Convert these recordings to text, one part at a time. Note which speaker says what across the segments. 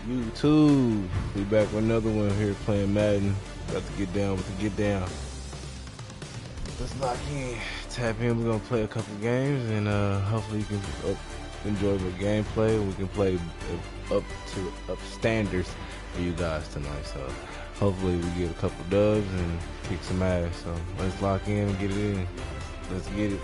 Speaker 1: YouTube, we back with another one here playing Madden. Got to get down with the get down. Let's lock in, tap in. We're gonna play a couple games, and hopefully you can enjoy the gameplay. We can play up standards for you guys tonight. So hopefully we get a couple dubs and kick some ass. So let's lock in and get it in. Let's get it.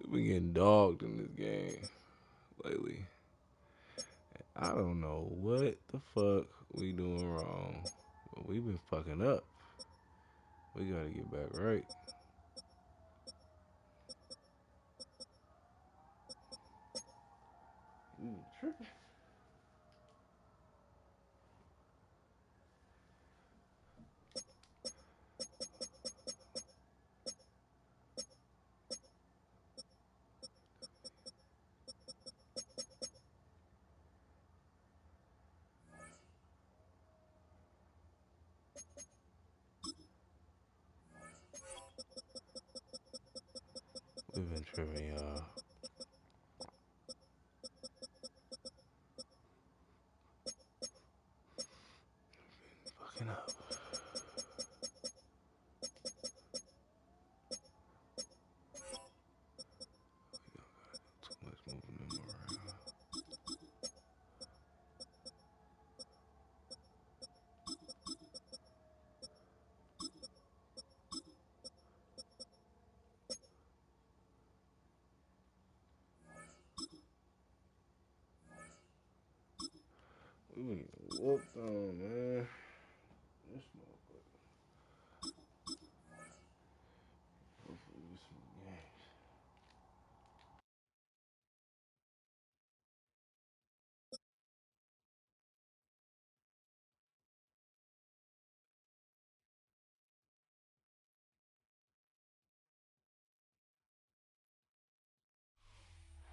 Speaker 1: We've been getting dogged in this game lately. I don't know what the fuck we doing wrong, but we've been fucking up. We gotta get back right. Tripping. We've been tripping, y'all. Fucking up. Too much moving them around. We been whooped on, man. This motherfucker. Hopefully we some games.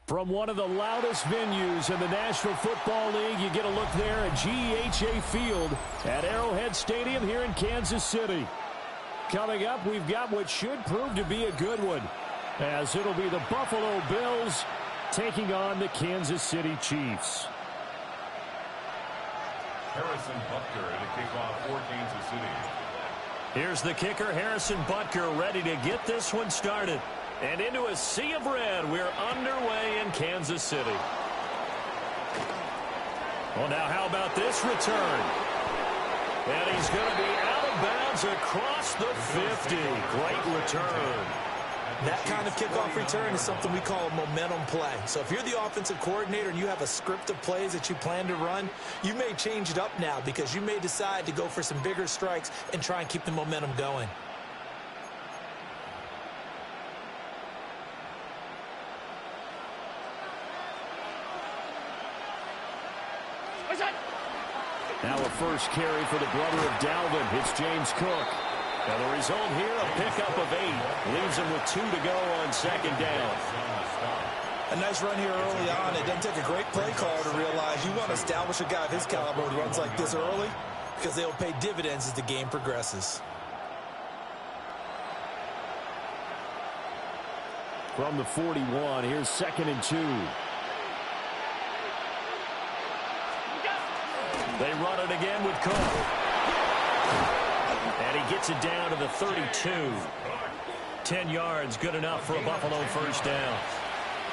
Speaker 2: From one of the loudest venues in the National Football League, you get a look there at GEHA Field at Arrowhead Stadium here in Kansas City. Coming up, we've got what should prove to be a good one, as it'll be the Buffalo Bills taking on the Kansas City Chiefs.
Speaker 3: Harrison Butker to kick off for Kansas City.
Speaker 2: Here's the kicker, Harrison Butker, ready to get this one started. And into a sea of red, we're underway in Kansas City. Well, now how about this return? And he's going to be out of bounds across the 50. Great return.
Speaker 4: That kind of kickoff return is something we call a momentum play. So if you're the offensive coordinator and you have a script of plays that you plan to run, you may change it up now because you may decide to go for some bigger strikes and try and keep the momentum going.
Speaker 2: Now a first carry for the brother of Dalvin. It's James Cook. Now the result here, a pickup of 8. Leaves him with 2 to go on second down.
Speaker 4: A nice run here early on. It doesn't take a great play caller to realize you want to establish a guy of his caliber who runs like this early because they will pay dividends as the game progresses.
Speaker 2: From the 41, here's 2nd and 2. They run it again with Cook. And he gets it down to the 32. 10 yards, good enough for a Buffalo first down.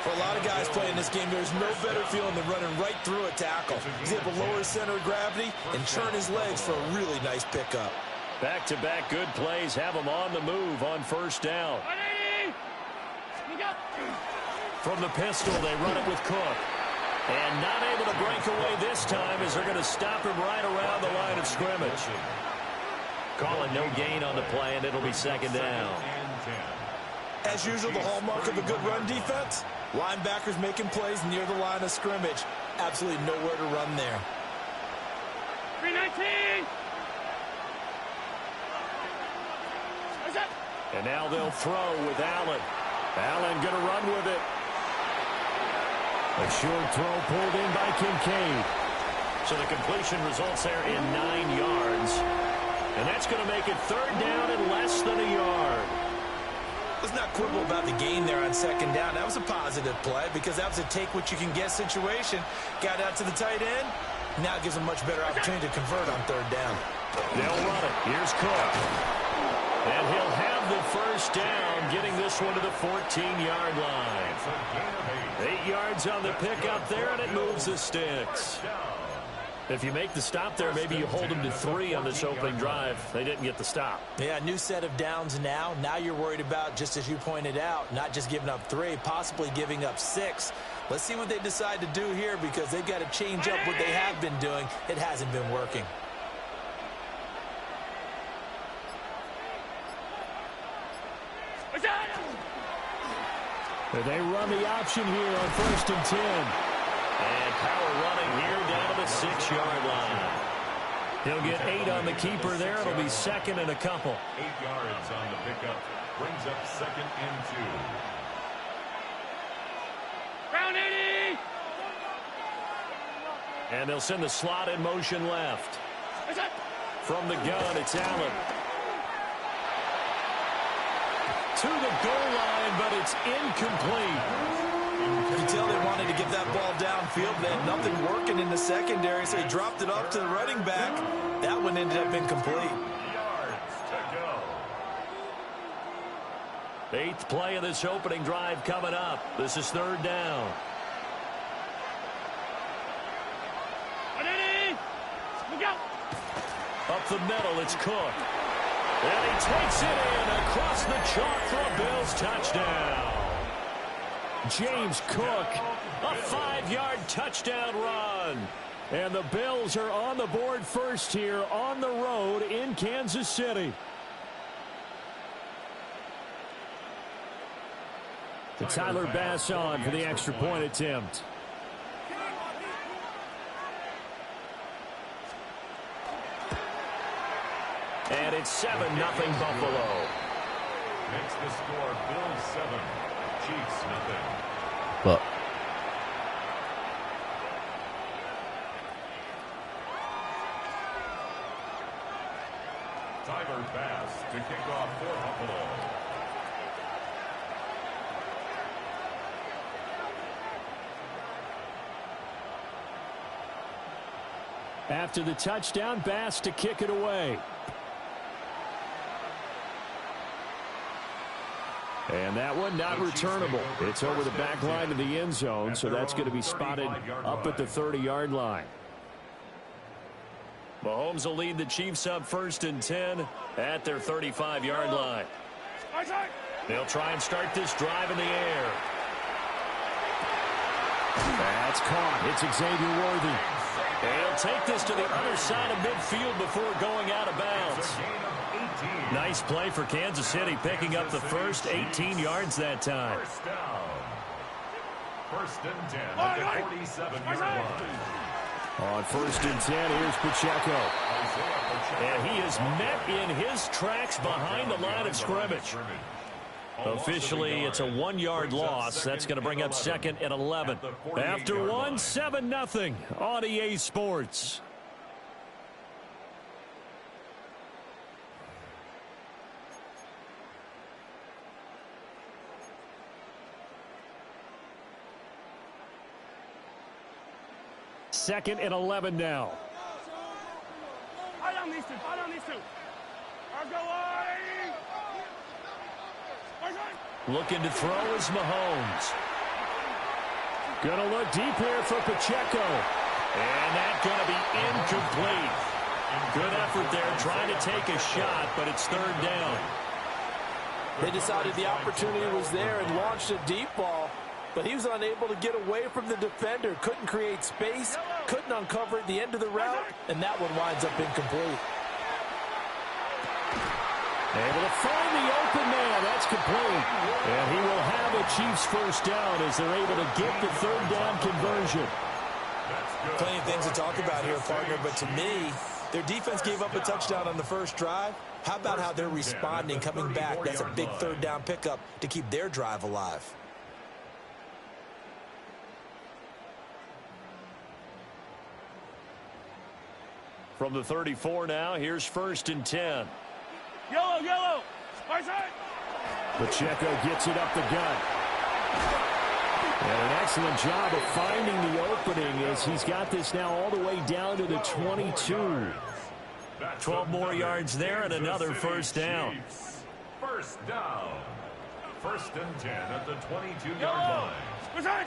Speaker 4: For a lot of guys playing this game, there's no better feeling than running right through a tackle. He's able to lower his center of gravity and churn his legs for a really nice pickup.
Speaker 2: Back-to-back good plays have him on the move on first down. From the pistol, they run it with Cook. And not able to break away this time as they're going to stop him right around the line of scrimmage. Calling no gain on the play, and it'll be second down.
Speaker 4: As usual, the hallmark of a good run defense, linebackers making plays near the line of scrimmage. Absolutely nowhere to run there.
Speaker 5: 319!
Speaker 2: And now they'll throw with Allen. Allen going to run with it. A short throw pulled in by Kincaid. So the completion results there in 9 yards. And that's going to make it third down and less than a yard.
Speaker 4: Let's not quibble about the gain there on second down. That was a positive play because that was a take-what-you-can-get situation. Got out to the tight end. Now it gives them a much better opportunity to convert on third down.
Speaker 2: They'll run it. Here's Cook. And he'll have the first down, getting this one to the 14-yard line. 8 yards on the pickup there, and it moves the sticks. If you make the stop there, maybe you hold them to 3 on this opening drive. They didn't get the stop.
Speaker 4: Yeah, new set of downs now. Now you're worried about, just as you pointed out, not just giving up 3, possibly giving up 6. Let's see what they decide to do here because they've got to change up what they have been doing. It hasn't been working.
Speaker 2: They run the option here on 1st and 10. And power running here down to the 6-yard line. He'll get 8 on the keeper there. It'll be second and a couple.
Speaker 3: 8 yards on the pickup. Brings up second and 2.
Speaker 5: Round 80!
Speaker 2: And they'll send the slot in motion left. From the gun, it's Allen. To the goal line, but it's incomplete.
Speaker 4: You can tell they wanted to get that ball downfield. They had nothing working in the secondary, so he dropped it off to the running back. That one ended up incomplete.
Speaker 3: Yards to go.
Speaker 2: 8th play of this opening drive coming up. This is third down. Up the middle, it's Cook. And he takes it in across the chalk for a Bills touchdown. James Cook, a 5-yard touchdown run. And the Bills are on the board first here on the road in Kansas City. Tyler Bass on for the extra point attempt. And it's 7-0 Buffalo.
Speaker 3: Makes the score Bills 7, Chiefs nothing.
Speaker 1: But
Speaker 3: Tyler Bass to kick off for Buffalo.
Speaker 2: After the touchdown, Bass to kick it away. And that one not returnable. It's over the back line of the end zone, so that's going to be spotted up at the 30-yard line. Mahomes will lead the Chiefs up 1st and 10 at their 35-yard line. They'll try and start this drive in the air. That's caught. It's Xavier Worthy. They'll take this to the other side of midfield before going out of bounds. Nice play for Kansas City, picking up the first 18 yards that time.
Speaker 3: First down. 1st and 10 at the 47-yard line.
Speaker 2: On 1st and 10, here's Pacheco. And he is met in his tracks behind the line of scrimmage. Officially, it's a 1-yard loss. That's going to bring up 2nd and 11. After one, 7-0 on EA Sports. Second and 11 now.
Speaker 5: Follow these two.
Speaker 2: Looking to throw is Mahomes. Gonna look deep here for Pacheco. And that's gonna be incomplete. Good effort there trying to take a shot, but it's third down.
Speaker 4: They decided the opportunity was there and launched a deep ball. but he was unable to get away from the defender. Couldn't create space, couldn't uncover at the end of the route, and that one winds up incomplete.
Speaker 2: Able to find the open man. That's complete. And he will have a Chiefs first down as they're able to get the third down conversion.
Speaker 4: Plenty of things to talk about here, partner, but to me, their defense gave up a touchdown on the first drive. How about how they're responding, coming back? That's a big third down pickup to keep their drive alive.
Speaker 2: From the 34 now, here's 1st and 10.
Speaker 5: Yellow.
Speaker 2: Pacheco gets it up the gut. And an excellent job of finding the opening as he's got this now all the way down to the 22. 12 more yards there and another first down.
Speaker 3: First down. 1st and 10 at the 22-yard line.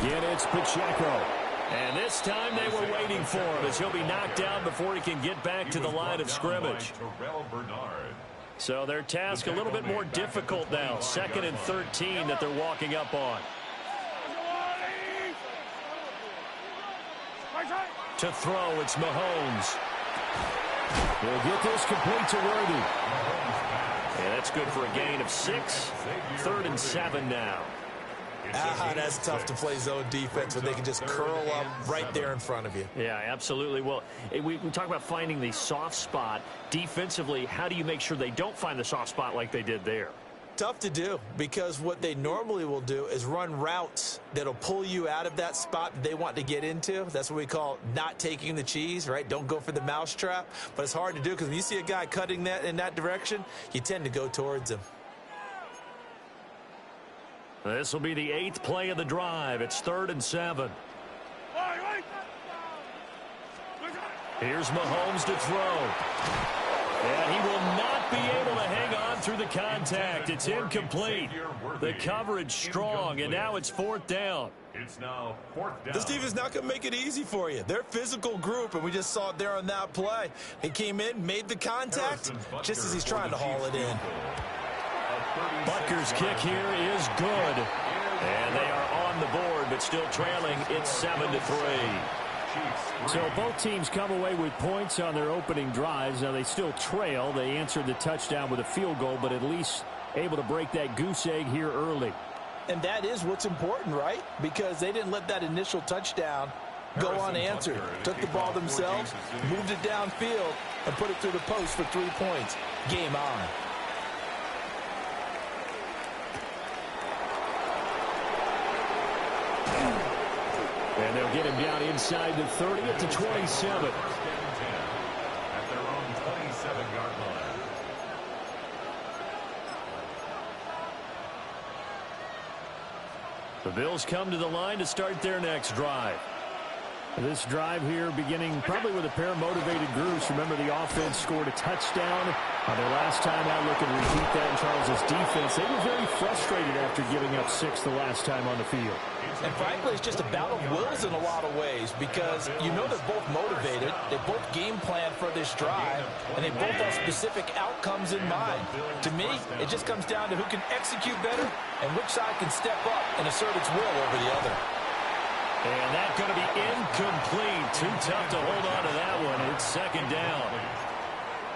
Speaker 2: Again, it's Pacheco. And this time they were waiting for him as he'll be knocked down before he can get back to the line of scrimmage. So their task a little bit more difficult now. 2nd and 13 that they're walking up on. To throw, it's Mahomes. He'll get this complete to Worthy. And that's good for a gain of 6. 3rd and 7 now.
Speaker 4: That's tough to play zone defense when they can just curl up right there in front of you.
Speaker 2: Yeah, absolutely. Well, we talk about finding the soft spot. Defensively, how do you make sure they don't find the soft spot like they did there?
Speaker 4: Tough to do, because what they normally will do is run routes that'll pull you out of that spot that they want to get into. That's what we call not taking the cheese, right? Don't go for the mousetrap. But it's hard to do because when you see a guy cutting that in that direction, you tend to go towards him.
Speaker 2: This will be the 8th play of the drive. It's 3rd and 7. Here's Mahomes to throw. And he will not be able to hang on through the contact. It's incomplete. The coverage strong, and now it's 4th down.
Speaker 3: It's now 4th down.
Speaker 4: This team is not going to make it easy for you. They're a physical group, and we just saw it there on that play. He came in, made the contact, just as he's trying to haul it in.
Speaker 2: Butker's kick here is good. And they are on the board, but still trailing. It's 7-3. So both teams come away with points on their opening drives. Now they still trail. They answered the touchdown with a field goal, but at least able to break that goose egg here early.
Speaker 4: And that is what's important, right? Because they didn't let that initial touchdown go unanswered. Took the ball themselves, moved it downfield, and put it through the post for 3 points. Game on.
Speaker 2: And they'll get him down inside the 30 at the 27.
Speaker 3: At their own 27-yard line.
Speaker 2: The Bills come to the line to start their next drive. This drive here beginning probably with a pair of motivated groups. Remember, the offense scored a touchdown on their last time out. Looking to repeat that in Charles' defense. They were very frustrated after giving up 6 the last time on the field.
Speaker 4: And frankly, it's just a battle of wills in a lot of ways, because you know they're both motivated, they both game plan for this drive, and they both have specific outcomes in mind. To me, it just comes down to who can execute better and which side can step up and assert its will over the other.
Speaker 2: And that's going to be incomplete. Too tough to hold on to that one. It's 2nd down.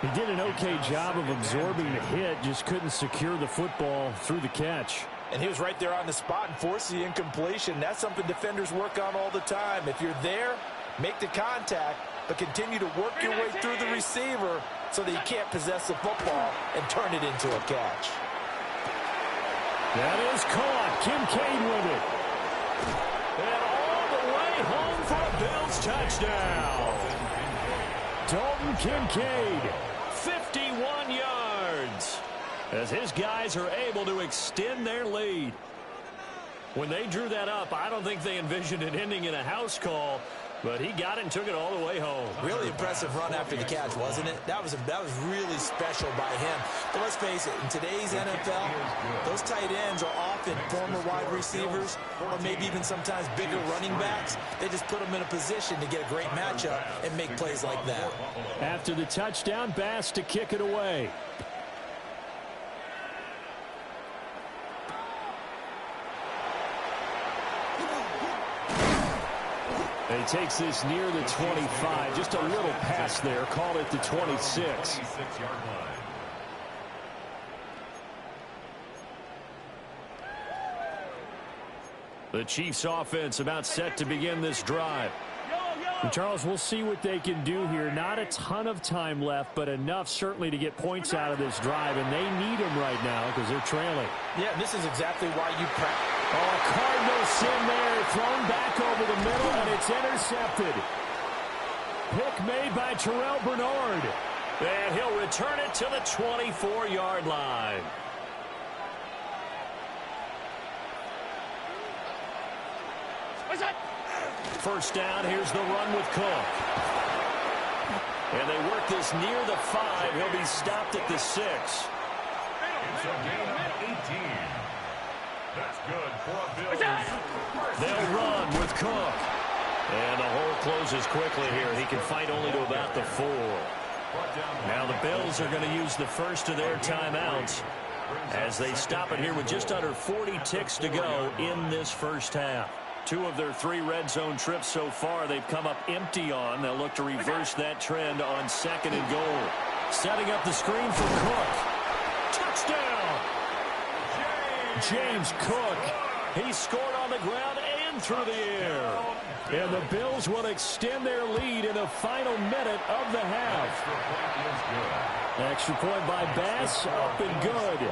Speaker 5: He did an okay job of absorbing the hit, just couldn't secure the football through the catch.
Speaker 4: And he was right there on the spot and forced the incompletion. That's something defenders work on all the time. If you're there, make the contact, but continue to work your way through the receiver so that you can't possess the football and turn it into a catch.
Speaker 2: That is caught. Kincaid with it. And all the way home for a Bills touchdown. Dalton Kincaid, 51 yards. As his guys are able to extend their lead. When they drew that up, I don't think they envisioned it ending in a house call, but he got it and took it all the way home.
Speaker 4: Really impressive run after the catch, wasn't it? That was really special by him. But let's face it, in today's NFL, those tight ends are often former wide receivers or maybe even sometimes bigger running backs. They just put them in a position to get a great matchup and make plays like that.
Speaker 2: After the touchdown, Bass to kick it away. And he takes this near the 25. Just a little pass there. Called it the 26. The Chiefs offense about set to begin this drive.
Speaker 5: And Charles, we'll see what they can do here. Not a ton of time left, but enough certainly to get points out of this drive, and they need them right now because they're trailing.
Speaker 4: Yeah, this is exactly why you practice.
Speaker 2: Oh, Cardinal sin there, thrown back over the middle, and it's intercepted. Pick made by Terrell Bernard. And he'll return it to the 24-yard line. First down, here's the run with Cook. And they work this near the 5. He'll be stopped at the 6.
Speaker 3: It's a gain of 18. That's good for a Bills.
Speaker 2: They'll run with Cook. And the hole closes quickly here. He can fight only to about the 4. Now the Bills are going to use the first of their timeouts as they stop it here with just under 40 ticks to go in this first half. 2 of their 3 red zone trips so far they've come up empty on. They'll look to reverse that trend on 2nd and goal. Setting up the screen for Cook. Touchdown! James Cook. He scored on the ground and through the air. And the Bills will extend their lead in the final minute of the half. Extra point by Bass, up and good.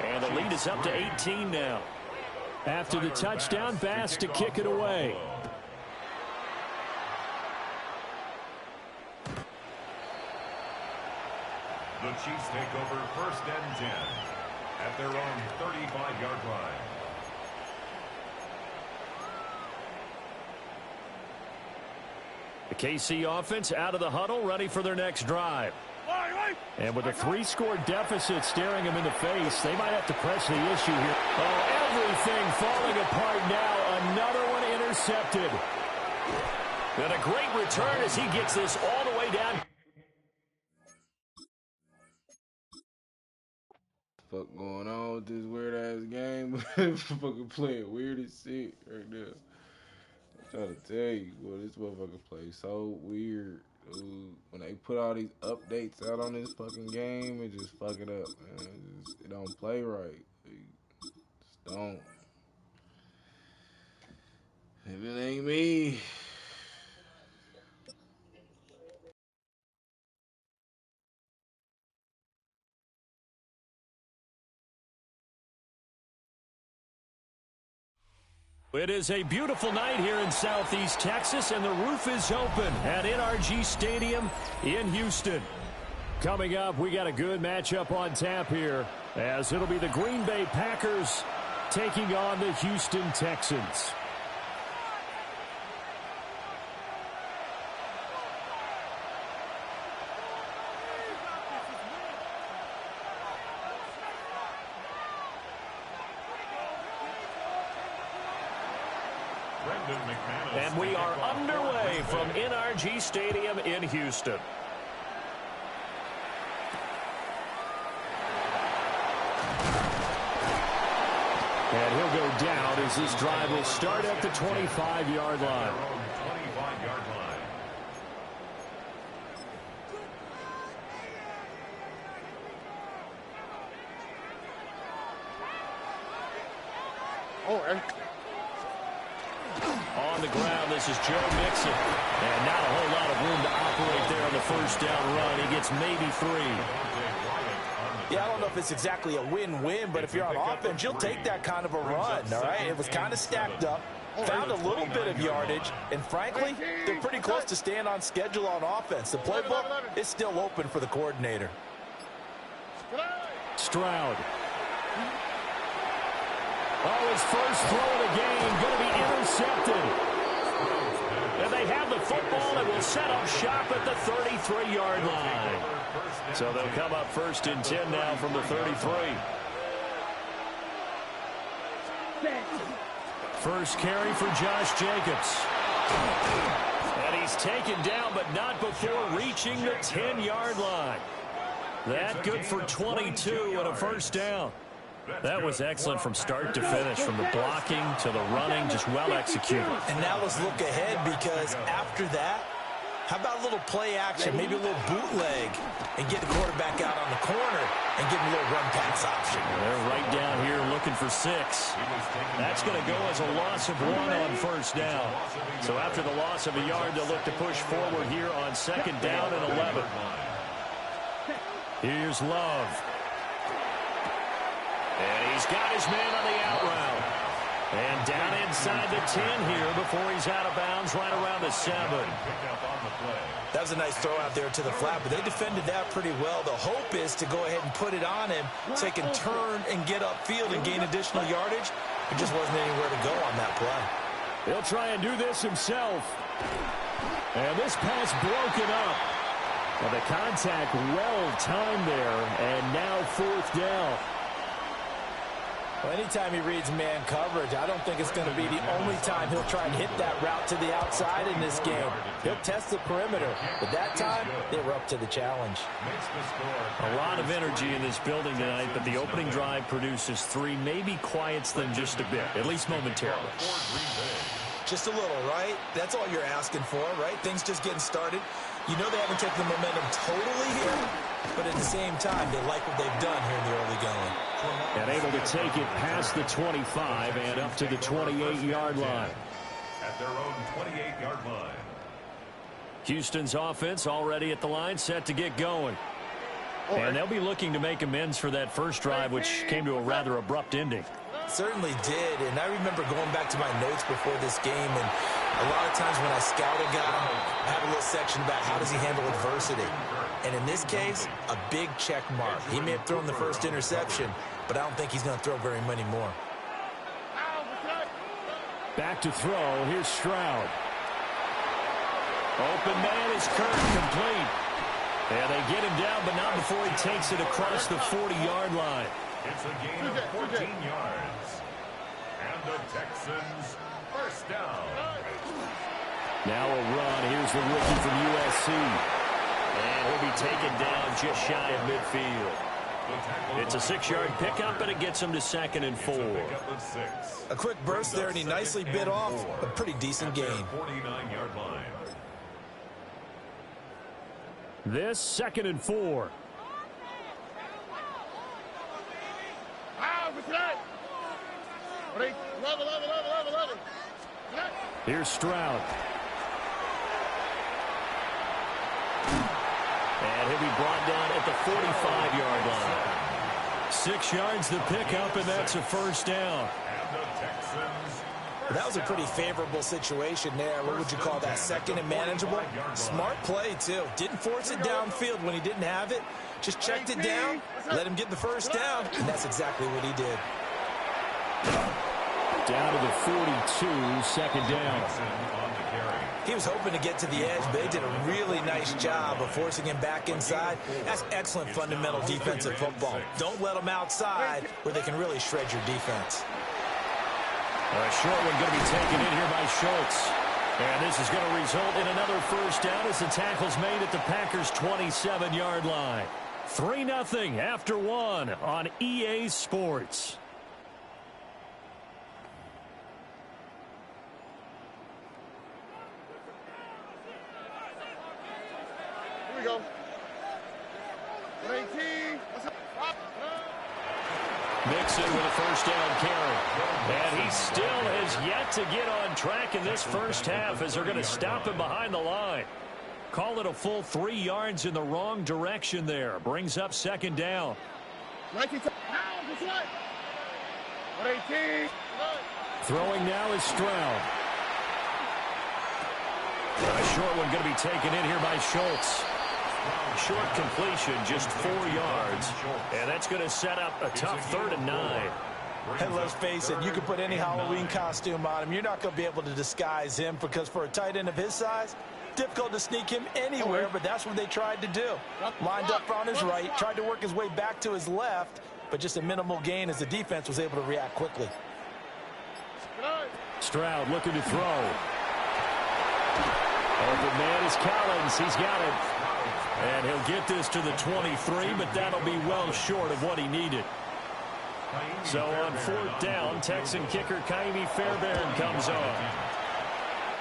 Speaker 2: And the lead is up to 18 now. After the touchdown, Bass to kick it away.
Speaker 3: The Chiefs take over 1st and 10 at their own 35-yard line.
Speaker 2: The KC offense out of the huddle, ready for their next drive. And with a 3-score deficit staring them in the face, they might have to press the issue here. Oh, everything falling apart now. Another one intercepted. And a great return as he gets this all the way down.
Speaker 1: Fuck going on with this weird ass game? Fucking playing weird as shit right now. I'm trying to tell you, boy, this motherfucker plays so weird. Dude, when they put all these updates out on this fucking game, it just fuck it up, man. It don't play right. It just don't. If it ain't me.
Speaker 2: It is a beautiful night here in Southeast Texas, and the roof is open at NRG Stadium in Houston. Coming up, we got a good matchup on tap here, as it'll be the Green Bay Packers taking on the Houston Texans. And we are underway from NRG Stadium in Houston. And he'll go down as this drive will start at the 25-yard line.
Speaker 3: 25-yard line.
Speaker 2: On the ground, this is Joe Mixon. And not a whole lot of room to operate there on the first down run. He gets maybe 3.
Speaker 4: Yeah, I don't know if it's exactly a win-win, but if you're on offense, you'll take that kind of a run, all right? It was kind of stacked up, found a little bit of yardage, and frankly, they're pretty close to staying on schedule on offense. The playbook is still open for the coordinator.
Speaker 2: Stroud. Oh, his first throw of the game going to be intercepted. And they have the football and will set up shop at the 33-yard line. So they'll come up 1st and 10 now from the 33. First carry for Josh Jacobs. And he's taken down, but not before reaching the 10-yard line. That good for 22 and a first down.
Speaker 5: That was excellent from start to finish, from the blocking to the running, just well executed.
Speaker 4: And now let's look ahead, because after that, how about a little play action, maybe a little bootleg, and get the quarterback out on the corner and give him a little run-pass option.
Speaker 5: They're right down here looking for 6. That's going to go as a loss of 1 on first down. So after the loss of a yard, they'll look to push forward here on second down and 11. Here's Love. And he's got his man on the out route. And down inside the 10 here before he's out of bounds right around the 7.
Speaker 4: That was a nice throw out there to the flat, but they defended that pretty well. The hope is to go ahead and put it on him so he can turn and get upfield and gain additional yardage. There just wasn't anywhere to go on that play.
Speaker 5: He'll try and do this himself. And this pass broken up. Well, the contact well timed there, and now 4th down.
Speaker 4: Well, anytime he reads man coverage, I don't think it's going to be the only time he'll try and hit that route to the outside in this game. He'll test the perimeter, but that time, they were up to the challenge.
Speaker 5: A lot of energy in this building tonight, but the opening drive produces 3, maybe quiets them just a bit, at least momentarily.
Speaker 4: Just a little, right? That's all you're asking for, right? Things just getting started. You know they haven't taken the momentum totally here, but at the same time, they like what they've done here in the early going.
Speaker 5: And able to take it past the 25 and up to the 28-yard line.
Speaker 3: At their own 28-yard line.
Speaker 5: Houston's offense already at the line, set to get going. And they'll be looking to make amends for that first drive, which came to a rather abrupt ending.
Speaker 4: Certainly did, and I remember going back to my notes before this game, and a lot of times when I scout a guy, I have a little section about how does he handle adversity. And in this case, a big check mark. He may have thrown the first interception, but I don't think he's going to throw very many more.
Speaker 5: Back to throw. Here's Stroud. Open man is Kirk, complete. And they get him down, but not before he takes it across the 40-yard line.
Speaker 3: It's a gain of 14 yards. And the Texans first down.
Speaker 5: Now a run. Here's the rookie from USC. And he'll be taken down just shy of midfield. It's a 6-yard pickup, and it gets him to 2nd and 4.
Speaker 4: A quick burst there, and he nicely bit off a pretty decent gain.
Speaker 3: 49-yard line.
Speaker 5: This 2nd and 4. Here's Stroud. And he'll be brought down at the 45-yard line. 6 yards the pickup, and that's a first down.
Speaker 3: And the Texans.
Speaker 4: That was a pretty favorable situation there. What would you call that? 2nd and manageable? Smart play, too. Didn't force it downfield when he didn't have it. Just checked it down, let him get the first down, and that's exactly what he did.
Speaker 5: Down to the 42, 2nd down.
Speaker 4: He was hoping to get to the edge, but they did a really nice job of forcing him back inside. That's excellent fundamental defensive football. Don't let them outside where they can really shred your defense.
Speaker 5: A short one going to be taken in here by Schultz. And this is going to result in another first down as the tackle's made at the Packers' 27-yard line. 3-0 after 1 on EA Sports.
Speaker 6: Here we go. 18.
Speaker 5: Mixon with a first down carry. And he still has yet to get on track in this first half as they're going to stop him behind the line. Call it a full 3 yards in the wrong direction there. Brings up 2nd down.
Speaker 6: 19. Now, 18.
Speaker 5: Throwing now is Stroud. A short one going to be taken in here by Schultz. Short completion, just 4 yards. And that's going to set up a tough 3rd and 9.
Speaker 4: And let's face it, you can put any Halloween costume on him. You're not going to be able to disguise him because for a tight end of his size, difficult to sneak him anywhere, but that's what they tried to do. Lined up on his right, tried to work his way back to his left, but just a minimal gain as the defense was able to react quickly.
Speaker 5: Stroud looking to throw. Open man is Collins. He's got it. And he'll get this to the 23, but that'll be well short of what he needed.
Speaker 2: So on 4th down, Texan kicker Kaimi Fairbairn comes on.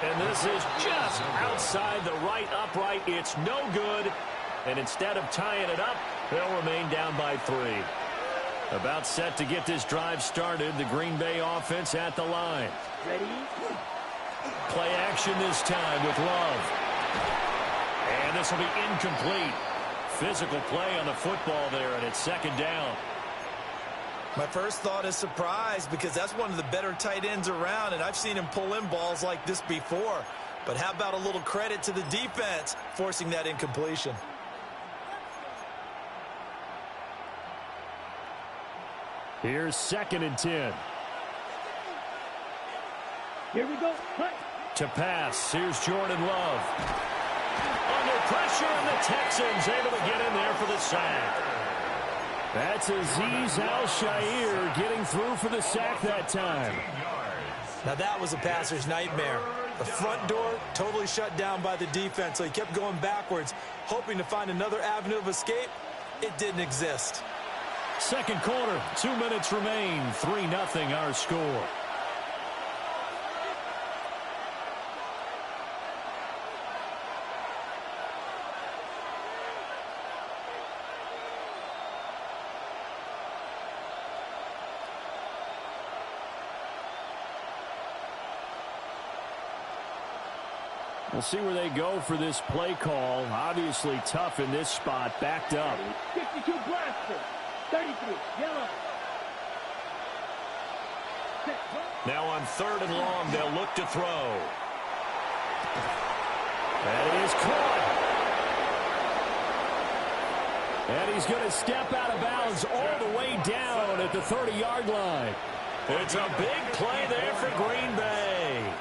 Speaker 2: And this is just outside the right upright. It's no good. And instead of tying it up, they'll remain down by 3. About set to get this drive started, the Green Bay offense at the line.
Speaker 6: Ready?
Speaker 2: Play action this time with Love. And this will be incomplete. Physical play on the football there, and it's 2nd down.
Speaker 4: My first thought is surprise, because that's one of the better tight ends around, and I've seen him pull in balls like this before. But how about a little credit to the defense forcing that incompletion?
Speaker 2: Here's 2nd and 10.
Speaker 6: Here we go. Cut.
Speaker 2: To pass, here's Jordan Love. Under pressure, and the Texans able to get in there for the sack. That's Azeez Al-Shaair getting through for the sack that time.
Speaker 4: Now that was a passer's nightmare. The front door totally shut down by the defense, so he kept going backwards, hoping to find another avenue of escape. It didn't exist.
Speaker 2: 2nd quarter, 2 minutes remain, 3-0 our score. We'll see where they go for this play call. Obviously tough in this spot, backed up.
Speaker 6: 62 blaster. 33, yellow.
Speaker 2: Now on 3rd and long, they'll look to throw. That is caught. And he's going to step out of bounds all the way down at the 30-yard line. It's a big play there for Green Bay.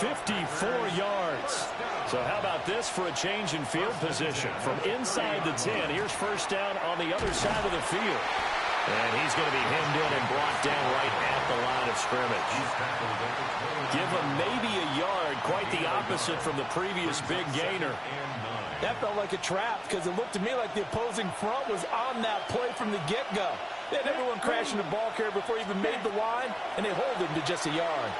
Speaker 2: 54 yards. So how about this for a change in field position? From inside the 10, here's 1st down on the other side of the field. And he's going to be hemmed in and brought down right at the line of scrimmage. Give him maybe a yard, quite the opposite from the previous big gainer.
Speaker 4: That felt like a trap, because it looked to me like the opposing front was on that play from the get-go. They had everyone crashing the ball carrier before he even made the line, and they hold him to just a yard.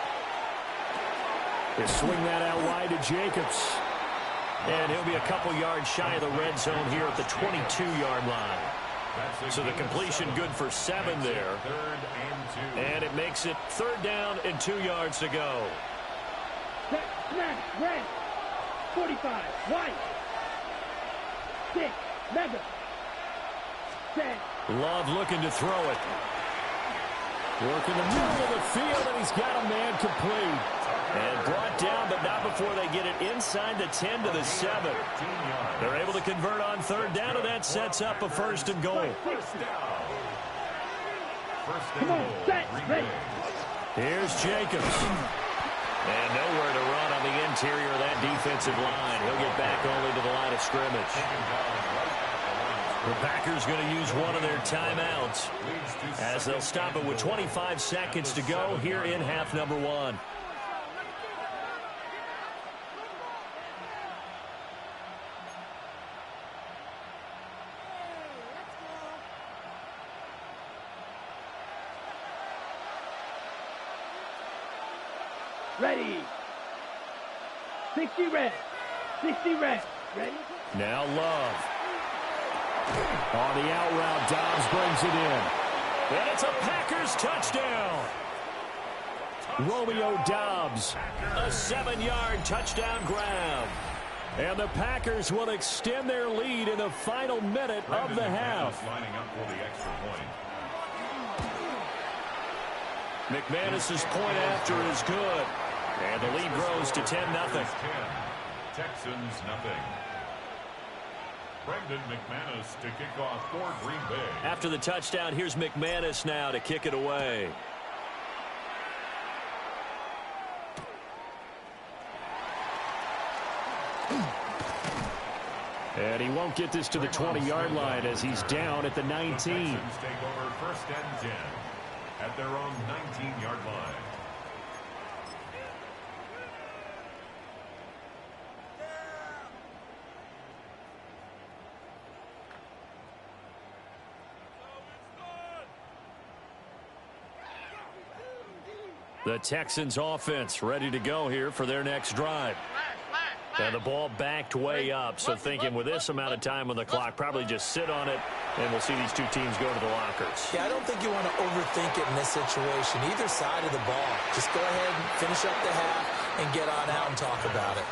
Speaker 2: They swing that out wide to Jacobs. And he'll be a couple yards shy of the red zone here at the 22-yard line. So the completion good for 7 there. And it makes it 3rd down and 2 yards to go.
Speaker 6: Snap, red. 45, white. 6, mega. 10.
Speaker 2: Love looking to throw it. Working the middle of the field, and he's got a man complete. And brought down, but not before they get it inside the 10 to the 7. They're able to convert on 3rd down, and that sets up a 1st and goal.
Speaker 6: Come on, set, ready.
Speaker 2: Here's Jacobs. And nowhere to run on the interior of that defensive line. He'll get back only to the line of scrimmage. The Packers going to use one of their timeouts as they'll stop it with 25 seconds to go here in half number 1.
Speaker 6: Ready. 60 red. 60 red. Ready?
Speaker 2: Now Love. On the out route, Dobbs brings it in. And it's a Packers touchdown. Romeo Dobbs, a 7-yard touchdown grab. And the Packers will extend their lead in the final minute of the half.
Speaker 3: Lining up for the extra point.
Speaker 2: McManus's point after is good. And the lead grows to 10-0.
Speaker 3: Texans nothing. Brendan McManus to kick off for Green Bay.
Speaker 2: After the touchdown, here's McManus now to kick it away. And he won't get this to the 20-yard line as he's down at the 19.
Speaker 3: The Texans take over 1st and 10 at their own 19-yard line.
Speaker 5: The Texans offense ready to go here for their next drive. And the ball backed way up, so thinking with this amount of time on the clock, probably just sit on it, and we'll see these two teams go to the lockers.
Speaker 4: Yeah, I don't think you want to overthink it in this situation, either side of the ball. Just go ahead and finish up the half and get on out and talk about it.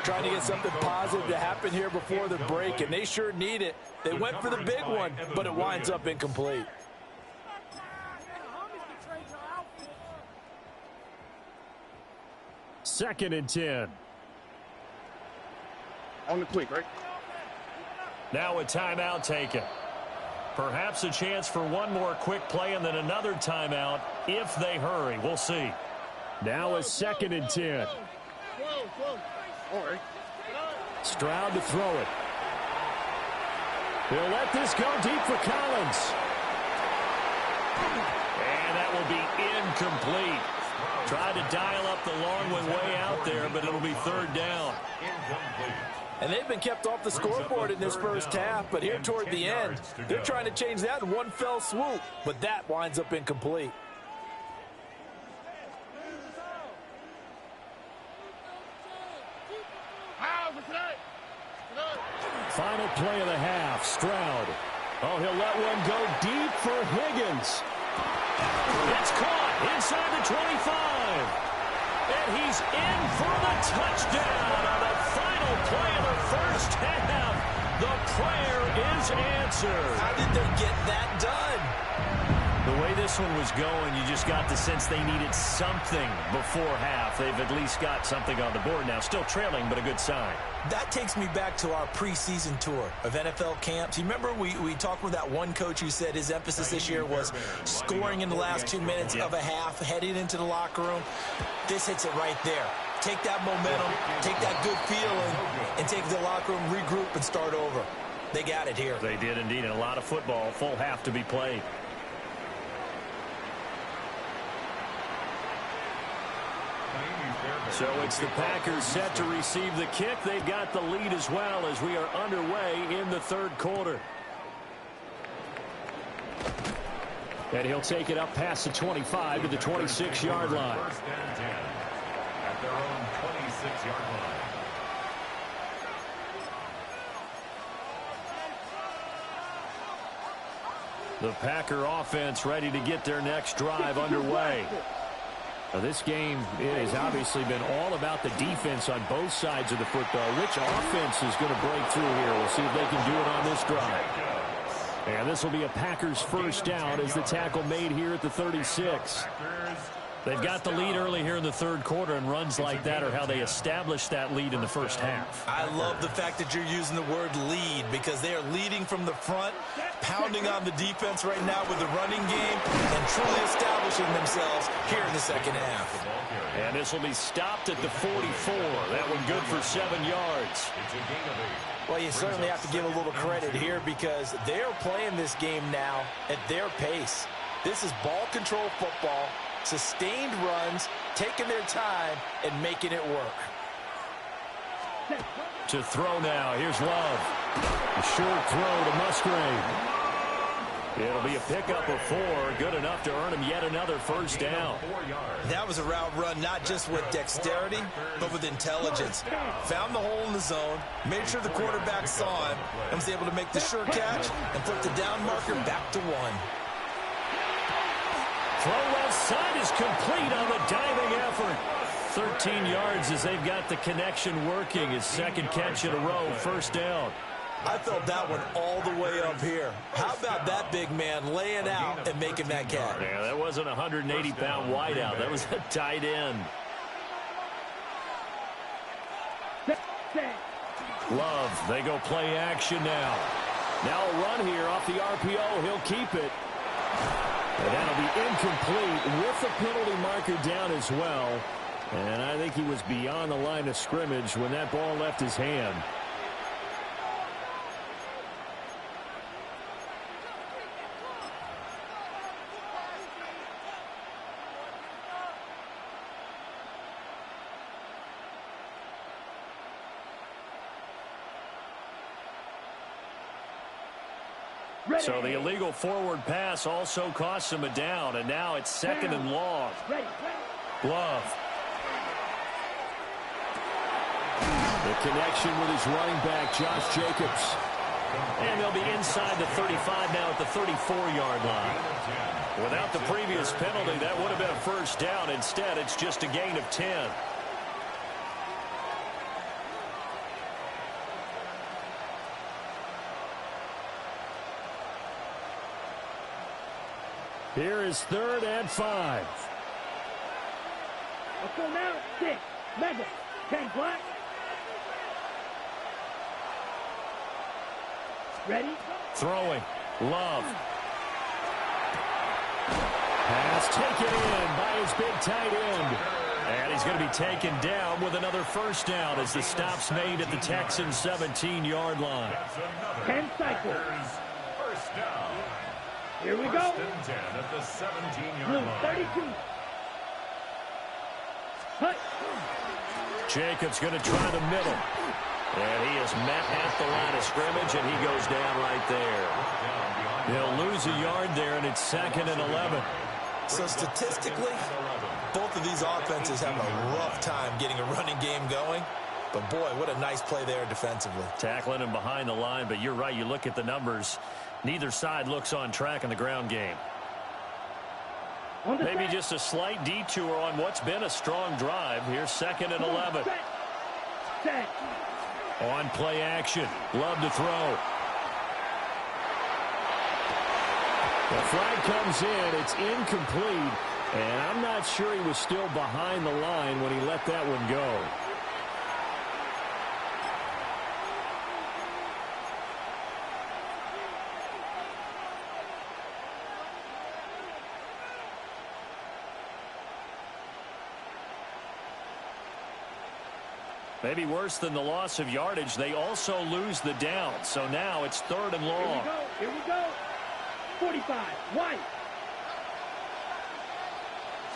Speaker 7: Trying to get something positive to happen here before the break, and they sure need it. They went for the big one, but it winds up incomplete.
Speaker 2: Second and 10.
Speaker 6: On the quick, right?
Speaker 5: Now a timeout taken. Perhaps a chance for one more quick play and then another timeout if they hurry. We'll see.
Speaker 2: Now a second and 10.
Speaker 6: All right.
Speaker 2: Stroud to throw it. He'll let this go deep for Collins.
Speaker 5: And that will be incomplete. Tried to dial up the long one way out there, but it'll be third down.
Speaker 7: And they've been kept off the scoreboard in this first half, but here toward the end, they're trying to change that in one fell swoop, but that winds up incomplete.
Speaker 2: Final play of the half. Stroud. Oh, he'll let one go deep for Higgins.
Speaker 5: It's caught inside the 25. And he's in for the touchdown on the final play of the first half. The prayer is answered.
Speaker 4: How did they get that done?
Speaker 5: The way this one was going, you just got the sense they needed something before half. They've at least got something on the board now. Still trailing, but a good sign.
Speaker 4: That takes me back to our preseason tour of NFL camps. You remember we talked with that one coach who said his emphasis this year was scoring in the last 2 minutes of a half, heading into the locker room. This hits it right there. Take that momentum, take that good feeling, and take the locker room, regroup, and start over. They got it here.
Speaker 5: They did indeed, and a lot of football, full half to be played. So it's the Packers set to receive the kick. They've got the lead as well as we are underway in the third quarter.
Speaker 2: And he'll take it up past the 25 to the 26-yard line.
Speaker 3: First and 10 at their own 26-yard line.
Speaker 5: The Packer offense ready to get their next drive underway.
Speaker 2: Now, this game has obviously been all about the defense on both sides of the football. Which offense is going to break through here? We'll see if they can do it on this drive. And this will be a Packers first down as the tackle made here at the 36.
Speaker 5: They've got the lead early here in the third quarter, and runs like that are how they established that lead in the first half.
Speaker 4: I love the fact that you're using the word lead because they are leading from the front, pounding on the defense right now with the running game, and truly establishing themselves here in the second half.
Speaker 5: And this will be stopped at the 44. That one good for 7 yards.
Speaker 7: Well, you certainly have to give a little credit here because they're playing this game now at their pace. This is ball control football, sustained runs, taking their time, and making it work.
Speaker 2: To throw now. Here's Love. A short throw to Musgrave. It'll be a pickup of 4. Good enough to earn him yet another first down.
Speaker 4: That was a route run not just with dexterity, but with intelligence. Found the hole in the zone, made sure the quarterback saw him, and was able to make the sure catch and put the down marker back to 1.
Speaker 5: Throw left side is complete on the diving effort. 13 yards as they've got the connection working. His second catch in a row, first down.
Speaker 4: I felt that one all the way up here. How about that big man laying out and making that catch?
Speaker 5: Yeah, that wasn't a 180-pound wideout. That was a tight end. Love, they go play action now. Now a run here off the RPO. He'll keep it. And that'll be incomplete with the penalty marker down as well. And I think he was beyond the line of scrimmage when that ball left his hand.
Speaker 2: So the illegal forward pass also costs him a down, and now it's 2nd and long. Love. The connection with his running back, Josh Jacobs. And they'll be inside the 35 now at the 34-yard line. Without the previous penalty, that would have been a first down. Instead, it's just a gain of 10. Here is 3rd and 5.
Speaker 8: Let's go now. 6. Madden. 10 black. Ready?
Speaker 2: Throwing. Love. Pass taken in by his big tight end. And he's going to be taken down with another first down as the stop's made at the Texans' 17-yard line.
Speaker 8: 10 cycles.
Speaker 3: First down.
Speaker 8: Here we go.
Speaker 3: First and 10 at the 17-yard
Speaker 8: Blue
Speaker 3: line.
Speaker 8: 32. Hut.
Speaker 2: Jacobs going to try the middle. And he is met at the line of scrimmage, and he goes down right there. He'll lose a yard there, and it's 2nd and 11.
Speaker 4: So statistically, both of these offenses have a rough time getting a running game going. But, boy, what a nice play there defensively.
Speaker 2: Tackling him behind the line, but you're right. You look at the numbers. Neither side looks on track in the ground game. Maybe just a slight detour on what's been a strong drive. Here's 2nd and 11.
Speaker 8: Set.
Speaker 2: On play action. Love to throw. The flag comes in. It's incomplete. And I'm not sure he was still behind the line when he let that one go. Maybe worse than the loss of yardage, they also lose the down. So now it's 3rd and long.
Speaker 8: Here we go. 45. White.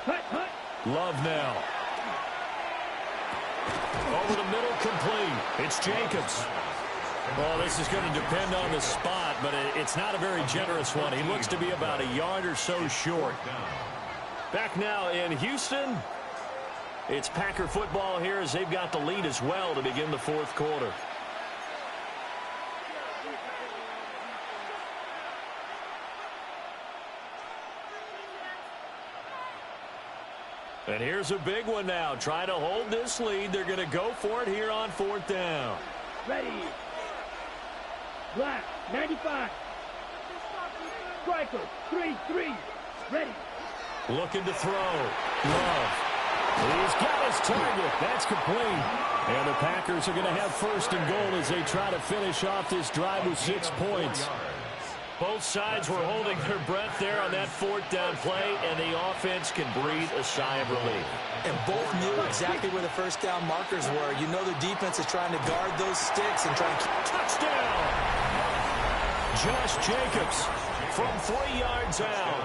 Speaker 8: Hut.
Speaker 2: Love now. Over the middle, complete. It's Jacobs. Well, this is going to depend on the spot, but it's not a very generous one. He looks to be about a yard or so short. Back now in Houston. It's Packer football here as they've got the lead as well to begin the 4th quarter. And here's a big one now. Trying to hold this lead. They're going to go for it here on 4th down.
Speaker 8: Ready. Black. 95. Striker. 3-3. Ready.
Speaker 2: Looking to throw. Love. He's got his target. That's complete. And the Packers are going to have 1st and goal as they try to finish off this drive with 6 points. Both sides were holding their breath there on that 4th down play, and the offense can breathe a sigh of relief.
Speaker 4: And both knew exactly where the first down markers were. You know the defense is trying to guard those sticks and try and keep...
Speaker 2: Touchdown! Josh Jacobs from 3 yards out.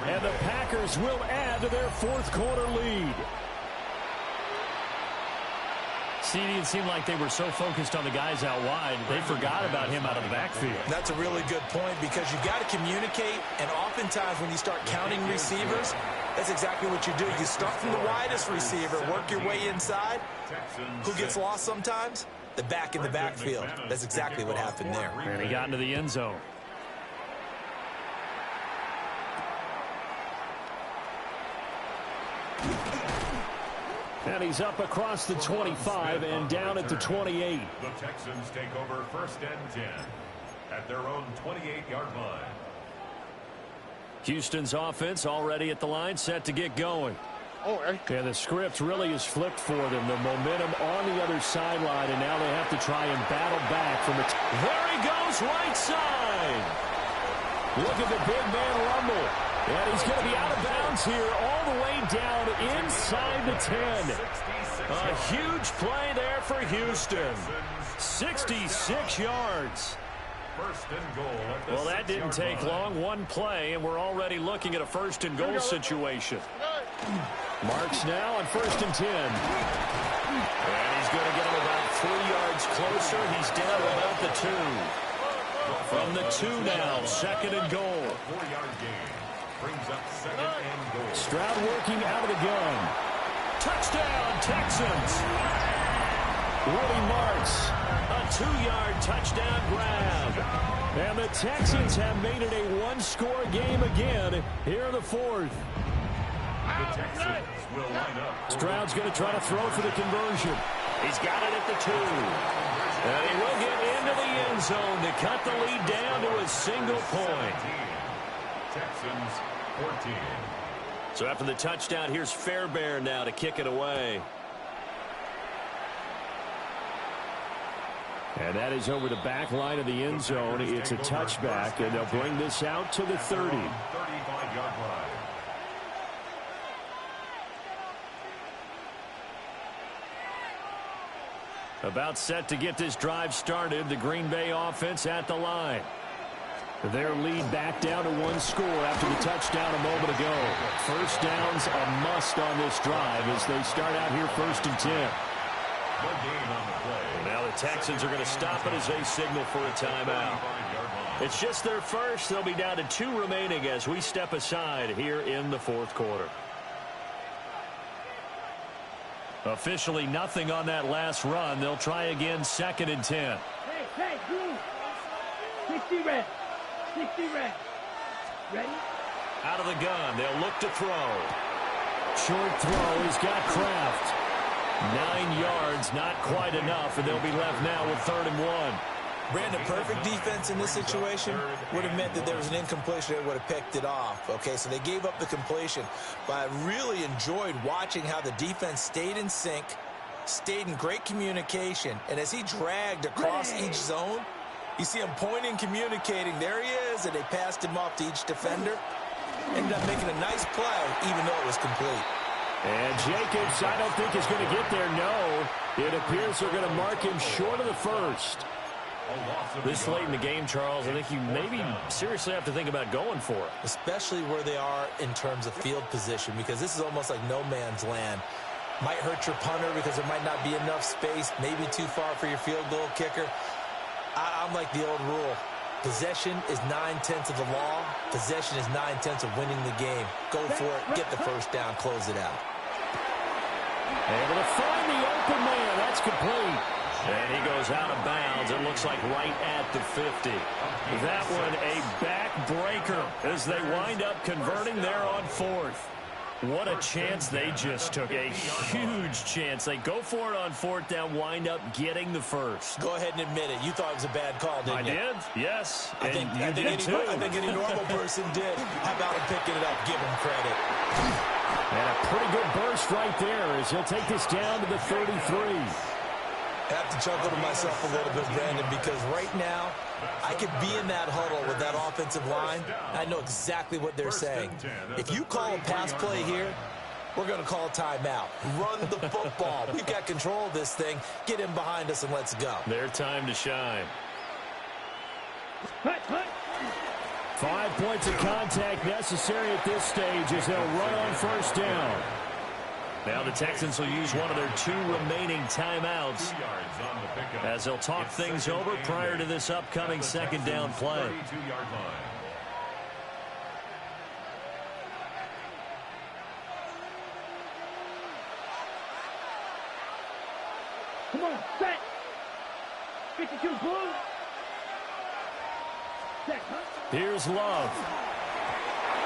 Speaker 2: And the Packers will add to their 4th quarter lead. See, it didn't seem like they were so focused on the guys out wide, they forgot about him out of the backfield.
Speaker 4: That's a really good point because you've got to communicate, and oftentimes when you start counting receivers, that's exactly what you do. You start from the widest receiver, work your way inside. Who gets lost sometimes? The back in the backfield. That's exactly what happened there.
Speaker 2: And he got into the end zone. And he's up across the 25 and down at the 28.
Speaker 3: The Texans take over 1st and 10 at their own 28-yard line.
Speaker 2: Houston's offense already at the line, set to get going.
Speaker 6: Oh, hey.
Speaker 2: And the script really is flipped for them. The momentum on the other sideline, and now they have to try and battle back from it. There he goes, right side. Look at the big man rumble. And he's going to be out of bounds here all the way down inside the 10. A huge play there for Houston. 66 yards.
Speaker 3: 1st and goal at the
Speaker 2: Well, that didn't
Speaker 3: 6-yard
Speaker 2: take
Speaker 3: line.
Speaker 2: long. One play, and we're already looking at a 1st and goal situation. Marks now on 1st and 10. And he's going to get him about 3 yards closer. He's down about the 2. From the 2 now, 2nd and goal.
Speaker 3: 4-yard gain. Brings up 2nd and goal.
Speaker 2: Stroud working out of the gun. Touchdown, Texans. Willie Marks, a 2-yard touchdown grab. And the Texans have made it a one-score game again here in the 4th.
Speaker 3: The Texans will line up.
Speaker 2: Stroud's going to try to throw for the conversion. He's got it at the 2. And he will get into the end zone to cut the lead down to a single point.
Speaker 3: Texans 14.
Speaker 2: So after the touchdown, here's Fairbairn now to kick it away. And that is over the back line of the end zone. It's a touchback, and they'll bring this out to the 30.
Speaker 3: 35-yard line.
Speaker 2: About set to get this drive started. The Green Bay offense at the line. Their lead back down to 1 score after the touchdown a moment ago. First down's a must on this drive as they start out here 1st and 10.
Speaker 3: No gain on the play.
Speaker 2: Now the Texans are going to stop it as they signal for a timeout. It's just their first. They'll be down to 2 remaining as we step aside here in the 4th quarter. Officially nothing on that last run. They'll try again 2nd and 10.
Speaker 8: Hey, Drew. 60 red. 60 red. Ready?
Speaker 2: Out of the gun. They'll look to throw. Short throw. He's got Kraft. 9 yards, not quite enough, and they'll be left now with 3rd and 1.
Speaker 7: Brandon, perfect defense in this situation would have meant that there was an incompletion. They would have picked it off. Okay, so they gave up the completion. But I really enjoyed watching how the defense stayed in sync, stayed in great communication. And as he dragged across each zone, you see him pointing, communicating. There he is, and they passed him off to each defender. Ended up making a nice play, even though it was complete.
Speaker 2: And Jacobs, I don't think is going to get there. No, it appears they're going to mark him short of the 1st. This late in the game, Charles, I think you maybe seriously have to think about going for it.
Speaker 7: Especially where they are in terms of field position, because this is almost like no man's land. Might hurt your punter because there might not be enough space, maybe too far for your field goal kicker. I'm like the old rule. Possession is 9/10 of the law. Possession is 9/10 of winning the game. Go for it, get the first down, close it out.
Speaker 2: Able to find the open man. That's complete. And he goes out of bounds. It looks like right at the 50. That one a backbreaker as they wind up converting there on 4th. What a chance they just took. A huge chance. They go for it on 4th down, wind up getting the first.
Speaker 7: Go ahead and admit it. You thought it was a bad call, didn't you?
Speaker 2: I did, yes.
Speaker 7: I think any normal person did. How about him picking it up? Give him credit.
Speaker 2: And a pretty good burst right there as he'll take this down to the 33.
Speaker 7: I have to chuckle to myself a little bit, Brandon, because right now I could be in that huddle with that offensive line. I know exactly what they're saying. If you call a pass play here, we're going to call a timeout. Run the football. We've got control of this thing. Get him behind us and let's go.
Speaker 2: Their time to shine.
Speaker 8: Hut, hut.
Speaker 2: 5 points of contact necessary at this stage as they'll run on 1st down. Now the Texans will use one of their 2 remaining timeouts as they'll talk things over prior to this upcoming 2nd down play.
Speaker 3: 32-yard line.
Speaker 8: Come on, set. 52 blue. Set, huh?
Speaker 2: Here's Love.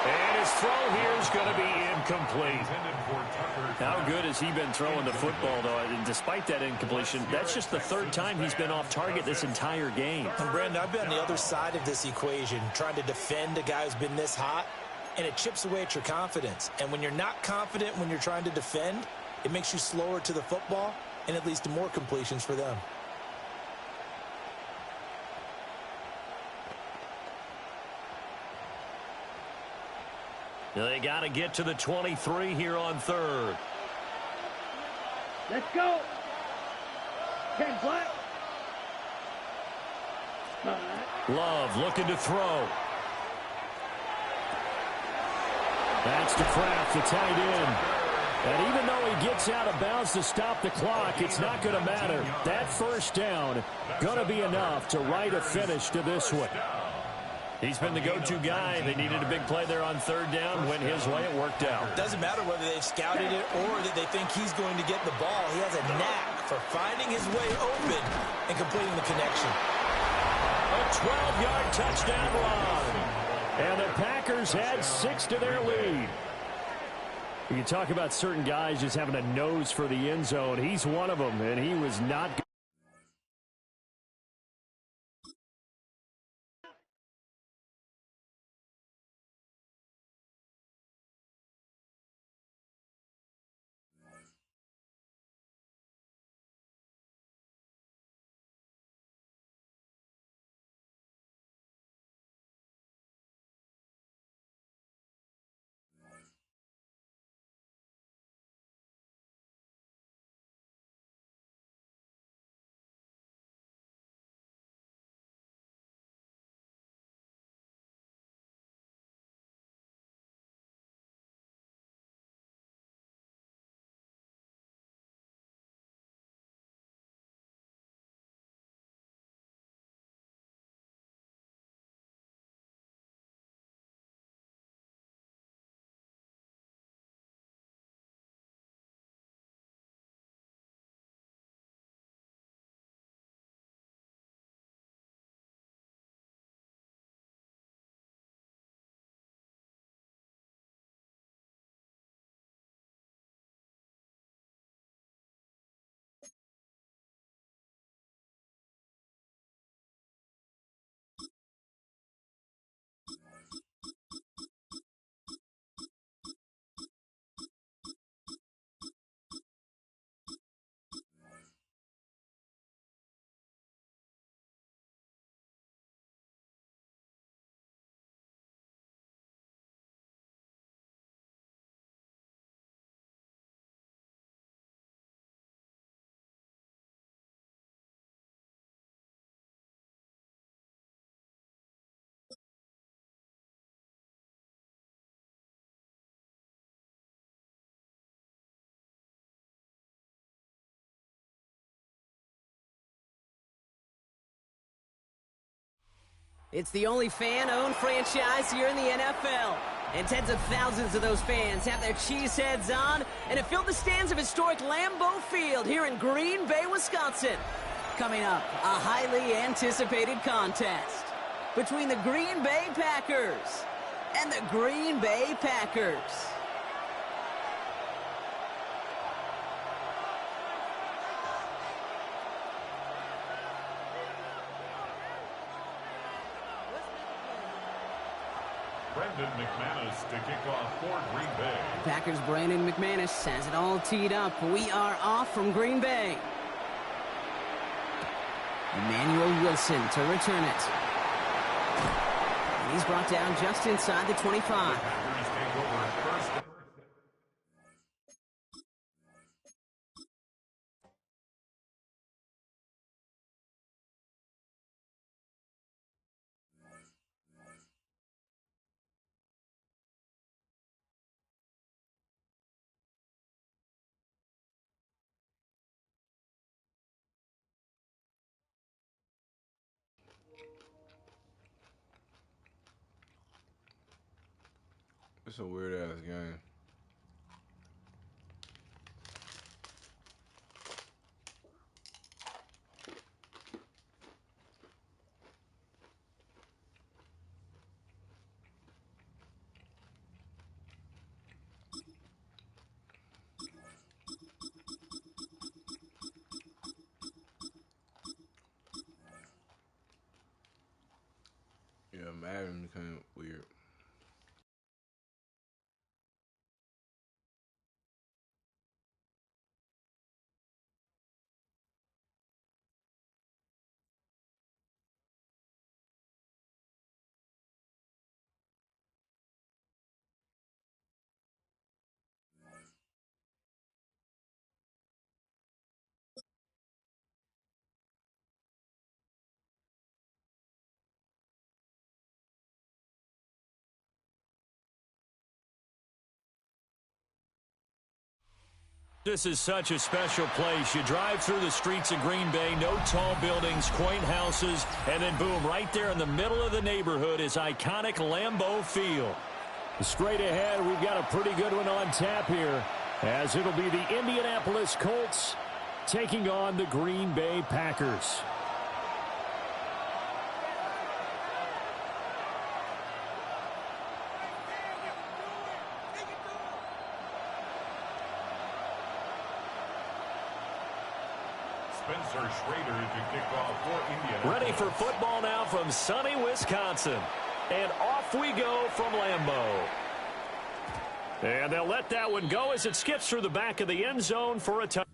Speaker 2: And his throw here is going to be incomplete. How good has he been throwing the football, though? And despite that incompletion, that's just the 3rd time he's been off target this entire game.
Speaker 7: And Brandon, I've been on the other side of this equation, trying to defend a guy who's been this hot, and it chips away at your confidence. And when you're not confident when you're trying to defend, it makes you slower to the football, and it leads to more completions for them.
Speaker 2: They got to get to the 23 here on 3rd.
Speaker 8: Let's go. 10 black.
Speaker 2: Love looking to throw. That's to Kraft, the tight end. And even though he gets out of bounds to stop the clock, it's not going to matter. That first down going to be enough to write a finish to this one.
Speaker 5: He's been the go-to guy. They needed a big play there on third down. Went his way. It worked out.
Speaker 7: Doesn't matter whether they've scouted it or that they think he's going to get the ball. He has a knack for finding his way open and completing the connection.
Speaker 2: A 12-yard touchdown run. And the Packers add 6 to their lead. You can talk about certain guys just having a nose for the end zone. He's one of them, and he was not good.
Speaker 9: It's the only fan-owned franchise here in the NFL. And tens of thousands of those fans have their cheese heads on and have filled the stands of historic Lambeau Field here in Green Bay, Wisconsin. Coming up, a highly anticipated contest between the Green Bay Packers and the Green Bay Packers.
Speaker 3: Brendan McManus to kick off for Green Bay.
Speaker 9: Packers' Brandon McManus has it all teed up. We are off from Green Bay. Emmanuel Wilson to return it. And he's brought down just inside the 25.
Speaker 3: Packers take over first.
Speaker 1: It's a weird ass game. Yeah, Madden became weird.
Speaker 2: This is such a special place. You drive through the streets of Green Bay, no tall buildings, quaint houses, and then boom, right there in the middle of the neighborhood is iconic Lambeau Field.
Speaker 5: Straight ahead, we've got a pretty good one on tap here, as it'll be the Indianapolis Colts taking on the Green Bay Packers.
Speaker 3: Spencer Schrader to kick off for Indiana.
Speaker 2: Ready for football now from sunny Wisconsin. And off we go from Lambeau. And they'll let that one go as it skips through the back of the end zone for a touchdown.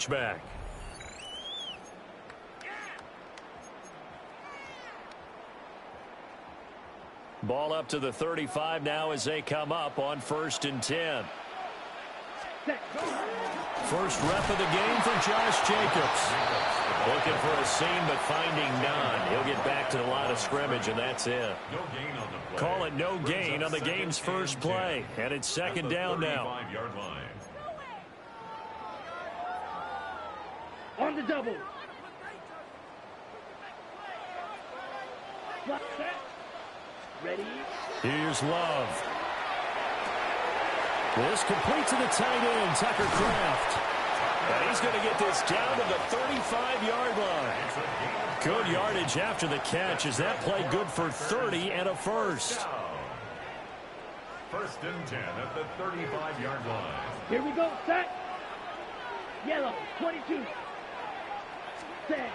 Speaker 2: Back. Ball up to the 35 now as they come up on 1st and 10. First rep of the game for Josh Jacobs. Looking for a seam but finding none. He'll get back to the line of scrimmage and that's it.
Speaker 3: No gain on the play.
Speaker 2: Call it no gain on the game's first play. And it's 2nd down now.
Speaker 3: 35-yard line.
Speaker 8: On the double. Ready?
Speaker 2: Here's Love. This complete to the tight end, Tucker Kraft. And he's going to get this down to the 35-yard line. Good yardage after the catch. Is that play good for 30 and a first?
Speaker 3: 1st and 10 at the 35-yard line.
Speaker 8: Here we go. Set. Yellow. 22. Set.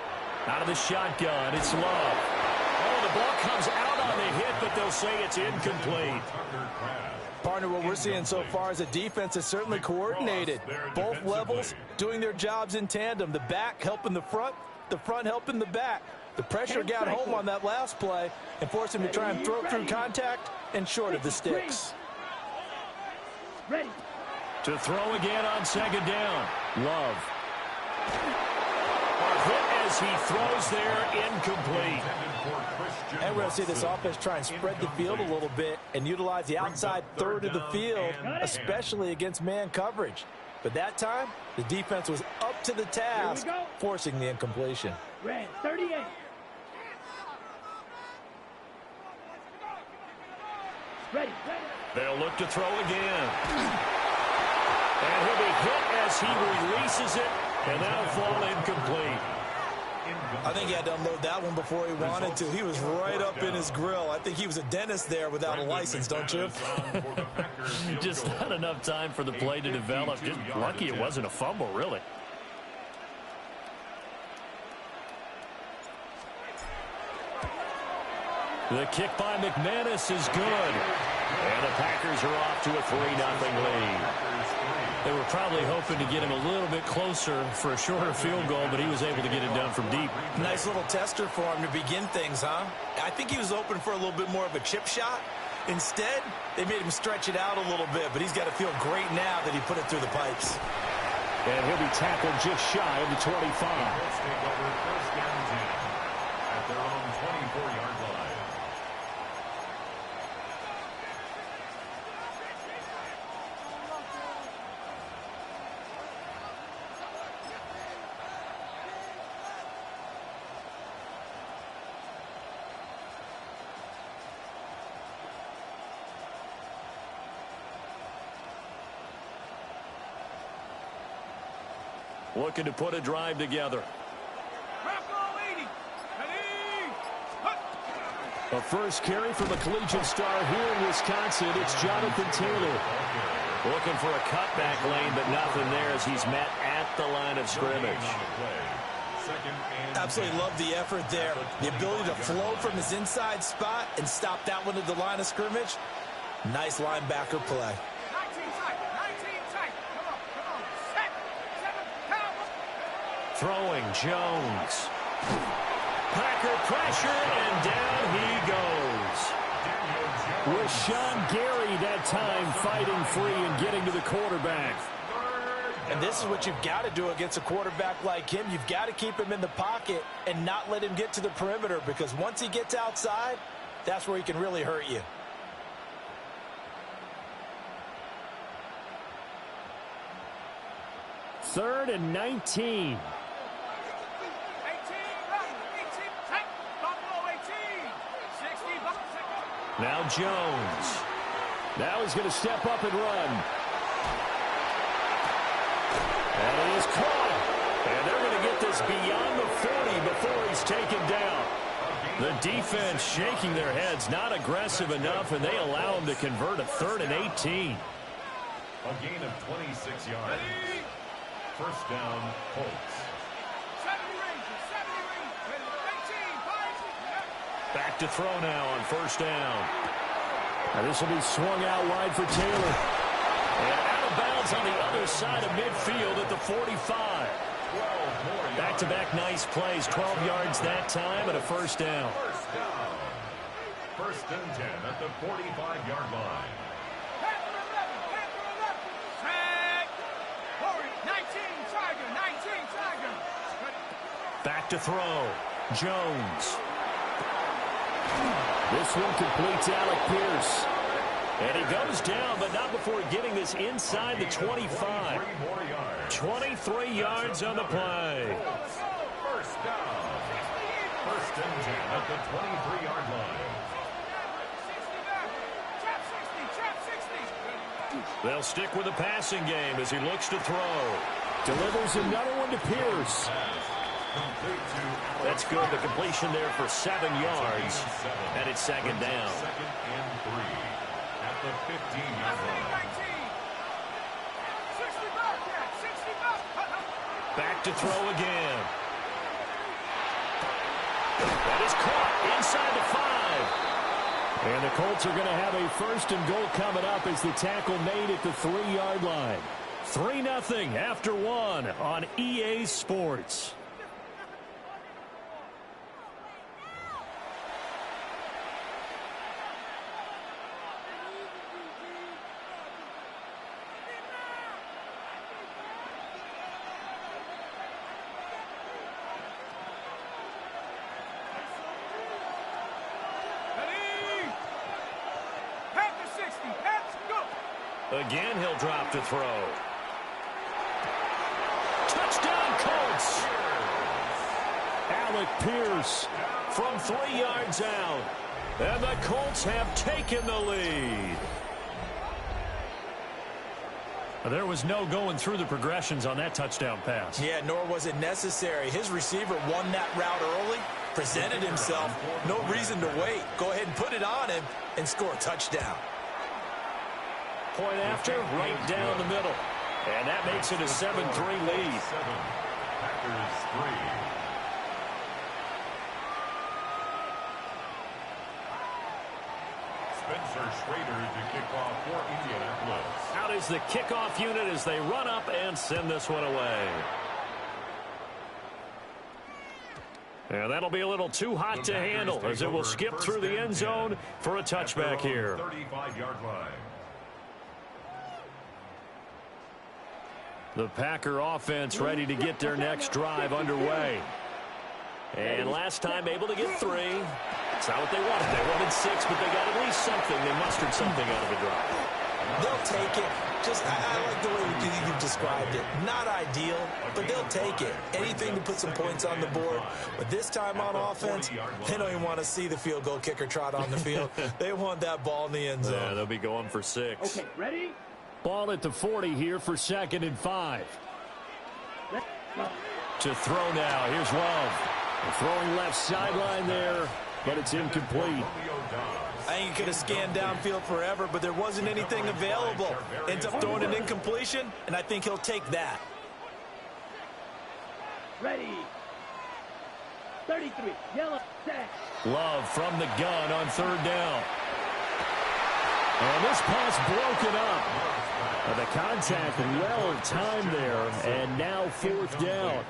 Speaker 2: Out of the shotgun, it's Love. Oh, the ball comes out on the hit, but they'll say it's incomplete.
Speaker 7: Partner, what we're seeing so far is a defense is certainly coordinated. Both levels doing their jobs in tandem. The back helping the front helping the back. The pressure got home on that last play and forced him to try and throw through contact and short of the sticks.
Speaker 8: Ready.
Speaker 2: To throw again on 2nd down. Love. Hit as he throws there, incomplete.
Speaker 7: And we're going to see this offense try and spread the field a little bit and utilize the outside third of the field, especially against man coverage. But that time, the defense was up to the task, forcing the incompletion.
Speaker 8: Red, 38. Ready.
Speaker 2: They'll look to throw again. And he'll be hit as he releases it, and that'll fall incomplete.
Speaker 7: I think he had to unload that one before he wanted to. He was right up in his grill. I think he was a dentist there without a license, don't you?
Speaker 2: Just not enough time for the play to develop. Just lucky it wasn't a fumble, really. The kick by McManus is good. And the Packers are off to a 3-0 lead. They were probably hoping to get him a little bit closer for a shorter field goal, but he was able to get it done from deep.
Speaker 7: Nice little tester for him to begin things, huh? I think he was open for a little bit more of a chip shot. Instead, they made him stretch it out a little bit, but he's got to feel great now that he put it through the pipes.
Speaker 2: And he'll be tackled just shy of the 25.
Speaker 3: Let's take over 1st and 10 at their own 24-yard line.
Speaker 2: Looking to put a drive together. A first carry from a collegiate star here in Wisconsin. It's Jonathan Taylor.
Speaker 5: Looking for a cutback lane, but nothing there as he's met at the line of scrimmage.
Speaker 4: Absolutely love the effort there. The ability to flow from his inside spot and stop that one at the line of scrimmage. Nice linebacker play.
Speaker 6: 19 tight. 19 tight. Come on. Set. 7, count.
Speaker 5: Throwing Jones. Packer pressure, and down he goes.
Speaker 2: Rashawn Gary that time fighting free and getting to the quarterback.
Speaker 4: And this is what you've got to do against a quarterback like him. You've got to keep him in the pocket and not let him get to the perimeter, because once he gets outside, that's where he can really hurt you.
Speaker 2: Third and 19. Now Jones. Now he's going to step up and run. And it is caught. And they're going to get this beyond the 40 before he's taken down. The defense shaking their heads, not aggressive enough, and they allow him to convert a 3rd and 18.
Speaker 3: A gain of 26 yards. First down, Colts.
Speaker 2: Back to throw now on first down. Now this will be swung out wide for Taylor. And out of bounds on the other side of midfield at the 45. Back-to-back nice plays, 12 yards that time and a first down.
Speaker 3: First and 10 at the 45-yard line.
Speaker 2: Back to throw. Jones. This one completes Alec Pierce. And he goes down, but not before getting this inside the 25. 23 yards on the play.
Speaker 3: First down. First and 10 at the 23-yard line.
Speaker 2: They'll stick with the passing game as he looks to throw. Delivers another one to Pierce. That's good. The completion there for 7 yards. And it's second down.
Speaker 3: Second and 3 at the 15-yard line.
Speaker 2: Back to throw again. That is caught inside the 5. And the Colts are going to have a first and goal coming up as the tackle made at the 3-yard line. 3-0 after 1 on EA Sports. Again, he'll drop to throw. Touchdown, Colts! Alec Pierce from 3 yards out. And the Colts have taken the lead. There was no going through the progressions on that touchdown pass.
Speaker 4: Yeah, nor was it necessary. His receiver won that route early, presented himself. No reason to wait. Go ahead and put it on him and score a touchdown.
Speaker 2: Point after, right down the middle. And that makes it a 7-3 lead.
Speaker 3: Packers 3. Spencer Schrader to kick off for Indianapolis.
Speaker 2: Out is the kickoff unit as they run up and send this one away. And that'll be a little too hot to handle as it will skip through the end zone for a touchback here.
Speaker 3: 35-yard line.
Speaker 2: The Packer offense ready to get their next drive underway. And last time able to get 3. It's not what they wanted. They wanted 6, but they got at least something. They mustered something out of the drive.
Speaker 4: They'll take it. I like the way you've described it. Not ideal, but they'll take it. Anything to put some points on the board. But this time on offense, they don't even want to see the field goal kicker trot on the field. They want that ball in the end zone.
Speaker 2: Yeah, they'll be going for 6.
Speaker 8: Okay, ready?
Speaker 2: Ball at the 40 here for 2nd and 5. To throw now. Here's Love. Throwing left sideline there. but it's incomplete.
Speaker 4: I think he could have scanned downfield forever, but there wasn't anything available. Ends up throwing an incompletion, and I think he'll take that.
Speaker 8: Ready. 33. Yellow. Set.
Speaker 2: Love from the gun on third down. And this pass broken up. The contact well timed there, and now fourth down.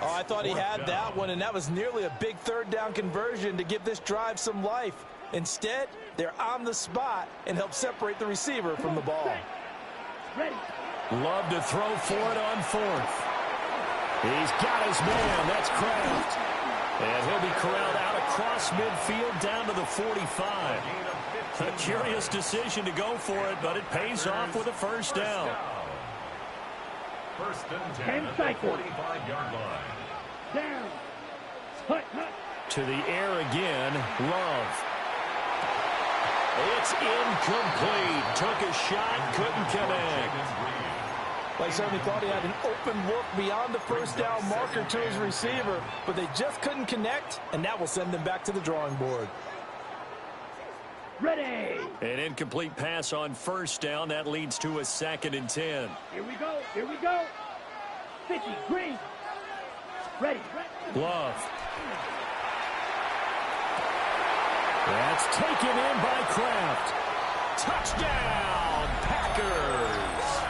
Speaker 4: Oh, I thought he had that one, and that was nearly a big third down conversion to give this drive some life. Instead, they're on the spot and help separate the receiver from the ball.
Speaker 8: Ready.
Speaker 2: Love to throw for it on fourth. He's got his man. That's Kraft. And he'll be corralled out across midfield down to the 45. A curious decision to go for it, but it pays off with a first down.
Speaker 3: First and 10 at the 45-yard line.
Speaker 8: Down. Hut.
Speaker 2: To the air again, Love. It's incomplete. Took a shot, couldn't connect.
Speaker 4: Well, he certainly thought he had an open look beyond the first down marker to his receiver, but they just couldn't connect, and that will send them back to the drawing board.
Speaker 8: Ready.
Speaker 2: An incomplete pass on first down. That leads to a 2nd and 10.
Speaker 8: Here we go. Here we go. 50. Green. Ready.
Speaker 2: Love. That's taken in by Kraft. Touchdown, Packers.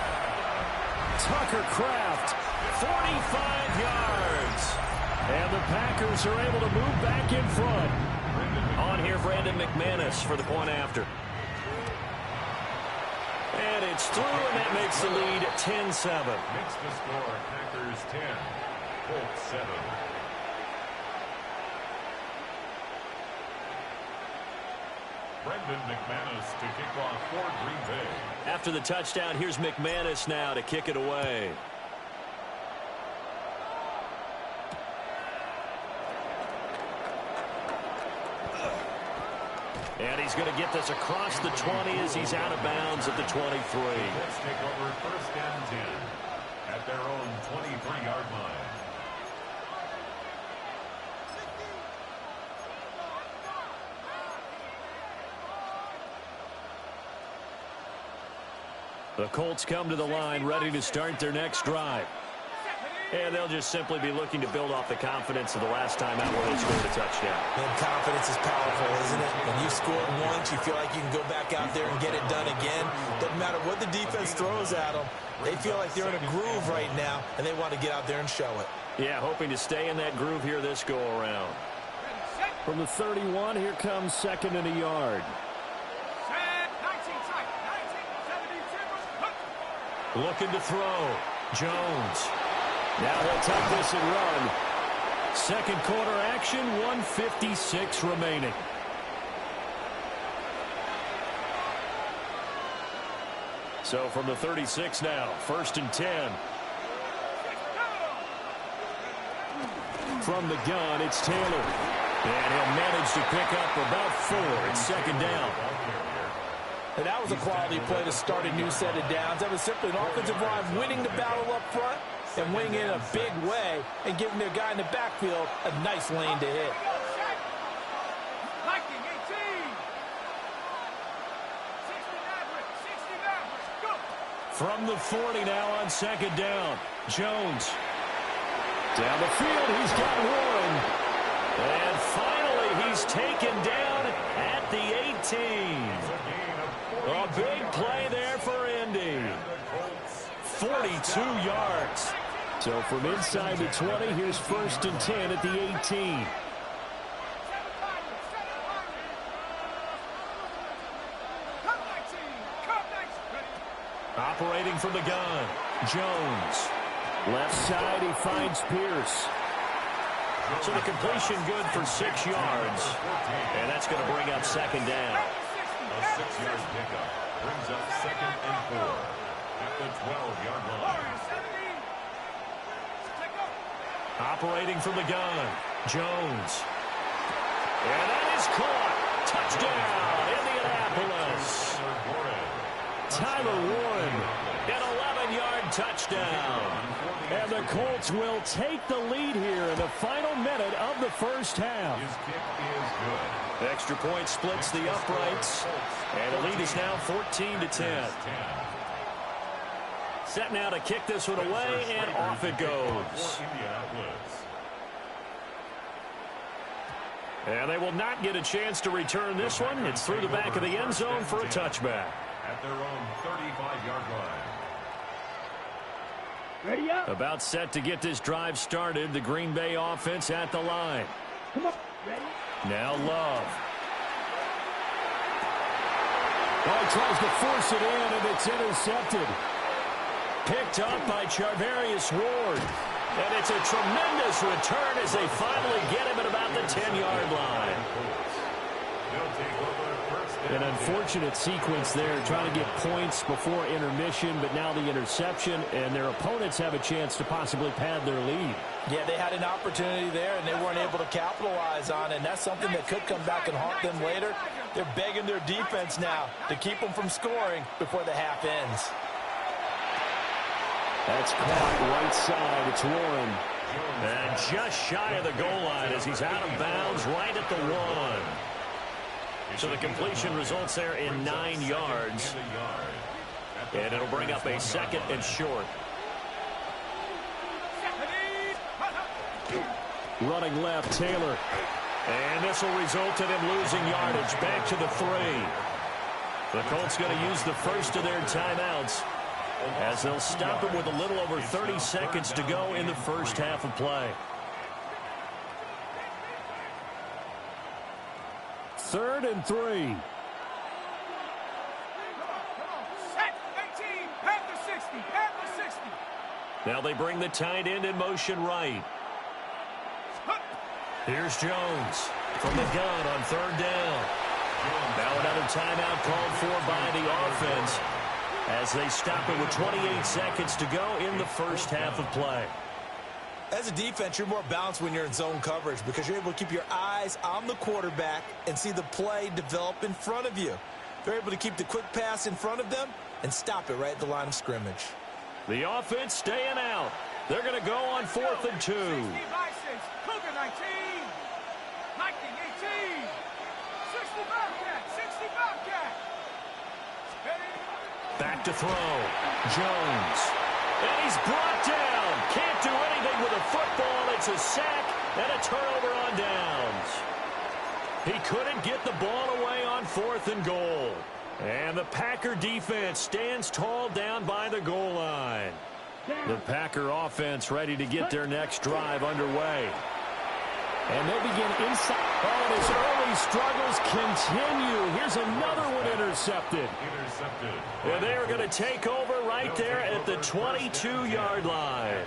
Speaker 2: Tucker Kraft, 45 yards. And the Packers are able to move back in front. On here, Brandon McManus for the point after. And it's through, and that makes the lead 10-7.
Speaker 3: Makes the score Packers 10, Colts 7. Brendan McManus to kick off for Green Bay.
Speaker 2: After the touchdown, here's McManus now to kick it away. And he's going to get this across the 20 as he's out of bounds at the 23.
Speaker 3: Let's take over first and 10 at their own 23-yard line.
Speaker 2: The Colts come to the line ready to start their next drive. And they'll just simply be looking to build off the confidence of the last time out where they scored a touchdown.
Speaker 4: And confidence is powerful, isn't it? When you scored once, you feel like you can go back out there and get it done again. Doesn't matter what the defense throws at them. They feel like they're in a groove right now, and they want to get out there and show it.
Speaker 2: Yeah, hoping to stay in that groove here this go-around. From the 31, here comes 2nd and a yard.
Speaker 6: 19 tight. 19, 72.
Speaker 2: Looking to throw. Jones. Now he'll take this and run. Second quarter action, 1:56 remaining. So from the 36 now, 1st and 10. From the gun, it's Taylor. And he'll manage to pick up about 4. It's 2nd down.
Speaker 4: And that was a quality play to start a new set of downs. That was simply an offensive line winning the battle up front and winning in a big way and giving their guy in the backfield a nice lane to hit.
Speaker 6: 19, 18. 69, go.
Speaker 2: From the 40 now on 2nd down. Jones. Down the field, he's got one. And finally, he's taken down at the 18. A big play there for Indy. 42 yards. So from inside the 20, here's 1st and 10 at the 18. Operating from the gun, Jones. Left side, he finds Pierce. So the completion good for 6 yards. And that's going to bring up 2nd down.
Speaker 3: A 6-yard pickup brings up 2nd and 4 at the 12-yard line.
Speaker 2: Operating from the gun, Jones. And that is caught. Touchdown, Indianapolis. Tyler Warren, an 11-yard touchdown. And the Colts will take the lead here in the final minute of the first half.
Speaker 3: His kick is good.
Speaker 2: Extra point splits the uprights. And the lead is now 14-10. Set now to kick this one away, and off it goes. And they will not get a chance to return this one. It's through the back of the end zone for a touchback.
Speaker 3: At their own 35-yard line.
Speaker 8: Ready up.
Speaker 2: About set to get this drive started. The Green Bay offense at the line.
Speaker 8: Come on. Ready?
Speaker 2: Now Love. Oh, tries to force it in, and it's intercepted. Picked up by Charvarius Ward. And it's a tremendous return as they finally get him at about the 10-yard line. An unfortunate sequence there, trying to get points before intermission, but now the interception, and their opponents have a chance to possibly pad their lead.
Speaker 7: Yeah, they had an opportunity there, and they weren't able to capitalize on it, and that's something that could come back and haunt them later. They're begging their defense now to keep them from scoring before the half ends.
Speaker 2: That's caught right side. It's Warren. And just shy of the goal line as he's out of bounds right at the 1. So the completion results there in 9 yards. And it'll bring up a 2nd and short. Running left, Taylor. And this will result in him losing yardage back to the 3. The Colts going to use the first of their timeouts as they'll stop him with a little over 30 seconds to go in the first half of play. 3rd and 3.
Speaker 6: Set. 18. Pass the 60. Pass the 60.
Speaker 2: Now they bring the tight end in motion right. Here's Jones from the gun on 3rd down. Now another timeout called for by the offense as they stop it with 28 seconds to go in the first half of play.
Speaker 7: As a defense, you're more balanced when you're in zone coverage because you're able to keep your eyes on the quarterback and see the play develop in front of you. They're able to keep the quick pass in front of them and stop it right at the line of scrimmage.
Speaker 2: The offense staying out. They're going to go on 4th and 2.
Speaker 6: 60 license. Cougar 19. 1918. 60 Bobcat. 60 Bobcat.
Speaker 2: Back to throw. Jones. And he's brought down. Can't do anything with a football. It's a sack and a turnover on downs. He couldn't get the ball away on 4th and goal. And the Packer defense stands tall down by the goal line. The Packer offense ready to get their next drive underway. And they begin inside. Oh, and his early struggles continue. Here's another one intercepted. And they're going to take over right there at the 22-yard line.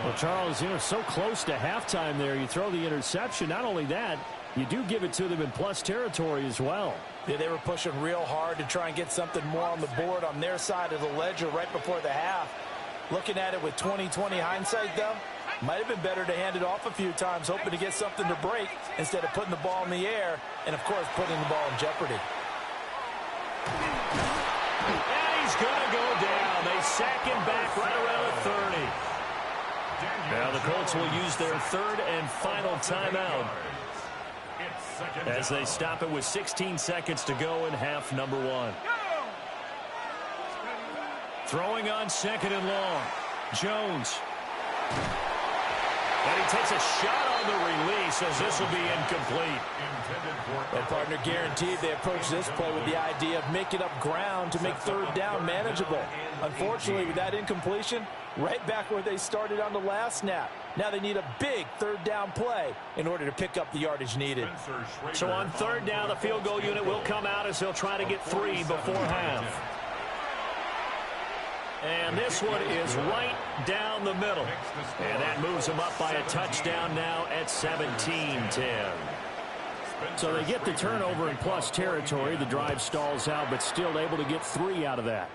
Speaker 2: Well, Charles, so close to halftime there. You throw the interception. Not only that, you do give it to them in plus territory as well.
Speaker 7: Yeah, they were pushing real hard to try and get something more on the board on their side of the ledger right before the half. Looking at it with 20/20 hindsight, though, might have been better to hand it off a few times, hoping to get something to break instead of putting the ball in the air and, of course, putting the ball in jeopardy.
Speaker 2: And he's going to go down. They sack him back right around the 30. Now the Colts will use their 3rd and final timeout as they stop it with 16 seconds to go in half number 1. Throwing on 2nd and long. Jones. And he takes a shot on the release as this will be incomplete.
Speaker 7: Well, partner, guaranteed they approach this play with the idea of making up ground to make 3rd down manageable. Unfortunately, with that incompletion, right back where they started on the last snap. Now they need a big 3rd down play in order to pick up the yardage needed.
Speaker 2: So on 3rd down, the field goal unit will come out as they'll try to get 3 before half. And this one is right down the middle. And that moves them up by a touchdown now at 17-10. So they get the turnover in plus territory. The drive stalls out, but still able to get 3 out of that.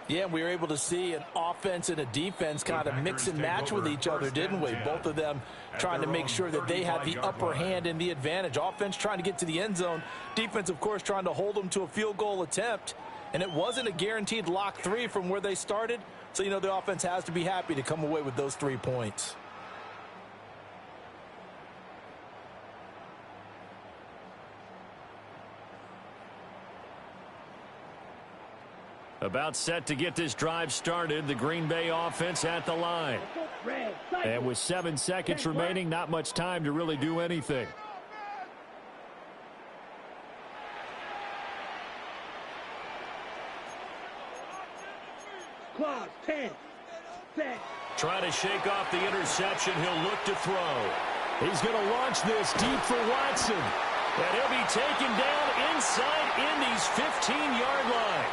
Speaker 7: Yeah, we were able to see an offense and a defense kind of mix and match with each other, didn't we? Both of them trying to make sure that they had the upper hand and the advantage. Offense trying to get to the end zone. Defense, of course, trying to hold them to a field goal attempt. And it wasn't a guaranteed lock 3 from where they started, So, you know, the offense has to be happy to come away with those 3 points.
Speaker 2: About set to get this drive started, the Green Bay offense at the line. And with 7 seconds remaining, not much time to really do anything.
Speaker 8: Clock, 10, 10.
Speaker 2: Trying to shake off the interception. He'll look to throw. He's going to launch this deep for Watson. And he'll be taken down inside Indy's 15-yard line.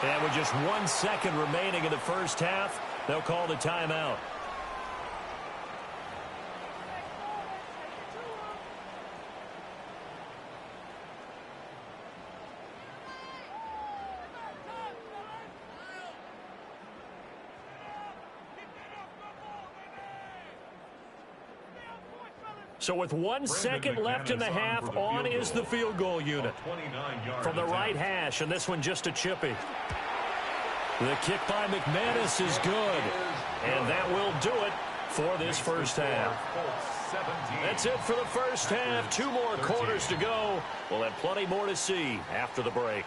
Speaker 2: And with just 1 second remaining in the first half, they'll call the timeout. So with 1 second left in the half, on is the field goal unit. From the right hash, and this one just a chippy. The kick by McManus is good. And that will do it for this first half. That's it for the first half. 2 more quarters to go. We'll have plenty more to see after the break.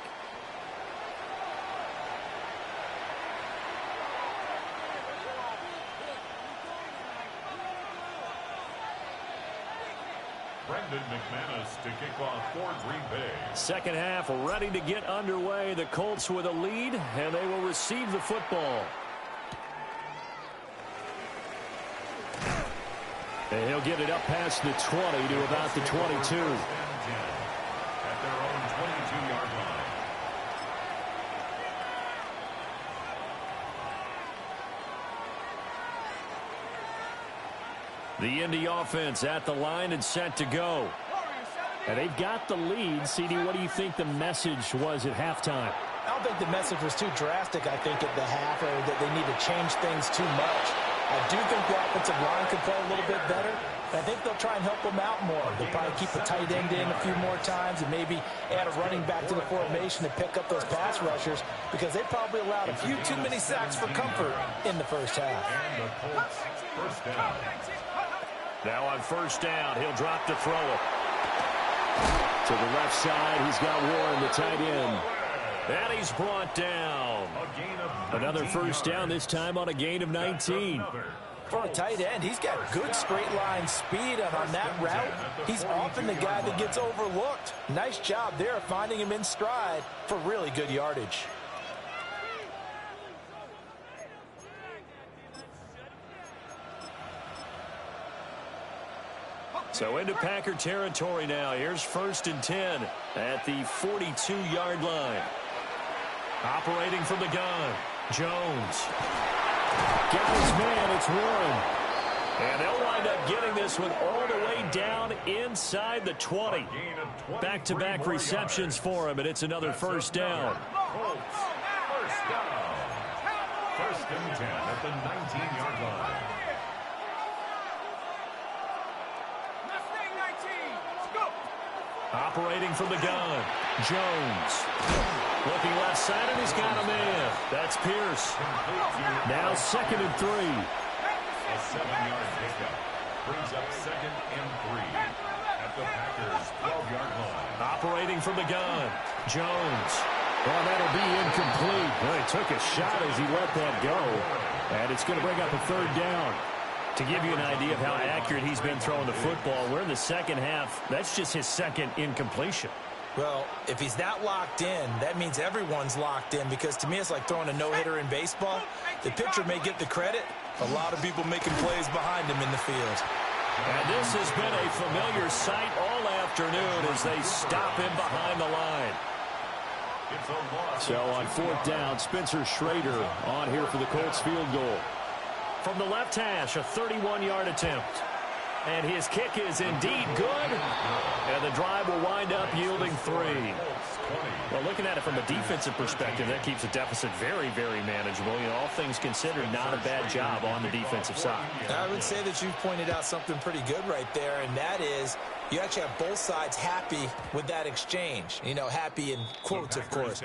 Speaker 3: Brendan McManus to kick off for Green Bay.
Speaker 2: Second half ready to get underway. The Colts with a lead, and they will receive the football. And he'll get it up past the 20 to about the 22.
Speaker 3: At their own 22-yard line.
Speaker 2: The Indy offense at the line and set to go. And they've got the lead. CD, what do you think the message was at halftime?
Speaker 7: I don't think the message was too drastic, I think, at the half, or that they need to change things too much. I do think the offensive line could play a little bit better. I think they'll try and help them out more. They'll probably keep a tight end in a few more times and maybe add a running back to the formation to pick up those pass rushers, because they probably allowed a few too many sacks for comfort in the first half.
Speaker 3: And the Colts first down.
Speaker 2: Now on first down, he'll drop to throw it. To the left side, he's got Warren, the tight end. And he's brought down. Another first down, this time on a gain of 19.
Speaker 7: For a tight end, he's got good straight line speed, and on that route, he's often the guy that gets overlooked. Nice job there finding him in stride for really good yardage.
Speaker 2: So into Packer territory now. Here's 1st and 10 at the 42-yard line. Operating from the gun, Jones. Got his man, it's Warren. And they'll wind up getting this one all the way down inside the 20. Back-to-back receptions for him, and it's another first down.
Speaker 3: First and 10 at the 19-yard line.
Speaker 2: Operating from the gun, Jones. Looking left side, and he's got a man. That's Pierce. Now 2nd and 3.
Speaker 3: A 7-yard pickup brings up 2nd and 3 at the Packers' 12-yard line.
Speaker 2: Operating from the gun, Jones. Well, that'll be incomplete. Well, he took a shot as he let that go. And it's going to bring up a 3rd down. To give you an idea of how accurate he's been throwing the football, we're in the second half. That's just his 2nd incompletion.
Speaker 7: Well, if he's that locked in, that means everyone's locked in, because to me it's like throwing a no-hitter in baseball. The pitcher may get the credit. A lot of people making plays behind him in the field.
Speaker 2: And this has been a familiar sight all afternoon as they stop him behind the line. So on 4th down, Spencer Schrader on here for the Colts field goal. From the left hash, a 31-yard attempt. And his kick is indeed good. And the drive will wind up yielding 3. Well, looking at it from a defensive perspective, that keeps the deficit very, very manageable. You know, all things considered, not a bad job on the defensive side.
Speaker 7: I would say that you've pointed out something pretty good right there, and that is
Speaker 4: You actually have both sides happy with that exchange. You know, happy in quotes, of course.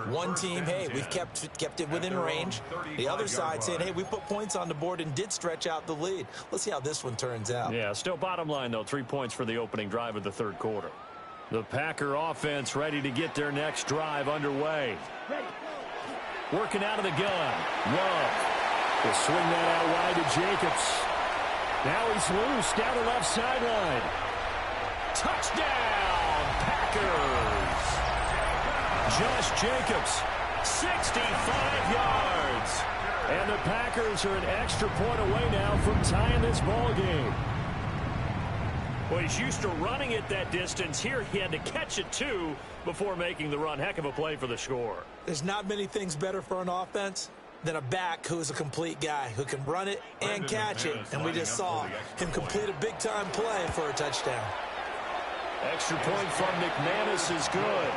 Speaker 4: One team, hey, we've kept it within range. The other side saying, hey, we put points on the board and did stretch out the lead. Let's see how this one turns out.
Speaker 5: Yeah, still bottom line, though, 3 points for the opening drive of the third quarter. The Packer offense ready to get their next drive underway. Working out of the gun. Love will swing that out wide to Jacobs. Now he's loose down the left sideline. Touchdown, Packers. Josh Jacobs, 65 yards. And the Packers are an extra point away now from tying this ball game. Well, he's used to running it that distance. Here he had to catch it, too, before making the run. Heck of a play for the score.
Speaker 4: There's not many things better for an offense than a back who is a complete guy who can run it and catch it. And we just saw him complete a big-time play for a touchdown.
Speaker 5: Extra point from McManus is good.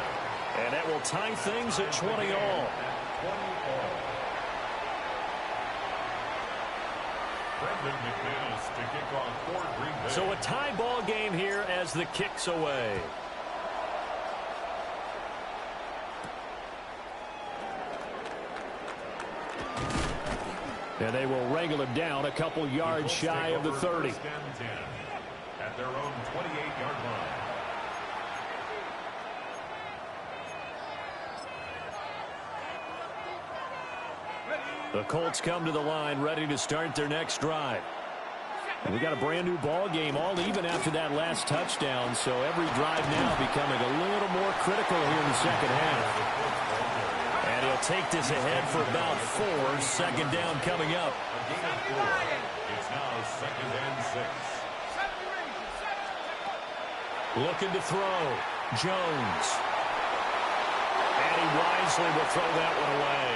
Speaker 5: And that will tie things at 20 all. So a tie ball game here as the kick's away. And they will wrangle him down a couple yards shy of the 30.
Speaker 3: At their own 28-yard line.
Speaker 5: The Colts come to the line ready to start their next drive. And we got a brand new ball game, all even after that last touchdown. So every drive now becoming a little more critical here in the second half. And he'll take this ahead for about 4. Second down coming up.
Speaker 3: It's now 2nd and 6.
Speaker 5: Looking to throw. Jones. And he wisely will throw that one away.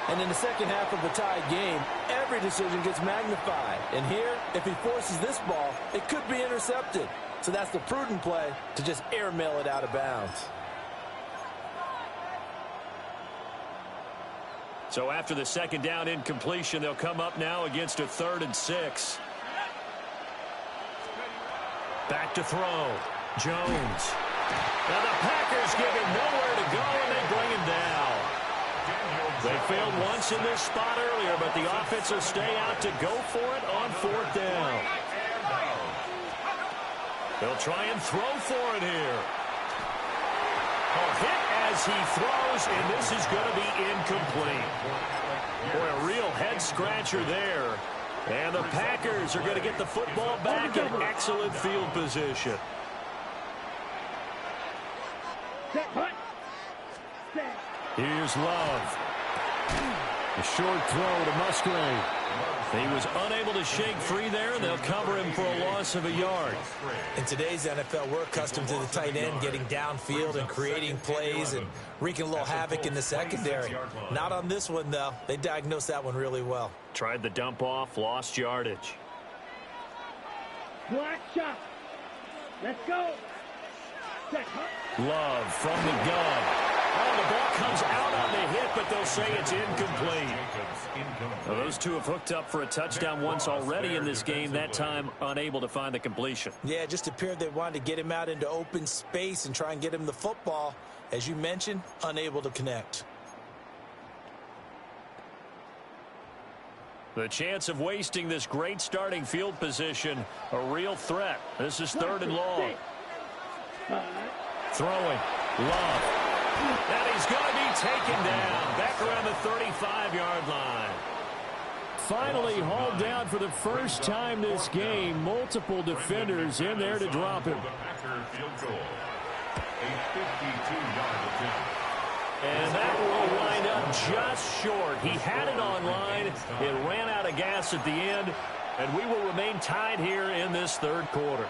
Speaker 7: And in the second half of a tied game, every decision gets magnified. And here, if he forces this ball, it could be intercepted. So that's the prudent play to just airmail it out of bounds.
Speaker 5: So after the second down incompletion, they'll come up now against a 3rd and 6. Back to throw. Jones. Now the Packers give him nowhere to go, and they bring him down. They failed once in this spot earlier, but the offense will stay out to go for it on 4th down. They'll try and throw for it here. A hit as he throws, and this is going to be incomplete. Boy, a real head-scratcher there. And the Packers are going to get the football back in excellent field position. Here's Love. A short throw to Musgrave. He was unable to shake free there, and they'll cover him for a loss of a yard.
Speaker 4: In today's NFL, we're accustomed to the tight end getting downfield and creating plays and wreaking a little havoc in the secondary. Not on this one, though. They diagnosed that one really well.
Speaker 5: Tried the dump off, lost yardage.
Speaker 8: Black shot. Let's go.
Speaker 5: Love from the gun. Oh, the ball comes out on the hit, but they'll say it's incomplete. Well, those two have hooked up for a touchdown once already in this game, that time unable to find the completion.
Speaker 4: Yeah, it just appeared they wanted to get him out into open space and try and get him the football. As you mentioned, unable to connect.
Speaker 5: The chance of wasting this great starting field position, a real threat. This is 3rd and long. Throwing. Love. And he's going to be taken down. Back around the 35-yard line. Finally hauled down for the first time this game. Multiple defenders in there to drop him. And that will wind up just short. He had it on line. It ran out of gas at the end. And we will remain tied here in this 3rd quarter.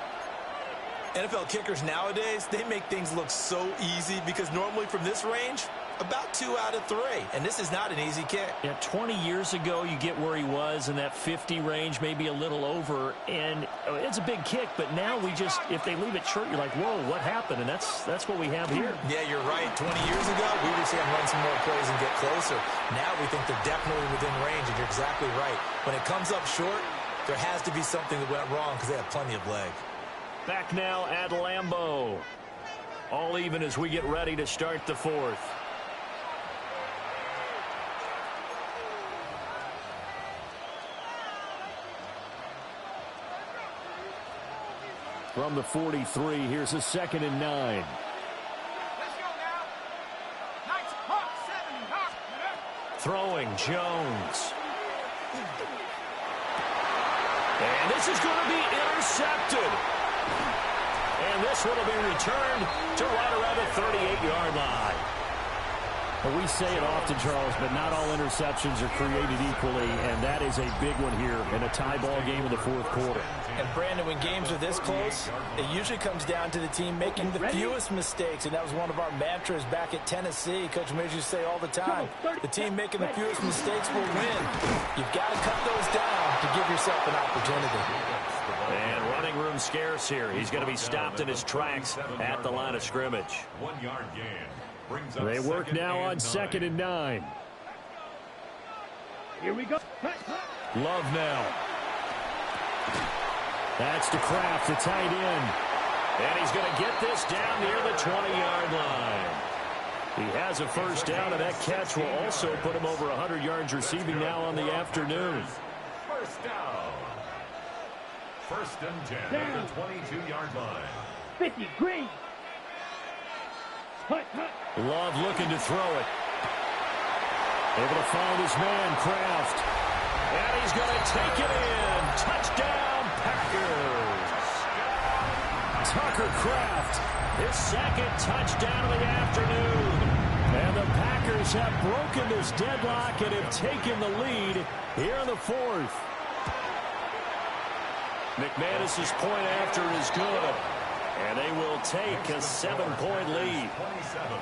Speaker 4: NFL kickers nowadays, they make things look so easy because normally from this range, about 2 out of 3. And this is not an easy kick.
Speaker 5: Yeah, 20 years ago, you get where he was in that 50 range, maybe a little over. And it's a big kick, but now we just, if they leave it short, you're like, whoa, what happened? And that's what we have here.
Speaker 4: Yeah, you're right. 20 years ago, we were saying run some more plays and get closer. Now we think they're definitely within range, and you're exactly right. When it comes up short, there has to be something that went wrong because they have plenty of leg.
Speaker 5: Back now at Lambeau. All even as we get ready to start the fourth. From the 43, here's a 2nd and 9.
Speaker 6: Let's go now. Knights, hot, 7, hot.
Speaker 5: Throwing Jones. And this is going to be intercepted. And this one will be returned to right around the 38-yard line.
Speaker 2: Well, we say it often, Charles, but not all interceptions are created equally, and that is a big one here in a tie ball game in the fourth quarter.
Speaker 7: And, Brandon, when games are this close, it usually comes down to the team making the fewest mistakes, and that was one of our mantras back at Tennessee. Coach Major used to say all the time, the team making the fewest mistakes will win. You've got to cut those down to give yourself an opportunity.
Speaker 5: And running room scarce here. He's going to be stopped in his tracks at the line of scrimmage.
Speaker 3: 1 yard gain.
Speaker 2: They work now on 2nd and 9.
Speaker 8: Here we go.
Speaker 2: Love now. That's to Kraft, the tight end.
Speaker 5: And he's going to get this down near the 20-yard line. He has a first down, and that catch will also put him over 100 yards receiving now on the afternoon.
Speaker 3: First down. 1st and 10 at the 22-yard line.
Speaker 8: 50, green.
Speaker 2: Love looking to throw it. Able to find his man, Kraft.
Speaker 5: And he's going to take it in. Touchdown, Packers.
Speaker 2: Tucker Kraft,
Speaker 5: His 2nd touchdown of the afternoon.
Speaker 2: and the Packers have broken this deadlock and have taken the lead here in the fourth.
Speaker 5: McManus's point after is good. And they will take a 7-point lead.
Speaker 3: 27,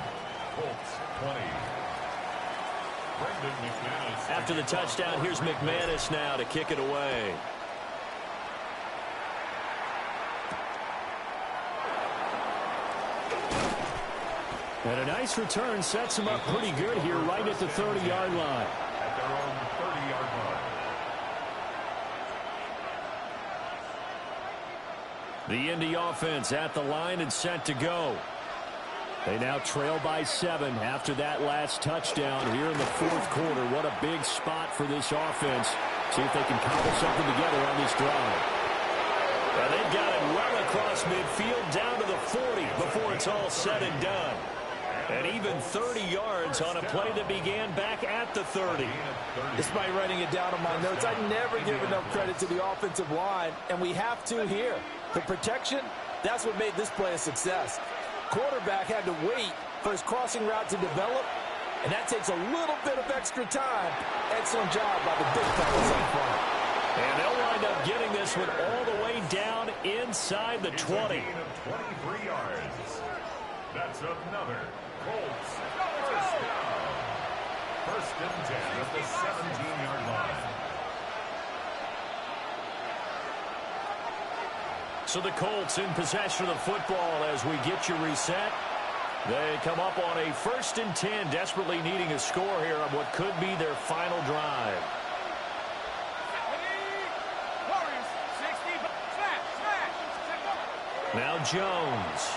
Speaker 3: Colts 20. Brendan McManus.
Speaker 5: After the touchdown, here's McManus now to kick it away.
Speaker 2: And a nice return sets him up pretty good here right at the 30-yard line.
Speaker 3: At their own 30-yard line.
Speaker 5: The Indy offense at the line and set to go.
Speaker 2: They now trail by 7 after that last touchdown here in the fourth quarter. What a big spot for this offense. See if they can cobble something together on this drive.
Speaker 5: And they've got it well across midfield down to the 40 before it's all said and done. And even 30 yards on a play that began back at the 30.
Speaker 7: Despite writing it down on my notes, I never give enough credit to the offensive line, and we have to here. The protection, that's what made this play a success. Quarterback had to wait for his crossing route to develop, and that takes a little bit of extra time. Excellent job by the big fellas up front.
Speaker 5: And they'll wind up getting this one all the way down inside the 20.
Speaker 3: A gain of 23 yards. That's another Colts first down. 1st and 10 at the 17-yard line.
Speaker 5: So the Colts in possession of the football as we get you reset. They come up on a 1st and 10, desperately needing a score here on what could be their final drive.
Speaker 6: Warriors, 60, smash.
Speaker 5: Now Jones.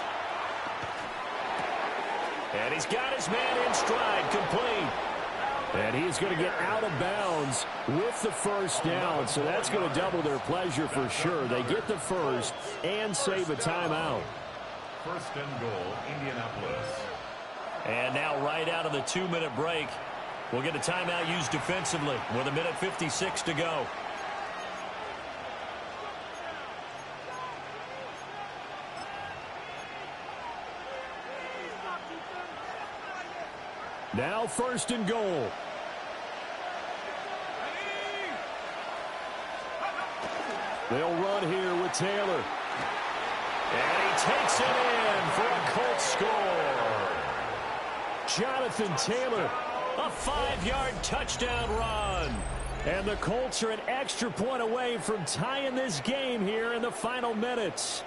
Speaker 5: And he's got his man in stride, complete.
Speaker 2: And he's going to get out of bounds with the first down, so that's going to double their pleasure for sure. They get the first and save a timeout.
Speaker 3: 1st and goal, Indianapolis.
Speaker 5: And now right out of the 2-minute break, we'll get a timeout used defensively with 1:56 to go.
Speaker 2: Now 1st and goal. They'll run here with Taylor.
Speaker 5: And he takes it in for a Colts score.
Speaker 2: Jonathan Taylor.
Speaker 5: A 5-yard touchdown run.
Speaker 2: And the Colts are an extra point away from tying this game here in the final minutes.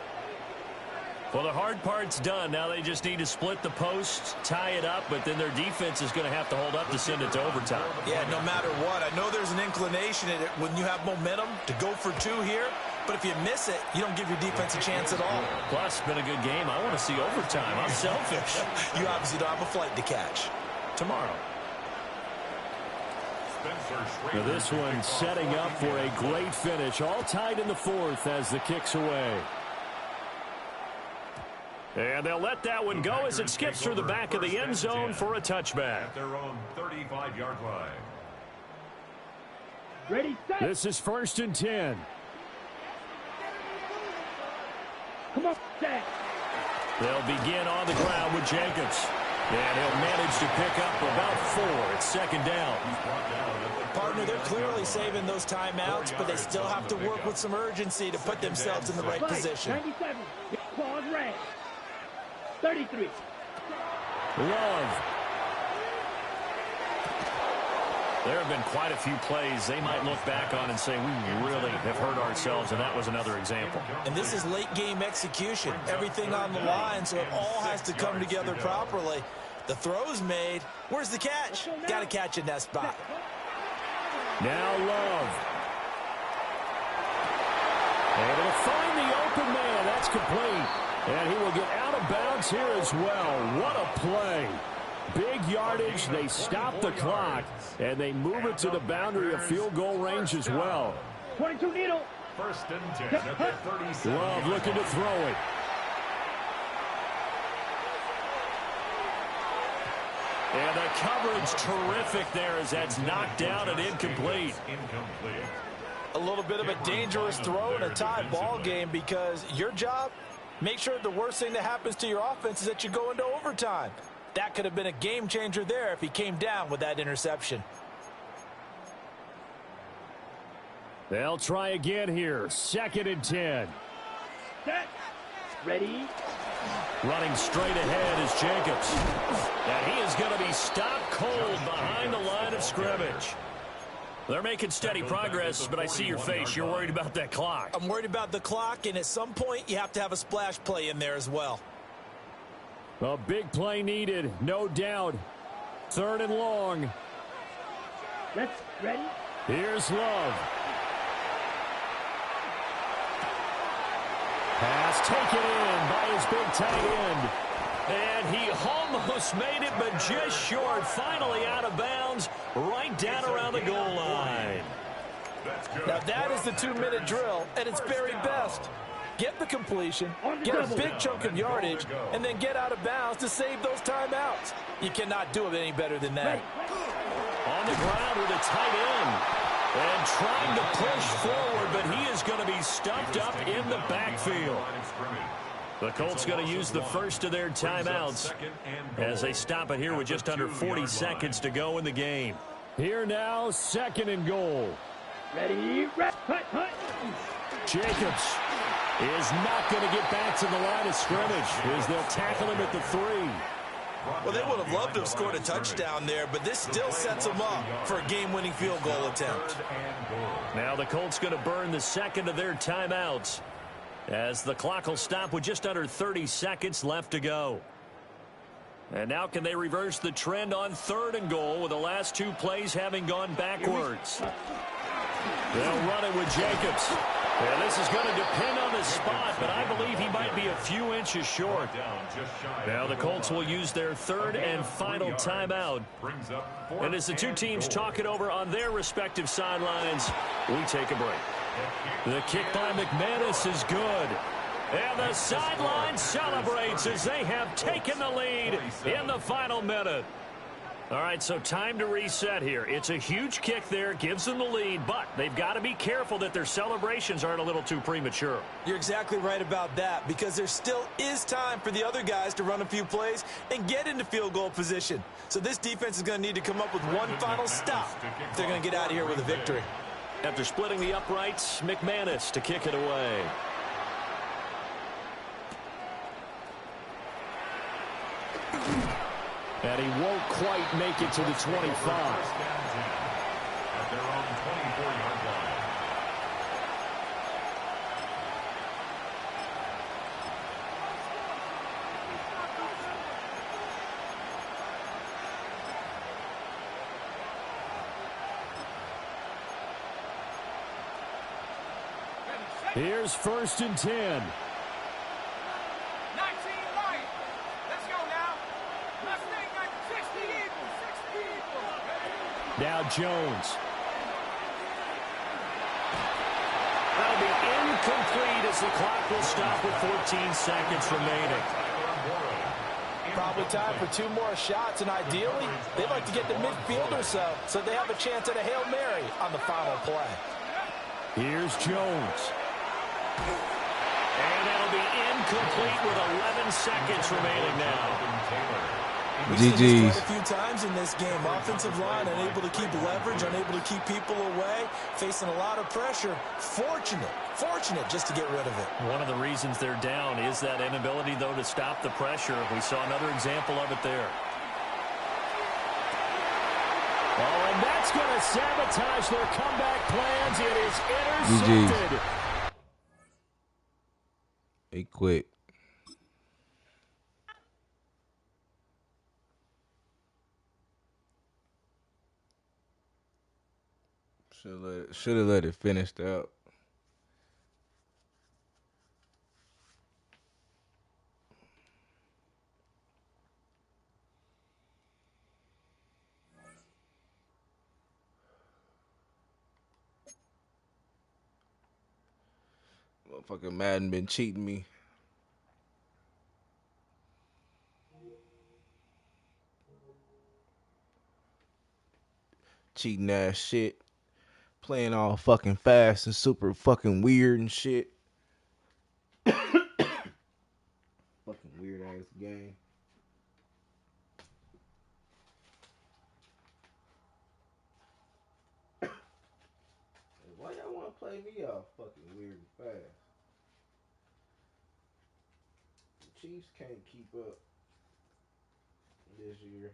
Speaker 5: Well, the hard part's done. Now they just need to split the posts, tie it up, but then their defense is going to have to hold up to send it to overtime.
Speaker 7: Yeah, no matter what. I know there's an inclination in it when you have momentum to go for 2 here,
Speaker 4: But if you miss it, you don't give your defense a chance at all.
Speaker 5: Plus, it's been a good game. I want to see overtime. I'm selfish.
Speaker 4: You obviously don't have a flight to catch.
Speaker 5: Tomorrow. Now this one setting up for a great finish. All tied in the fourth as the kick's away. And they'll let that one go as it skips through the back of the end zone for a touchback.
Speaker 3: At their own 35-yard line.
Speaker 8: Ready, set.
Speaker 2: This is 1st and 10.
Speaker 8: Come on, set.
Speaker 2: They'll begin on the ground with Jacobs. And he'll manage to pick up about 4. It's 2nd down.
Speaker 4: Partner, they're clearly saving those timeouts, but they still have to work with some urgency to put themselves in the right position.
Speaker 8: 97. Claws red. 33.
Speaker 2: Love. There have been quite a few plays they might look back on and say, we really have hurt ourselves, and that was another example.
Speaker 4: And this is late-game execution. Everything on the line, so it all has to come together properly. The throw's made. Where's the catch? Got to catch in that spot.
Speaker 2: Now Love. Able to find the open man. That's complete. And he will get out of bounds here as well. What a play. Big yardage. They stop the clock, and they move it to the boundary of field goal range as well.
Speaker 8: 22 needle.
Speaker 3: 1st and 10 at the 37.
Speaker 2: Love looking to throw it. And the coverage terrific there as that's knocked down and incomplete.
Speaker 4: A little bit of a dangerous throw in a tie ball game because your job, make sure the worst thing that happens to your offense is that you go into overtime. That could have been a game changer there if he came down with that interception.
Speaker 2: They'll try again here. 2nd and 10.
Speaker 8: Set. Ready.
Speaker 2: Running straight ahead is Jacobs. And he is going to be stopped cold behind the line of scrimmage. They're making steady progress, but I see your face. You're worried about that clock.
Speaker 4: I'm worried about the clock, and at some point you have to have a splash play in there as well.
Speaker 2: A big play needed, no doubt. 3rd and long.
Speaker 8: Let's ready.
Speaker 2: Here's Love. Pass taken in by his big tight end. And he almost made it, but just short. Finally out of bounds, right down around the goal line.
Speaker 4: Now that is the 2-minute drill at its very best. Get the completion, get a big chunk of yardage, and then get out of bounds to save those timeouts. You cannot do it any better than that.
Speaker 2: On the ground with a tight end. And trying to push forward, but he is going to be stuffed up in the backfield. The Colts going to use the first of their timeouts as they stop it here with just under 40 seconds to go in the game. Here now, 2nd and goal.
Speaker 8: Ready. Hut.
Speaker 2: Jacobs is not going to get back to the line of scrimmage as they'll tackle him at the 3.
Speaker 4: Well, they would have loved to have scored a touchdown there, but this still sets them up for a game-winning field goal attempt.
Speaker 2: Now the Colts going to burn the 2nd of their timeouts as the clock will stop with just under 30 seconds left to go. And now can they reverse the trend on 3rd and goal with the last 2 plays having gone backwards? They'll run it with Jacobs. And this is going to depend on the spot, but I believe he might be a few inches short. Now the Colts will use their 3rd and final timeout. And as the 2 teams talk it over on their respective sidelines, we take a break. The kick by McManus is good. And the sideline celebrates as they have taken the lead in the final minute. All right, so time to reset here. It's a huge kick there, gives them the lead, but they've got to be careful that their celebrations aren't a little too premature.
Speaker 4: You're exactly right about that because there still is time for the other guys to run a few plays and get into field goal position. So this defense is going to need to come up with one final stop if they're going to get out of here with a victory.
Speaker 2: After splitting the uprights, McManus to kick it away. And he won't quite make it to the 25.
Speaker 3: At their own 24-yard line.
Speaker 6: Ready, set.
Speaker 2: Here's 1st and 10.
Speaker 6: 19 Lions. Let's go now. Mustang 60 Eagles. 60 Eagles.
Speaker 2: Now Jones. That'll be incomplete as the clock will stop with 14 seconds remaining.
Speaker 7: Probably time for 2 more shots, and ideally, they'd like to get to midfield or so they have a chance at a Hail Mary on the final play.
Speaker 2: Here's Jones. And that'll be incomplete with 11 seconds remaining now.
Speaker 7: We've seen this quite a few times in this game. Offensive line unable to keep leverage, unable to keep people away, facing a lot of pressure. Fortunate just to get rid of it.
Speaker 5: One of the reasons they're down is that inability, though, to stop the pressure. We saw another example of it there.
Speaker 2: Oh, and that's going to sabotage their comeback plans. It is intercepted.
Speaker 1: He quit. Should have let it finish out. Motherfucking Madden been cheating me. Cheating ass shit. Playing all fucking fast and super fucking weird and shit. Fucking weird ass game. Why y'all want to play me off fucking weird and fast? The Chiefs can't keep up this year.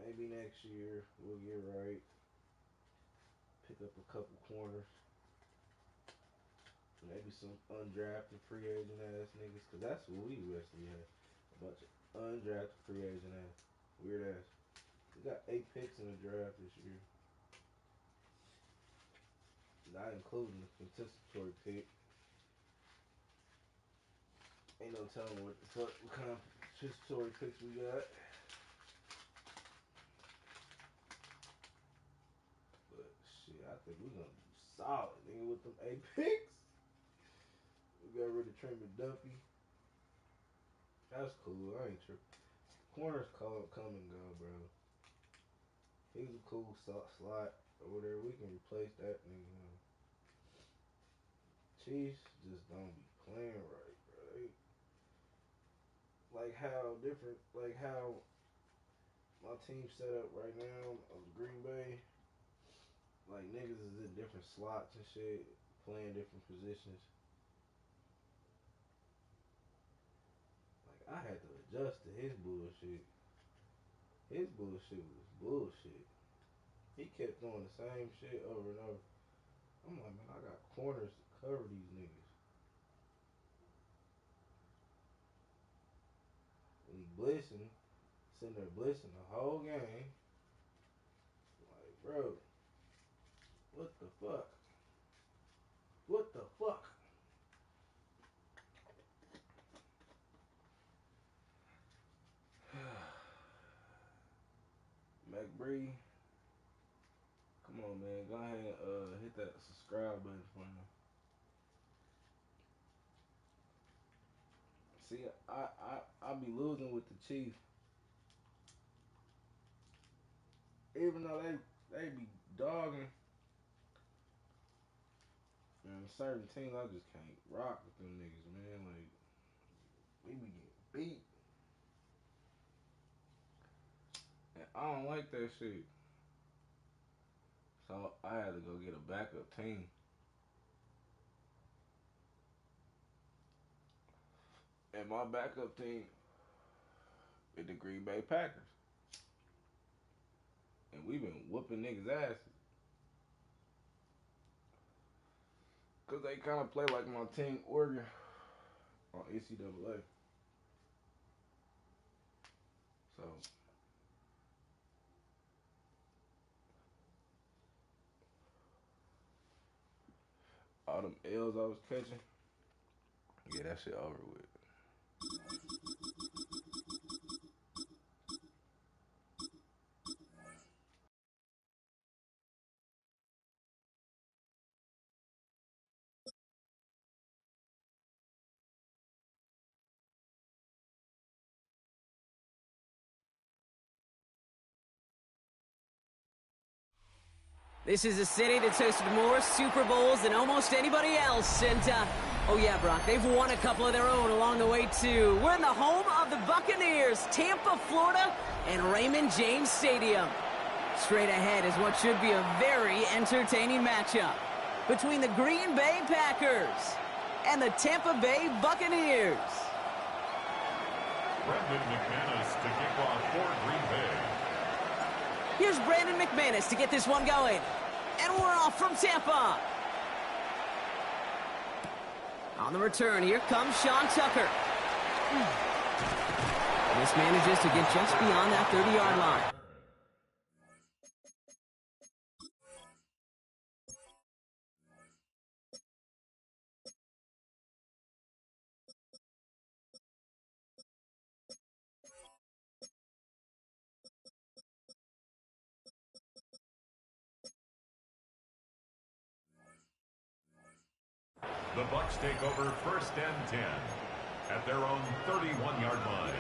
Speaker 1: Maybe next year we'll get right. Pick up a couple corners. Maybe some undrafted free agent ass niggas. Cause that's what we basically had. A bunch of undrafted free agent ass. Weird ass. We got 8 picks in the draft this year. Not including the compensatory pick. Ain't no telling what kind of compensatory picks we got. But shit, I think we're gonna be solid, nigga, with them 8 picks. We got rid of Trent McDuffie. That's cool. I ain't tripping. Corners come and go, bro. He's a cool slot over there. We can replace that nigga. Chiefs just don't be playing right, bro. Like how my team set up right now of Green Bay. Like niggas is in different slots and shit, playing different positions. Like I had to adjust to his bullshit. His bullshit was bullshit. He kept doing the same shit over and over. I'm like, man, I got corners to cover these niggas. When he blitzing, sitting there blitzing the whole game. Like, bro, what the fuck? What the fuck? McBree, come on, man. Go ahead and hit that subscribe button for me. See, I be losing with the Chiefs. Even though they be dogging. Man, certain teams I just can't rock with them niggas, man. Like, we be getting beat. And I don't like that shit. So I had to go get a backup team. And my backup team is the Green Bay Packers. And we been whooping niggas' asses. Because they kind of play like my team, Oregon, on NCAA. So, All them L's I was catching. Yeah, that shit over with.
Speaker 9: This is a city that's hosted more Super Bowls than almost anybody else. And, oh yeah, Brock, they've won a couple of their own along the way, too. We're in the home of the Buccaneers, Tampa, Florida, and Raymond James Stadium. Straight ahead is what should be a very entertaining matchup between the Green Bay Packers and the Tampa Bay Buccaneers.
Speaker 3: Brendan McManus to kick off for Green Bay.
Speaker 9: Here's Brandon McManus to get this one going. And we're off from Tampa. On the return, here comes Sean Tucker. This manages to get just beyond that 30-yard line.
Speaker 3: The Bucs take over 1st and 10 at their own 31-yard line.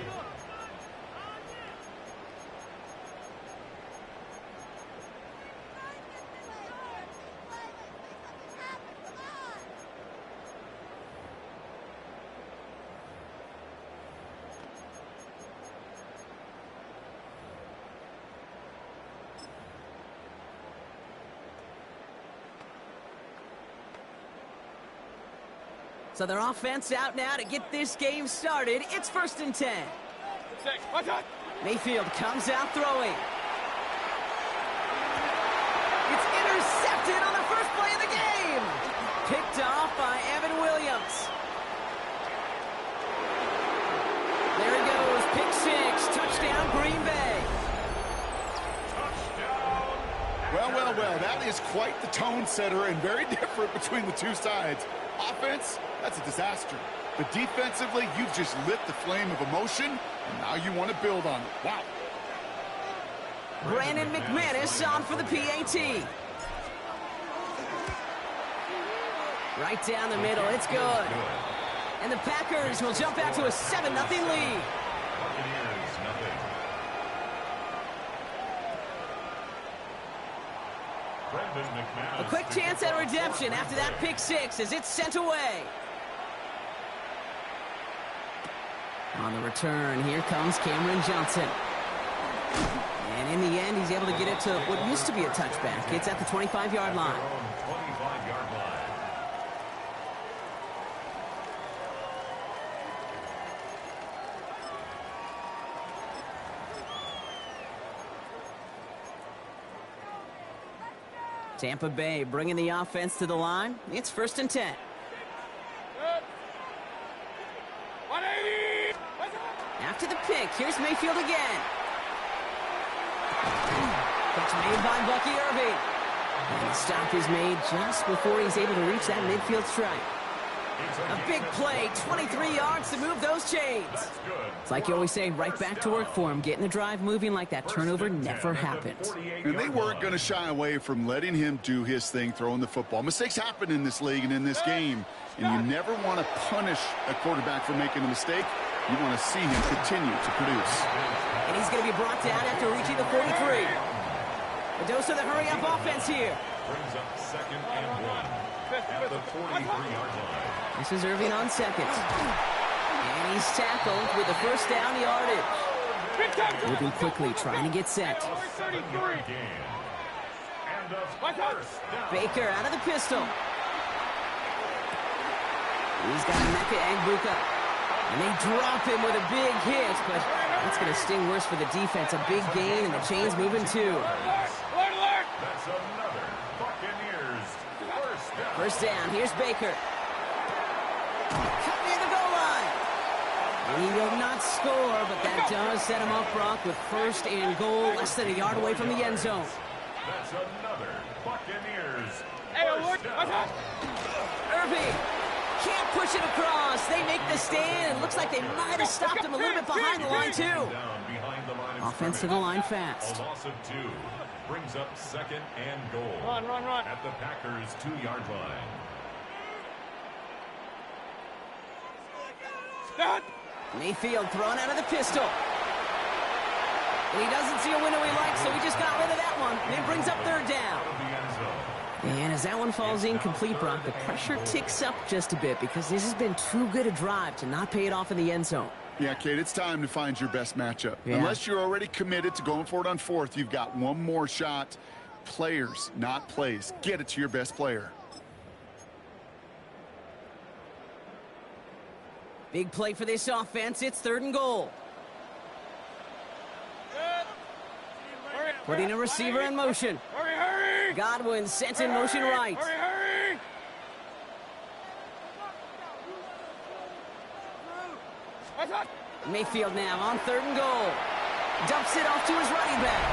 Speaker 9: So their offense out now to get this game started. It's 1st and 10. Mayfield comes out throwing. It's intercepted on the first play of the game. Picked off by Evan Williams. There he goes. Pick 6. Touchdown, Green Bay.
Speaker 10: Well, that is quite the tone setter and very different between the two sides. Offense, that's a disaster. But defensively, you've just lit the flame of emotion, and now you want to build on it. Wow.
Speaker 9: Brandon McManus on for the PAT. Right down the middle, it's good. And the Packers will jump out to a 7-0 lead.
Speaker 3: Buccaneers, nothing. Brendan McManus.
Speaker 9: A quick chance at redemption after that pick 6 as it's sent away. On the return, here comes Cameron Johnson. And in the end, he's able to get it to what used to be a touchback. It's at the 25-yard line.
Speaker 3: 25-yard line.
Speaker 9: Tampa Bay bringing the offense to the line. It's 1st and 10. After the pick, here's Mayfield again. Catch made by Bucky Irving. And the stop is made just before he's able to reach that midfield strike. A big play, 23 yards to move those chains. It's like you always say, right back to work for him, getting the drive moving like that turnover never happened.
Speaker 10: And they weren't going to shy away from letting him do his thing, throwing the football. Mistakes happen in this league and in this game, and you never want to punish a quarterback for making a mistake. You want to see him continue to produce.
Speaker 9: And he's going to be brought down after reaching the 43. A dose of the hurry-up offense here.
Speaker 3: Brings up 2nd and 1 at the 43-yard line.
Speaker 9: This is Irving on 2nd. And he's tackled with the first down yardage. Moving quickly, trying to get set. Baker out of the pistol. He's got Mecca Egbuka. And they drop him with a big hit, but that's going to sting worse for the defense. A big gain, and the chain's moving too.
Speaker 3: That's another Buccaneers
Speaker 9: First down, here's Baker. Cut near the goal line. He will not score, but that does set him up, Brock, with 1st and goal, less than a yard away from the end zone.
Speaker 3: That's another Buccaneers.
Speaker 9: Irving. Can't push it across. They make the stand. Looks like they might have stopped him a little bit behind the line, too. Offense to the line fast.
Speaker 3: A loss of 2 brings up 2nd and goal.
Speaker 6: Run.
Speaker 3: At the Packers' 2-yard line.
Speaker 6: Stop.
Speaker 9: Mayfield thrown out of the pistol. And he doesn't see a window he likes, so he just got rid of that one. And it brings up 3rd down. And as that one falls incomplete, Brock, the pressure ticks up just a bit because this has been too good a drive to not pay it off in the end zone.
Speaker 10: Yeah, Kate, it's time to find your best matchup.
Speaker 9: Yeah.
Speaker 10: Unless you're already committed to going for it on 4th, you've got one more shot. Players, not plays. Get it to your best player.
Speaker 9: Big play for this offense. It's 3rd and goal. Putting a receiver in motion.
Speaker 6: Hurry.
Speaker 9: Godwin sent in motion right.
Speaker 6: Hurry.
Speaker 9: Mayfield now on 3rd and goal. Dumps it off to his running back.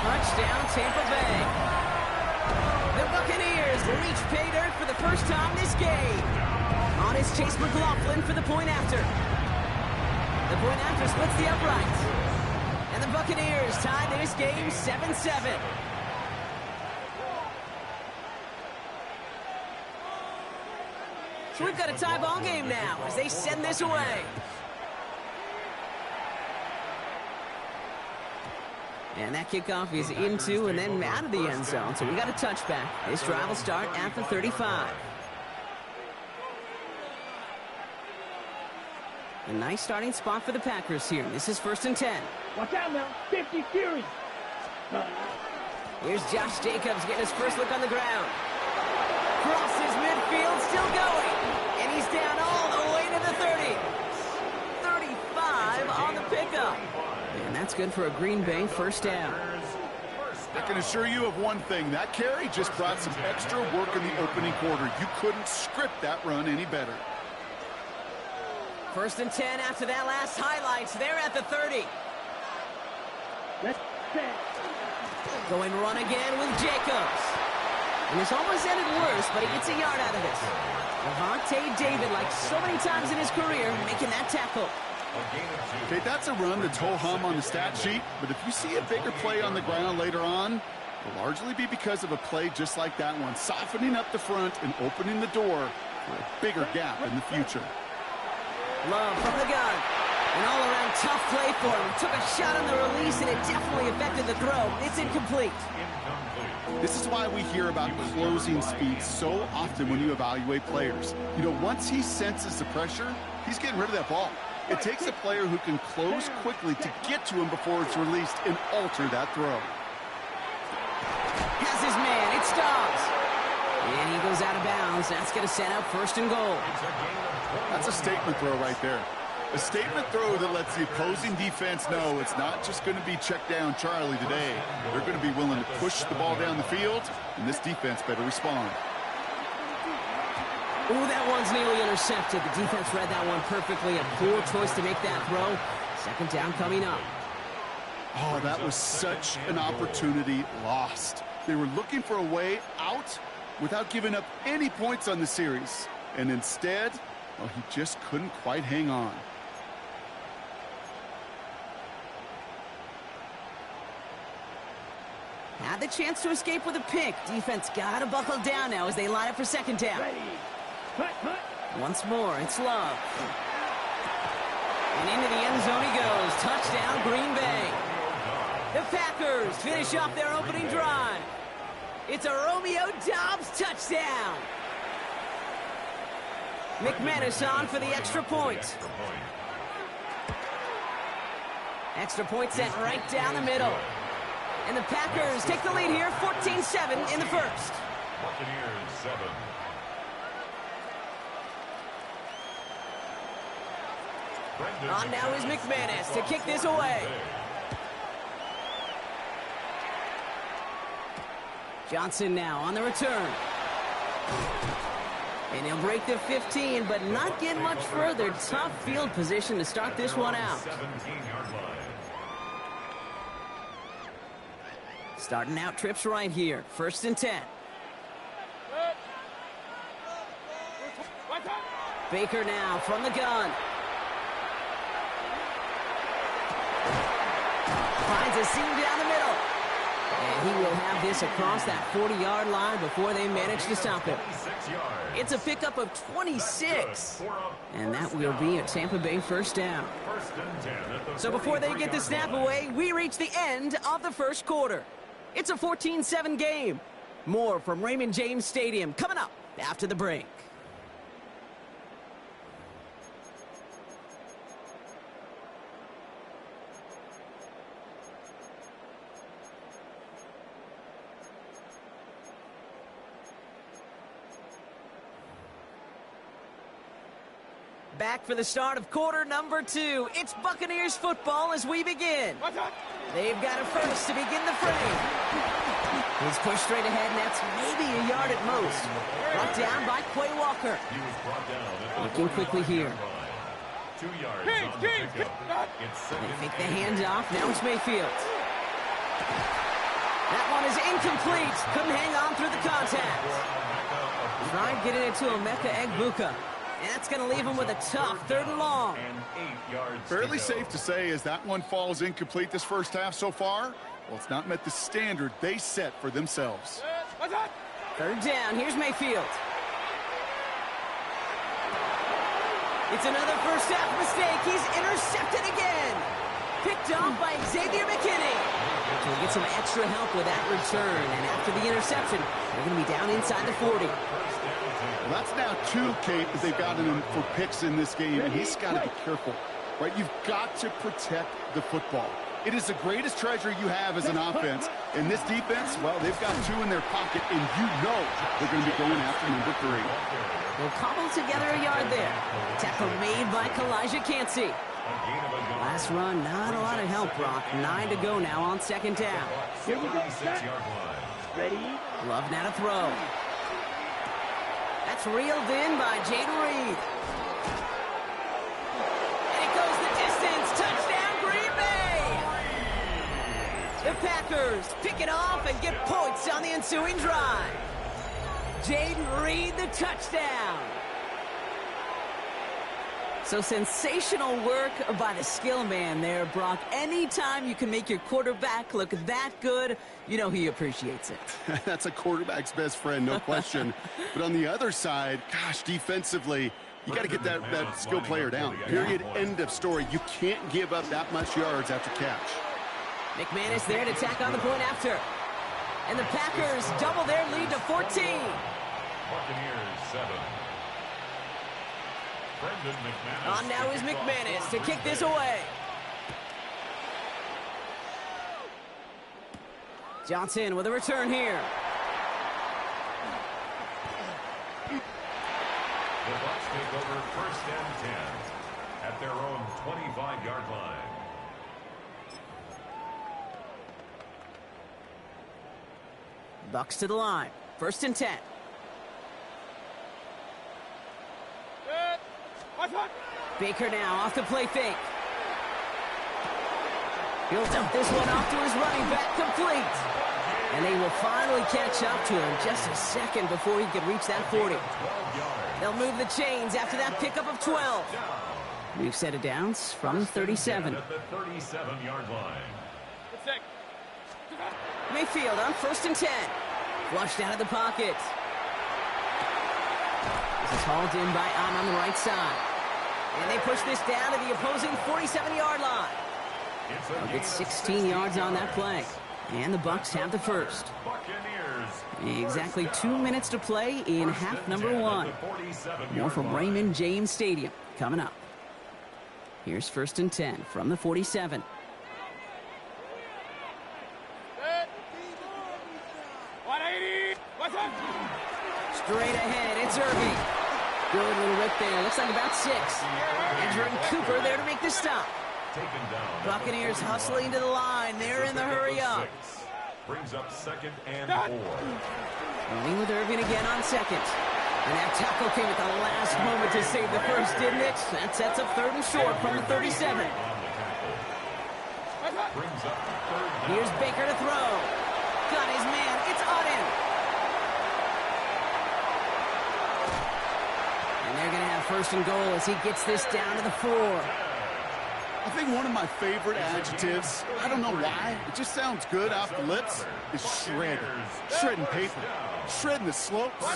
Speaker 9: Touchdown, Tampa Bay. The Buccaneers reach pay dirt for the first time this game. On is Chase McLaughlin for the point after. The point after splits the uprights. And the Buccaneers tie this game 7-7. So we've got a tie ball game now as they send this away. And that kickoff is into and then out of the end zone. So we got a touchback. This drive will start at the 35. A nice starting spot for the Packers here. This is 1st and 10.
Speaker 8: Watch out now. 50 Fury.
Speaker 9: Here's Josh Jacobs getting his first look on the ground. Crosses midfield, still going. And he's down all the way to the 30. 35 on the pickup. And that's good for a Green Bay 1st down.
Speaker 10: I can assure you of one thing. That carry just brought some extra work in the opening quarter. You couldn't script that run any better.
Speaker 9: 1st and 10 after that last highlights. They're at the 30.
Speaker 8: Let's set.
Speaker 9: Going run again with Jacobs. And this almost ended worse, but he gets a yard out of this. Levante David, like so many times in his career, making that tackle.
Speaker 10: Okay, that's a run that's ho-hum on the stat sheet, but if you see a bigger play on the ground later on, it'll largely be because of a play just like that one, softening up the front and opening the door for a bigger gap in the future.
Speaker 9: Love from the gun. An all-around tough play for him. Took a shot on the release, and it definitely affected the throw. It's incomplete.
Speaker 10: This is why we hear about closing speed so often when you evaluate players. You know, once he senses the pressure, he's getting rid of that ball. It takes a player who can close quickly to get to him before it's released and alter that throw.
Speaker 9: Has his man. It stops. And he goes out of bounds. That's going to set up 1st and goal.
Speaker 10: That's a statement throw right there. A statement throw that lets the opposing defense know it's not just going to be check down Charlie today. They're going to be willing to push the ball down the field, and this defense better respond.
Speaker 9: Ooh, that one's nearly intercepted. The defense read that one perfectly. A poor choice to make that throw. 2nd down coming up.
Speaker 10: Oh, that was such an opportunity lost. They were looking for a way out without giving up any points on the series. And instead, well, he just couldn't quite hang on.
Speaker 9: Had the chance to escape with a pick. Defense got to buckle down now as they line up for 2nd down.
Speaker 8: Ready. Cut.
Speaker 9: Once more, it's Love. And into the end zone he goes. Touchdown, Green Bay. The Packers finish off their opening drive. It's a Romeo Doubs touchdown. McManus on for the extra point. Extra point sent right down the middle. And the Packers take the lead here, 14-7 in the 1st.
Speaker 3: Buccaneers 7.
Speaker 9: On now is McManus to kick this away. Johnson now on the return. And he'll break the 15, but not get much further. Tough field position to start this one out.
Speaker 3: 17-yard line.
Speaker 9: Starting out trips right here. 1st and 10. Baker now from the gun. Finds a seam down the middle. And he will have this across that 40-yard line before they manage to stop him. It's a pickup of 26. And that will be a Tampa Bay first down. So before they get the snap away, we reach the end of the first quarter. It's a 14-7 game. More from Raymond James Stadium coming up after the break. Back for the start of quarter number 2. It's Buccaneers football as we begin. They've got a first to begin the frame. He's pushed straight ahead, and that's maybe a yard at most. Brought down by Quay Walker. Looking quickly here.
Speaker 3: 2 yards on the pickup.
Speaker 9: They fake the handoff. Now it's Mayfield. That one is incomplete. Couldn't hang on through the contact. Tried getting it to Emeka Egbuka. And that's going to leave him with a tough 3rd and long.
Speaker 10: Fairly safe to say as that one falls incomplete this first half so far. Well, it's not met the standard they set for themselves.
Speaker 9: 3rd down. Here's Mayfield. It's another first half mistake. He's intercepted again. Picked off by Xavier McKinney. So he gets some extra help with that return. And after the interception, they're going to be down inside the 40.
Speaker 10: Well, that's now 2 that they've gotten him for picks in this game, and he's got to be careful, right? You've got to protect the football. It is the greatest treasure you have as an offense. And this defense, well, they've got 2 in their pocket, and you know they're going to be going after number 3.
Speaker 9: They'll cobble together a yard there. Tackle made by Kalijah Cansey. Last run, not a lot of help, Brock. 9 to go now on 2nd down.
Speaker 8: Here we go, ready?
Speaker 9: Love now to throw. That's reeled in by Jaden Reed. And it goes the distance. Touchdown, Green Bay! The Packers pick it off and get points on the ensuing drive. Jaden Reed, the touchdown. So sensational work by the skill man there, Brock. Anytime you can make your quarterback look that good, you know he appreciates it.
Speaker 10: That's a quarterback's best friend, no question. But on the other side, gosh, defensively, you got to get that skill player down. Period, end of story. You can't give up that much yards after catch.
Speaker 9: McManus there to tack on the point after. And the Packers double their lead to 14.
Speaker 3: Buccaneers 7.
Speaker 9: On now is McManus to kick this away. Johnson with a return here.
Speaker 3: The Bucs take over 1st and 10 at their own 25-yard line.
Speaker 9: Bucs to the line. 1st and 10. Baker now off the play fake. He'll dump this one off to his running back, complete. And they will finally catch up to him just a second before he could reach that 40. They'll move the chains after that pickup of 12. We've set it down from 37.
Speaker 3: At the 37-yard line.
Speaker 9: Mayfield on 1st and 10. Flushed out of the pocket. This is hauled in by on the right side. And they push this down to the opposing 47-yard line. They'll get 16 yards on that play. And the Bucs have the first. Exactly 2 minutes to play in half number 1. More from Raymond James Stadium coming up. Here's 1st and 10 from the 47. Straight ahead, it's Irving. Good little rip there. Looks like about 6. Andrew Cooper there to make the stop. Buccaneers hustling to the line. They're in the hurry up.
Speaker 3: Brings up 2nd and 4.
Speaker 9: Moving with Irving again on 2nd. And that tackle came at the last moment to save the first, didn't it? That sets up 3rd and short from the 37. Here's Baker to throw. Got his man. It's Auden. And they're going to have first and goal as he gets this down to the 4.
Speaker 10: I think one of my favorite adjectives, I don't know why, it just sounds good off the lips, is shred. Shredding paper, shredding the slopes,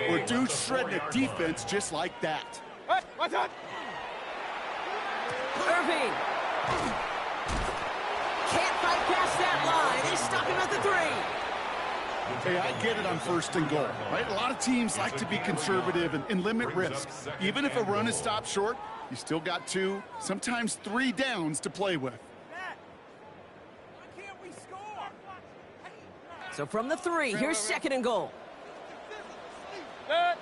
Speaker 10: or dude shredding a defense just like that.
Speaker 6: Hey, what's up?
Speaker 9: Irving. Can't fight past that line. They stop him at the 3.
Speaker 10: Hey, I get it on first and goal, right? A lot of teams like to be conservative and limit risk. Even if a run is stopped short, you still got 2, sometimes 3 downs to play with.
Speaker 6: Why can't we score?
Speaker 9: So from the 3, here's second and goal.
Speaker 6: Good.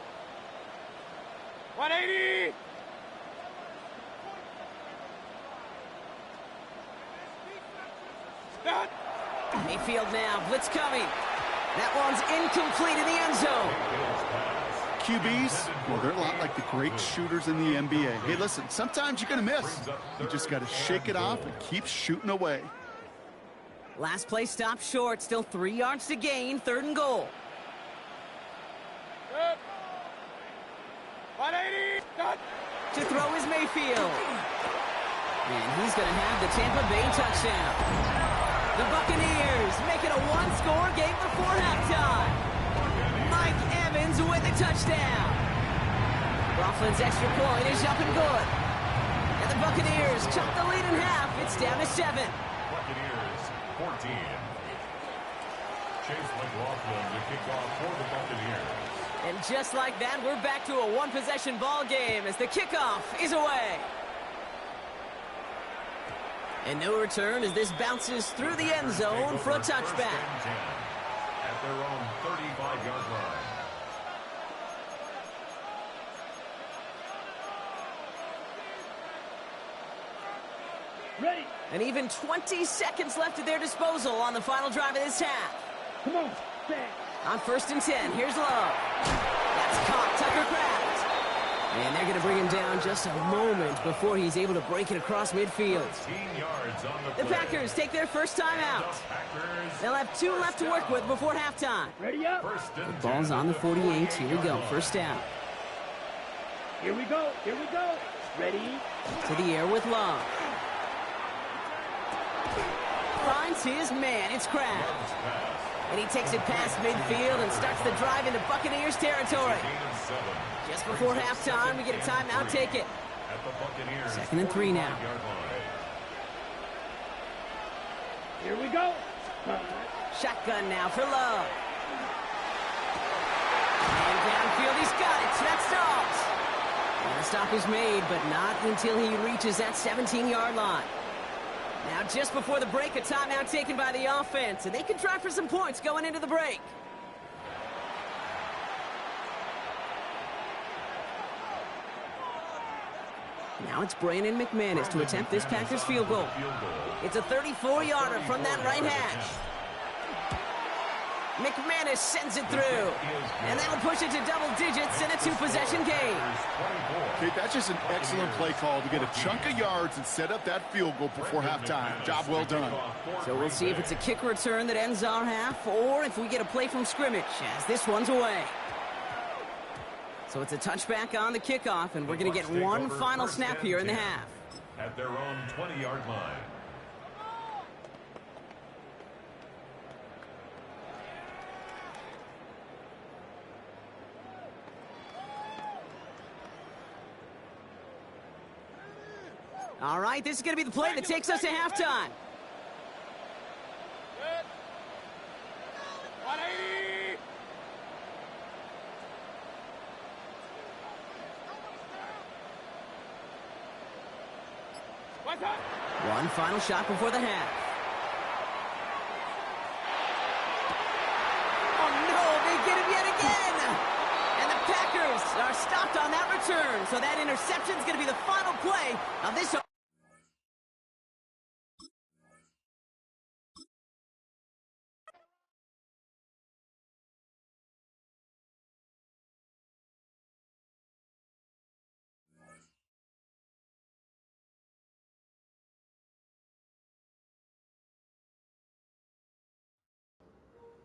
Speaker 6: 180. Good.
Speaker 9: Mayfield now, blitz coming. That one's incomplete in the end zone.
Speaker 10: QBs, well, they're a lot like the great shooters in the NBA. Hey, listen, sometimes you're going to miss. You just got to shake it off and keep shooting away.
Speaker 9: Last play stopped short, still 3 yards to gain, third and goal.
Speaker 6: Good. 180. Good.
Speaker 9: To throw is Mayfield. And he's going to have the Tampa Bay touchdown. The Buccaneers make it a 1-score game before halftime. Mike Evans with a touchdown. Coughlin's extra point is up and good. And the Buccaneers chop the lead in half. It's down to 7.
Speaker 3: Buccaneers 14. Chase McLaughlin to kick off for the Buccaneers.
Speaker 9: And just like that, we're back to a 1-possession ball game as the kickoff is away. And no return as this bounces through the end zone for a touchback.
Speaker 3: At their own 35-yard line.
Speaker 8: Ready.
Speaker 9: And even 20 seconds left at their disposal on the final drive of this half.
Speaker 8: Come on. Back.
Speaker 9: On 1st and 10, here's Love. That's caught, Tucker Kraft. And they're going to bring him down just a moment before he's able to break it across midfield. The Packers take their first time out. They'll have 2 left to work with before halftime.
Speaker 8: Ready up.
Speaker 9: The ball's on the 48. Here we go. First down.
Speaker 8: Here we go. Here we go. Ready.
Speaker 9: To the air with Love. Finds his man. It's Kraft. And he takes it past midfield and starts the drive into Buccaneers territory. Just before halftime, we get a timeout. Take it. 2nd and 3 now.
Speaker 8: Here we go.
Speaker 9: Shotgun now for Love. And downfield, he's got it. That's Dobbs. And the stop is made, but not until he reaches that 17-yard line. Now, just before the break, a timeout taken by the offense, and they can try for some points going into the break. Now it's Brandon McManus to attempt this Packers field goal. It's a 34-yarder from that right hash. McManus sends it through. And that'll push it to double digits in a 2-possession game.
Speaker 10: Okay, that's just an excellent play call to get a chunk of yards and set up that field goal before halftime. Job well done.
Speaker 9: So we'll see if it's a kick return that ends our half or if we get a play from scrimmage as this one's away. So it's a touchback on the kickoff, and we're going to get one final snap here in the half.
Speaker 3: At their own 20-yard line.
Speaker 9: All right, this is going to be the play that takes us to halftime.
Speaker 6: Good. 180. What's up?
Speaker 9: One final shot before the half. Oh, no, they get him yet again. And the Packers are stopped on that return. So that interception is going to be the final play of this.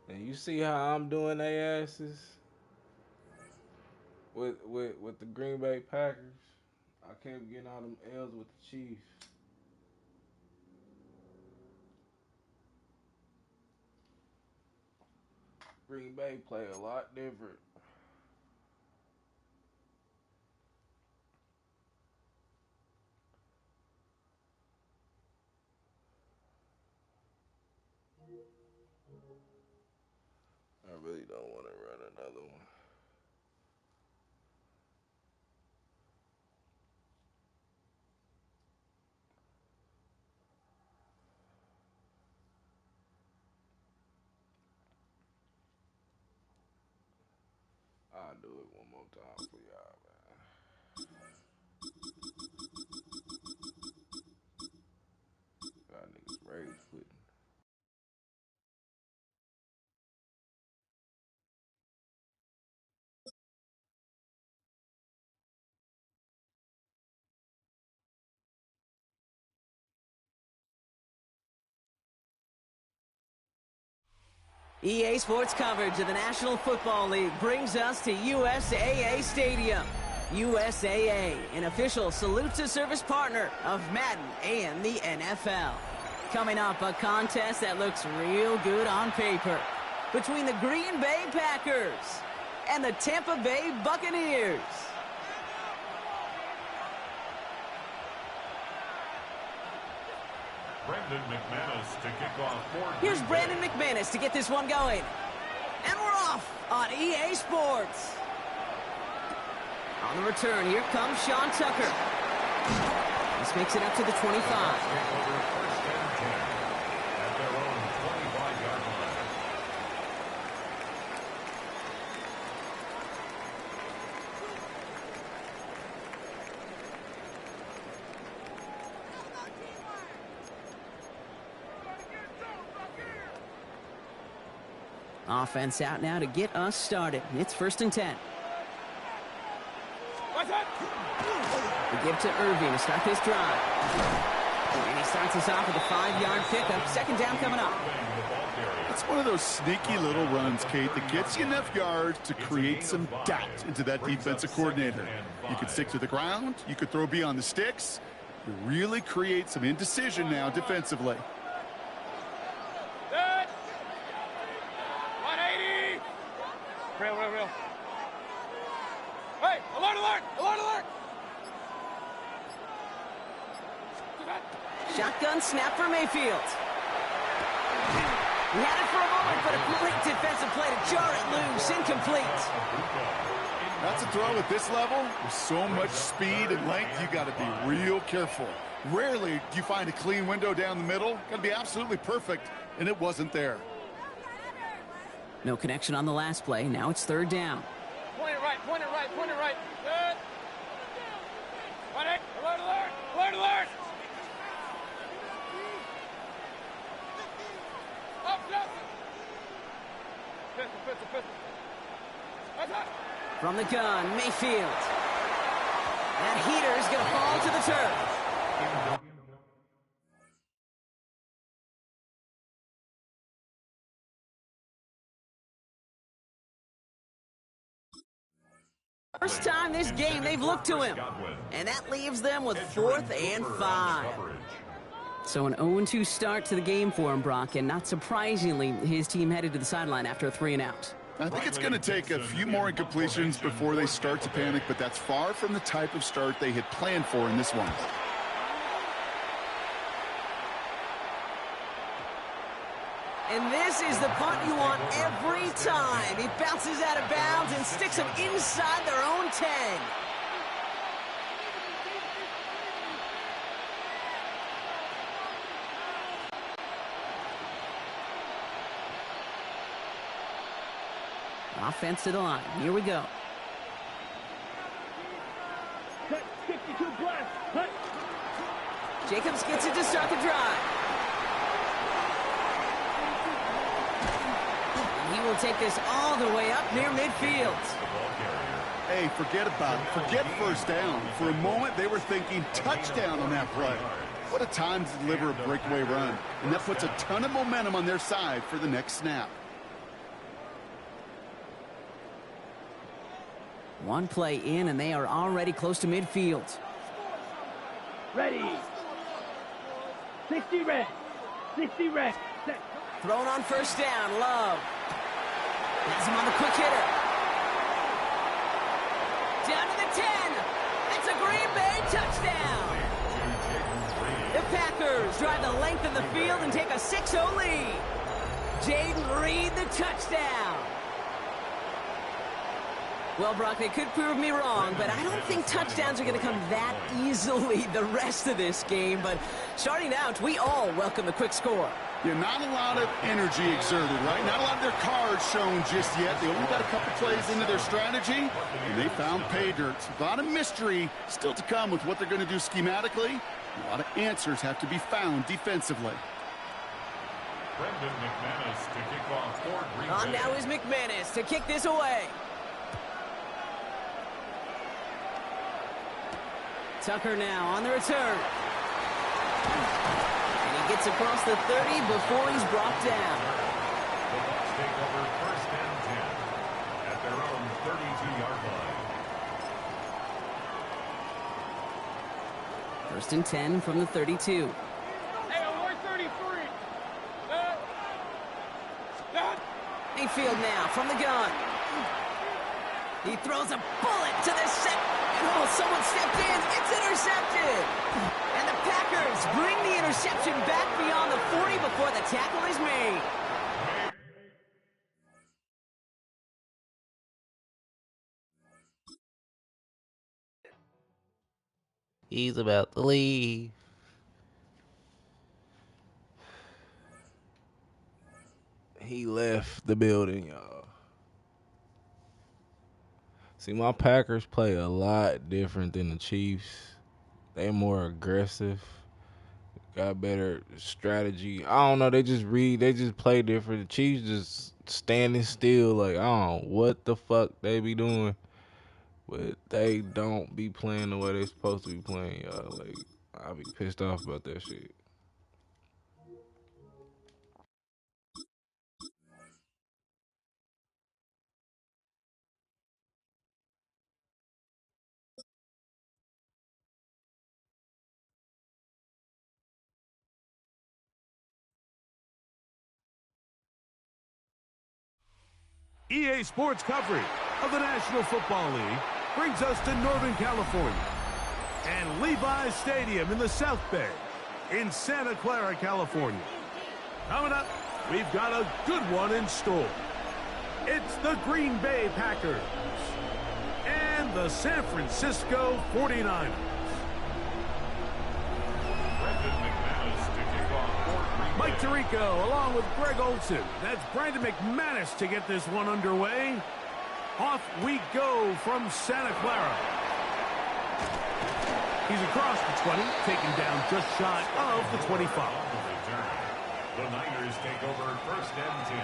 Speaker 1: And you see how I'm doing their asses? with the Green Bay Packers, I kept getting all them L's with the Chiefs. Green Bay play a lot different. I really don't want to run another one. I'll do it one more time for y'all, man. Y'all niggas rage quitting.
Speaker 9: EA Sports coverage of the National Football League brings us to USAA Stadium. USAA, an official salute to service partner of Madden and the NFL. Coming up, a contest that looks real good on paper between the Green Bay Packers and the Tampa Bay Buccaneers.
Speaker 3: Brandon McManus to kick off.
Speaker 9: Here's Brandon McManus to get this one going. And we're off on EA Sports. On the return, here comes Sean Tucker. This makes it up to the 25. Offense out now to get us started. It's 1st and 10. We give to Irving to start this drive. And he starts us off with a 5-yard pickup. 2nd down coming up.
Speaker 10: It's one of those sneaky little runs, Kate, that gets you enough yards to create some doubt into that defensive coordinator. You could stick to the ground. You could throw beyond the sticks. You really create some indecision now defensively.
Speaker 6: Real. Hey, alert!
Speaker 9: Shotgun snap for Mayfield. He had it for a moment, but a great defensive play to jar it loose. Incomplete.
Speaker 10: That's a throw at this level. With so much speed and length, you got to be real careful. Rarely do you find a clean window down the middle. Got to be absolutely perfect, and it wasn't there.
Speaker 9: No connection on the last play. Now it's 3rd down.
Speaker 6: Point it right. Good. Alert! Up, Justin! Pistol.
Speaker 9: From the gun, Mayfield. That heater is going to fall to the turf. First time this game they've looked to him. And that leaves them with 4th and 5. So an 0-2 start to the game for him, Brock. And not surprisingly, his team headed to the sideline after a 3-and-out.
Speaker 10: I think it's going to take a few more incompletions before they start to panic, but that's far from the type of start they had planned for in this one.
Speaker 9: And this is the punt you want every time. He bounces out of bounds and sticks them inside their own 10. Offense to the line. Here we go.
Speaker 8: Cut 62 blast. Cut.
Speaker 9: Jacobs gets it to start the drive. He will take this all the way up near midfield.
Speaker 10: Hey, forget about it. Forget 1st down. For a moment, they were thinking touchdown on that play. What a time to deliver a breakaway run. And that puts a ton of momentum on their side for the next snap.
Speaker 9: One play in, and they are already close to midfield.
Speaker 8: Ready. 60 red. 60 red. Set.
Speaker 9: Thrown on first down, Love. Has him on the quick hitter. Down to the 10. It's a Green Bay touchdown. The Packers drive the length of the field and take a 6-0 lead. Jaden Reed, the touchdown. Well, Brock, they could prove me wrong, but I don't think touchdowns are going to come that easily the rest of this game. But starting out, we all welcome the quick score.
Speaker 10: Yeah, not a lot of energy exerted, right? Not a lot of their cards shown just yet. They only got a couple plays into their strategy, and they found pay dirt. A lot of mystery still to come with what they're going to do schematically. A lot of answers have to be found defensively.
Speaker 3: Brendan McManus to kick off for Green Bay.
Speaker 9: On now is McManus to kick this away. Tucker now on the return. And he gets across the 30 before he's brought down.
Speaker 3: The Bucs take over first and 10 at their own 32-yard line.
Speaker 9: First and 10 from the 32.
Speaker 6: Hey, we're 33.
Speaker 9: Mayfield now from the gun. He throws a bullet to the set. Oh, someone stepped in. It's intercepted. And the Packers bring the interception back beyond the 40 before the tackle is made.
Speaker 1: He's about to leave. He left the building, y'all. See, my Packers play a lot different than the Chiefs. They're more aggressive. Got better strategy. I don't know. They just play different. The Chiefs just standing still. Like, I don't know what the fuck they be doing. But they don't be playing the way they supposed to be playing, y'all. Like, I be pissed off about that shit.
Speaker 11: EA Sports coverage of the National Football League brings us to Northern California and Levi's Stadium in the South Bay in Santa Clara, California. Coming up, we've got a good one in store. It's the Green Bay Packers and the San Francisco 49ers. Mike Tirico along with Greg Olson. That's Brandon McManus to get this one underway. Off we go from Santa Clara. He's across the 20, taken down just shy of the 25.
Speaker 3: The Niners take over first and 10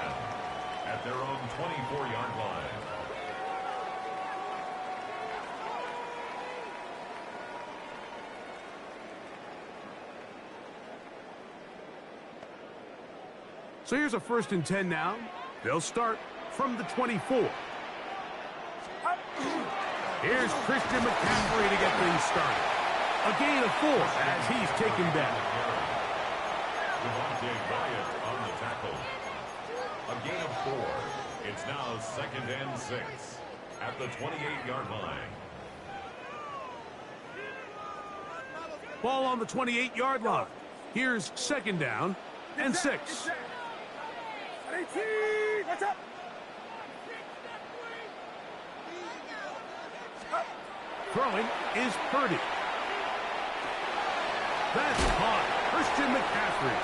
Speaker 3: at their own 24-yard line.
Speaker 11: So here's a first and 10 now. They'll start from the 24. Here's Christian McCaffrey to get things started. A gain of 4 as he's taken down.
Speaker 3: Devontae Bryant on the tackle. A gain of 4. It's now second and 6 at the 28-yard line.
Speaker 11: Ball on the 28-yard line. Here's second down and 6. Throwing is Purdy. That's caught. Christian McCaffrey.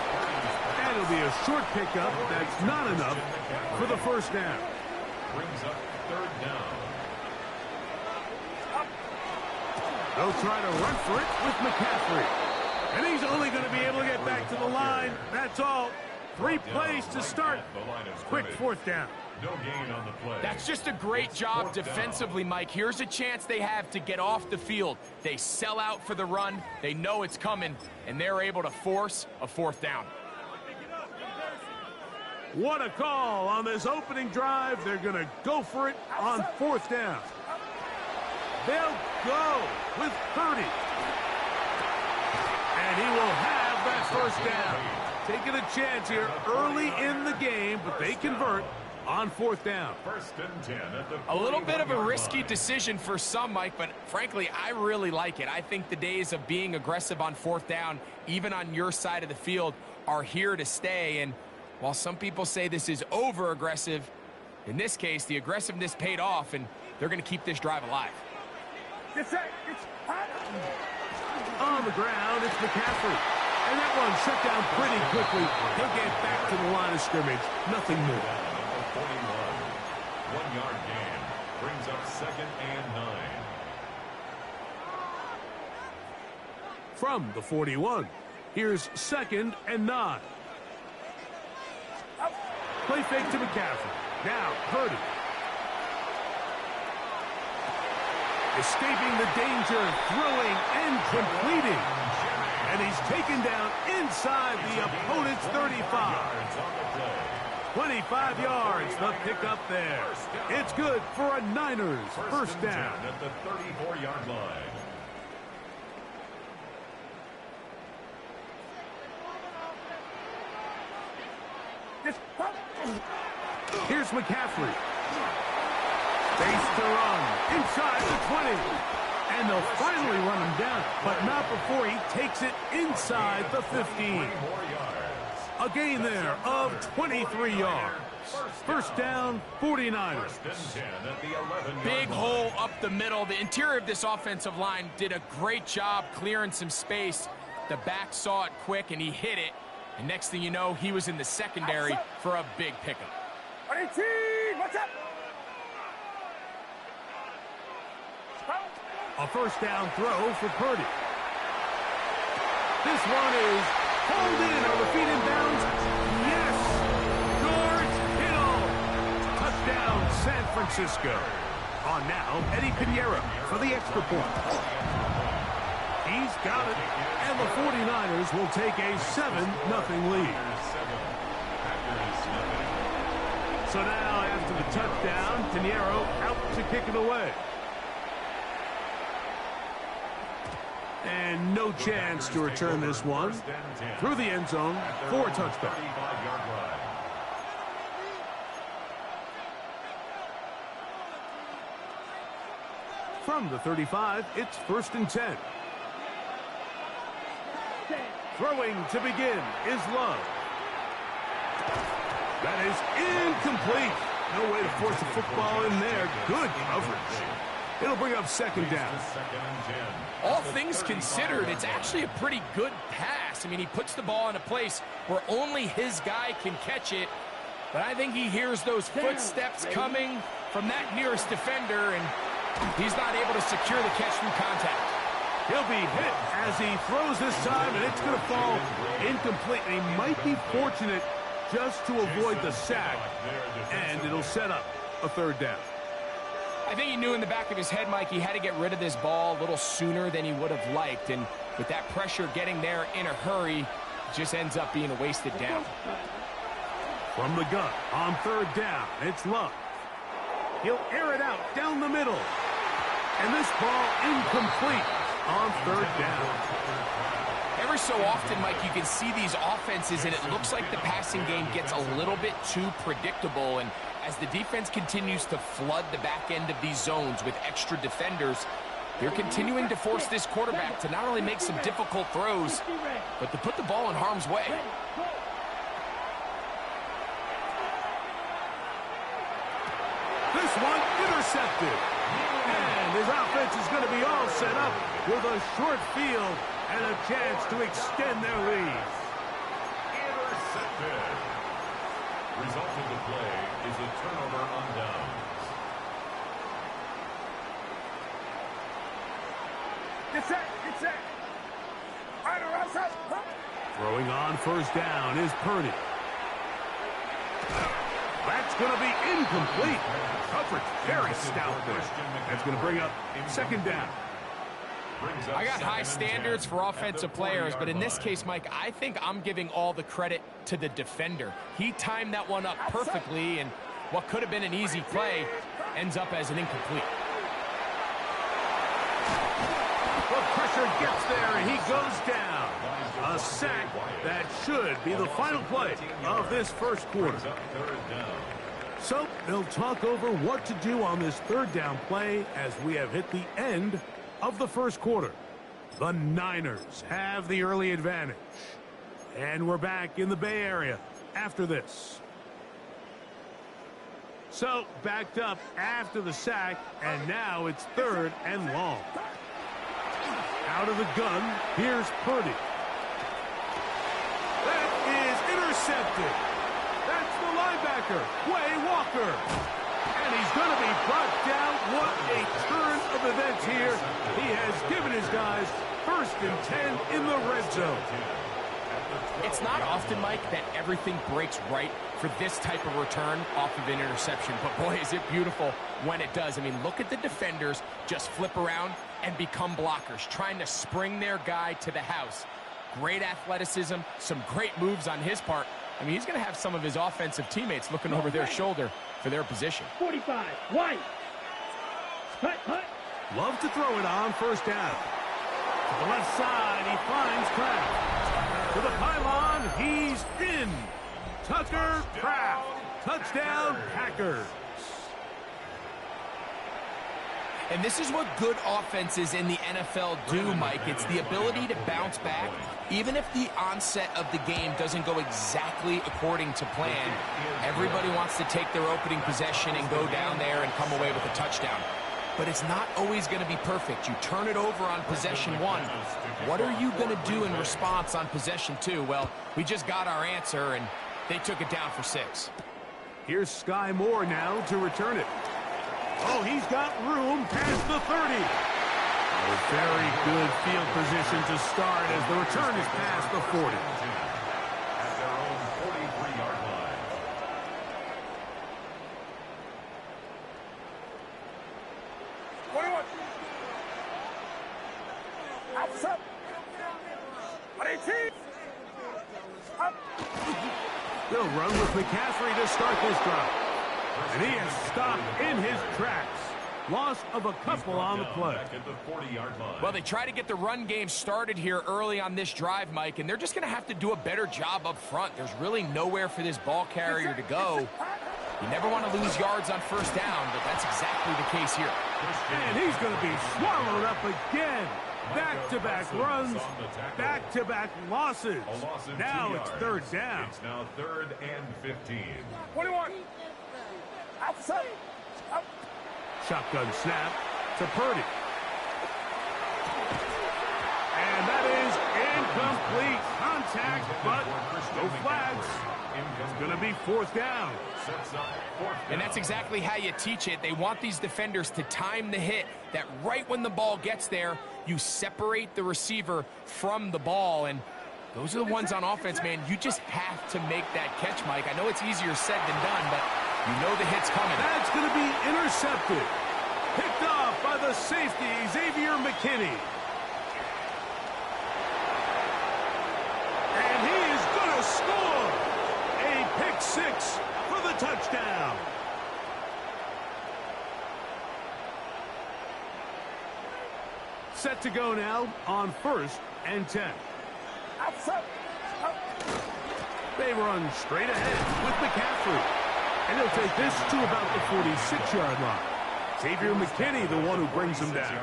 Speaker 11: And it'll be a short pickup. That's not enough for the first down.
Speaker 3: Brings up third down.
Speaker 11: They'll try to run for it with McCaffrey. And he's only going to be able to get back to the line. That's all. 3 plays to start. Quick fourth down.
Speaker 3: No gain on the play.
Speaker 12: That's just a great job defensively, Mike. Here's a chance they have to get off the field. They sell out for the run. They know it's coming, and they're able to force a fourth down.
Speaker 11: What a call on this opening drive. They're going to go for it on fourth down. They'll go with Purdy. And he will have that first down. Taking a chance here early in the game, but they convert on 4th down.
Speaker 3: First and 10 at the
Speaker 12: a little bit of a risky decision for some, Mike, but frankly, I really like it. I think the days of being aggressive on 4th down, even on your side of the field, are here to stay. And while some people say this is over-aggressive, in this case, the aggressiveness paid off, and they're going to keep this drive alive.
Speaker 11: On the ground, it's McCaffrey. And that one shut down pretty quickly. He'll get back to the line of scrimmage. Nothing more.
Speaker 3: 41. 1 yard gain. Brings up 2nd and 9.
Speaker 11: From the 41, here's 2nd and 9. Play fake to McCaffrey. Now, Purdy. Escaping the danger, throwing and completing. And he's taken down inside the opponent's 35. 25 yards, the pickup there. It's good for a Niners first down.
Speaker 3: At the 34-yard line.
Speaker 11: Here's McCaffrey. Face to run inside the 20. And they'll finally run him down, but not before he takes it inside the 15. A gain there of 23 yards. First down, 49ers.
Speaker 12: Big hole up the middle. The interior of this offensive line did a great job clearing some space. The back saw it quick, and he hit it. And next thing you know, he was in the secondary for a big pickup.
Speaker 6: 18, what's up?
Speaker 11: A first down throw for Purdy. This one is hauled in on the feet in bounds. Yes! George Kittle! Touchdown, San Francisco. On now, Eddie Pinheiro for the extra point. He's got it, and the 49ers will take a 7-0 lead. So now, after the touchdown, Pinheiro out to kick it away. And no chance to return this one through the end zone for a touchdown. From the 35, it's 1st and 10. Throwing to begin is Love. That is incomplete. No way to force the football in there. Good coverage. It'll bring up 2nd down.
Speaker 12: All things considered, it's actually a pretty good pass. I mean, he puts the ball in a place where only his guy can catch it. But I think he hears those footsteps coming from that nearest defender, and he's not able to secure the catch through contact.
Speaker 11: He'll be hit as he throws this time, and it's going to fall incomplete. And he might be fortunate just to avoid the sack, and it'll set up a 3rd down.
Speaker 12: I think he knew in the back of his head, Mike, he had to get rid of this ball a little sooner than he would have liked. And with that pressure getting there in a hurry, it just ends up being a wasted down.
Speaker 11: From the gun on 3rd down, it's Love. He'll air it out down the middle. And this ball incomplete on 3rd down.
Speaker 12: Every so often, Mike, you can see these offenses, and it looks like the passing game gets a little bit too predictable. And as the defense continues to flood the back end of these zones with extra defenders, they're continuing to force this quarterback to not only make some difficult throws, but to put the ball in harm's way.
Speaker 11: This one intercepted. And his offense is going to be all set up with a short field and a chance to extend their lead.
Speaker 3: Intercepted. Result of the play is a turnover on downs.
Speaker 6: Get set, get set. Right around, set.
Speaker 11: Throwing on 1st down is Purdy. That's going to be incomplete. Coverage very stout there. That's going to bring up 2nd down.
Speaker 12: I got high standards for offensive players, but in this case, Mike, I think I'm giving all the credit to the defender. He timed that one up perfectly, and what could have been an easy play ends up as an incomplete.
Speaker 11: pressure gets there, and he goes down. A sack that should be the final play of this first quarter. So they'll talk over what to do on this third down play as we have hit the end of the first quarter. The Niners have the early advantage. And we're back in the Bay Area after this. So backed up after the sack, and now it's third and long. Out of the gun, here's Purdy. That is intercepted. That's the linebacker, Quay Walker. And he's going to be brought down. What a turn of events here. He has given his guys 1st and 10 in the red zone.
Speaker 12: It's not often, Mike, that everything breaks right for this type of return off of an interception. But, boy, is it beautiful when it does. I mean, look at the defenders just flip around and become blockers, trying to spring their guy to the house. Great athleticism, some great moves on his part. I mean, he's going to have some of his offensive teammates looking over their shoulder for their position.
Speaker 8: 45, wide. Hut.
Speaker 11: Love to throw it on first down. To the left side, he finds Kraft. To the pylon, he's in. Tucker Kraft. Touchdown, Packers.
Speaker 12: And this is what good offenses in the NFL do, Mike. It's the ability to bounce back, even if the onset of the game doesn't go exactly according to plan. Everybody wants to take their opening possession and go down there and come away with a touchdown. But it's not always going to be perfect. You turn it over on possession 1. What are you going to do in response on possession 2? Well, we just got our answer, and they took it down for 6.
Speaker 11: Here's Sky Moore now to return it. Oh, he's got room past the 30. A very good field position to start as the return is past the 40.
Speaker 3: At their own 43-yard line.
Speaker 6: Outside. 18.
Speaker 11: They'll run with McCaffrey to start this drive. And he is stopped in his tracks. Loss of a couple on the play.
Speaker 12: Well, they try to get the run game started here early on this drive, Mike, and they're just going to have to do a better job up front. There's really nowhere for this ball carrier to go. You never want to lose yards on first down, but that's exactly the case here.
Speaker 11: And he's going to be swallowed up again. Back-to-back runs, back-to-back losses. Now it's third down.
Speaker 3: It's now 3rd and 15.
Speaker 6: 21. Outside.
Speaker 11: Shotgun snap to Purdy. And that is incomplete. Contact, but no flags. It's going to be 4th down.
Speaker 12: And that's exactly how you teach it. They want these defenders to time the hit, that right when the ball gets there, you separate the receiver from the ball. And those are the ones on offense, man. You just have to make that catch, Mike. I know it's easier said than done, but you know the hit's coming.
Speaker 11: That's going to be intercepted. Picked off by the safety, Xavier McKinney. And he is going to score. A pick 6 for the touchdown. Set to go now on 1st and 10. They run straight ahead with McCaffrey. And he'll take this to about the 46-yard line. Xavier McKinney, the one who brings him down.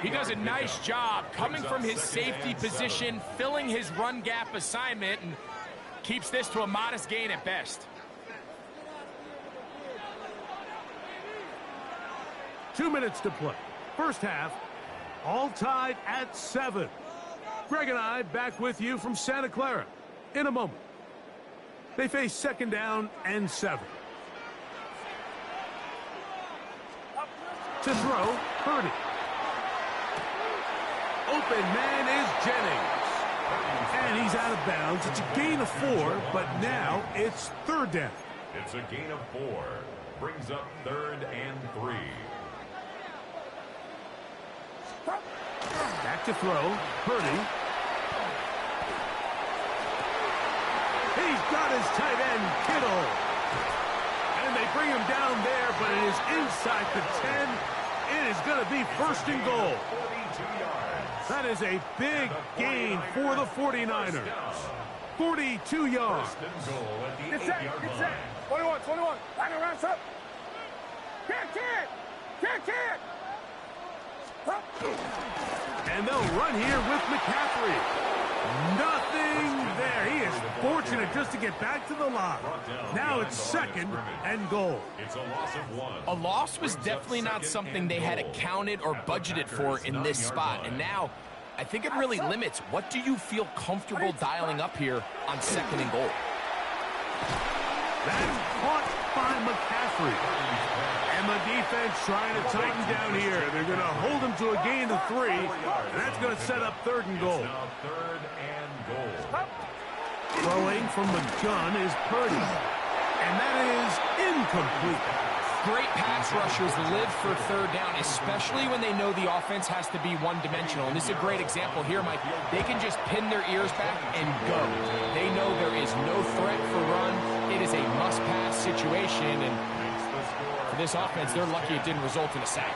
Speaker 12: He does a nice job coming from his safety position, filling his run gap assignment, and keeps this to a modest gain at best.
Speaker 11: 2 minutes to play. First half, all tied at 7. Greg and I back with you from Santa Clara in a moment. They face 2nd down and 7. To throw, Purdy. Open man is Jennings. And he's out of bounds. It's a gain of 4, but now it's 3rd down.
Speaker 3: It's a gain of 4. Brings up 3rd and 3.
Speaker 11: Back to throw, Purdy. He's got his tight end, Kittle. And they bring him down there, but it is inside the 10. It is going to be 1st and goal.
Speaker 3: yards.
Speaker 11: That is a big gain for the 49ers. 42 yards.
Speaker 3: First and goal at the
Speaker 6: Get set,
Speaker 3: 8-yard
Speaker 6: get
Speaker 3: line.
Speaker 6: set. 21, 21. Line around, up. Can't.
Speaker 11: And they'll run here with McCaffrey. Nothing there. He is fortunate just to get back to the line. Now it's second and goal.
Speaker 3: It's a loss of 1.
Speaker 12: A loss was definitely not something they had accounted or budgeted for in this spot. And now, I think it really limits what do you feel comfortable dialing up here on second and goal.
Speaker 11: That's caught by McCaffrey. And the defense trying to tighten down here. They're going to hold him to a gain of 3. And that's going to set up third and goal.
Speaker 3: Now third and goal.
Speaker 11: Throwing from the gun is Purdy. And that is incomplete.
Speaker 12: Great pass rushers live for third down, especially when they know the offense has to be one-dimensional. And this is a great example here, Mike. They can just pin their ears back and go. They know there is no threat for run. It is a must-pass situation, and for this offense, they're lucky it didn't result in a sack.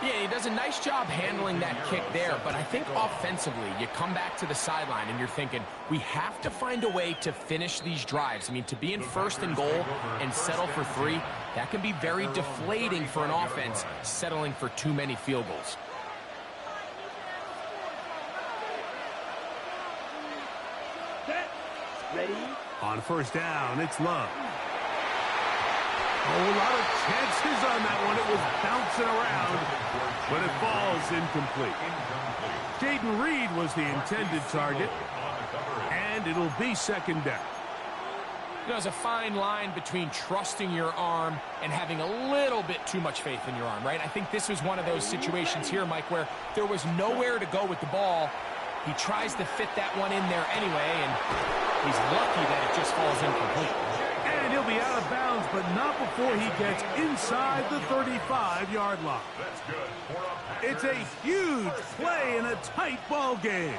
Speaker 12: Yeah, he does a nice job handling that kick there, but I think offensively, you come back to the sideline and you're thinking, we have to find a way to finish these drives. I mean, to be in first and goal and settle for 3, that can be very deflating for an offense settling for too many field goals.
Speaker 8: Set. Ready.
Speaker 11: On first down, it's Love. A lot of chances on that one. It was bouncing around, but it falls incomplete. Jaden Reed was the intended target, and it'll be second down.
Speaker 12: You know, there's a fine line between trusting your arm and having a little bit too much faith in your arm, right? I think this was one of those situations here, Mike, where there was nowhere to go with the ball. He tries to fit that one in there anyway, and he's lucky that it just falls incomplete.
Speaker 11: And he'll be out of bounds, but not before he gets inside the 35-yard line. It's a huge play in a tight ball game.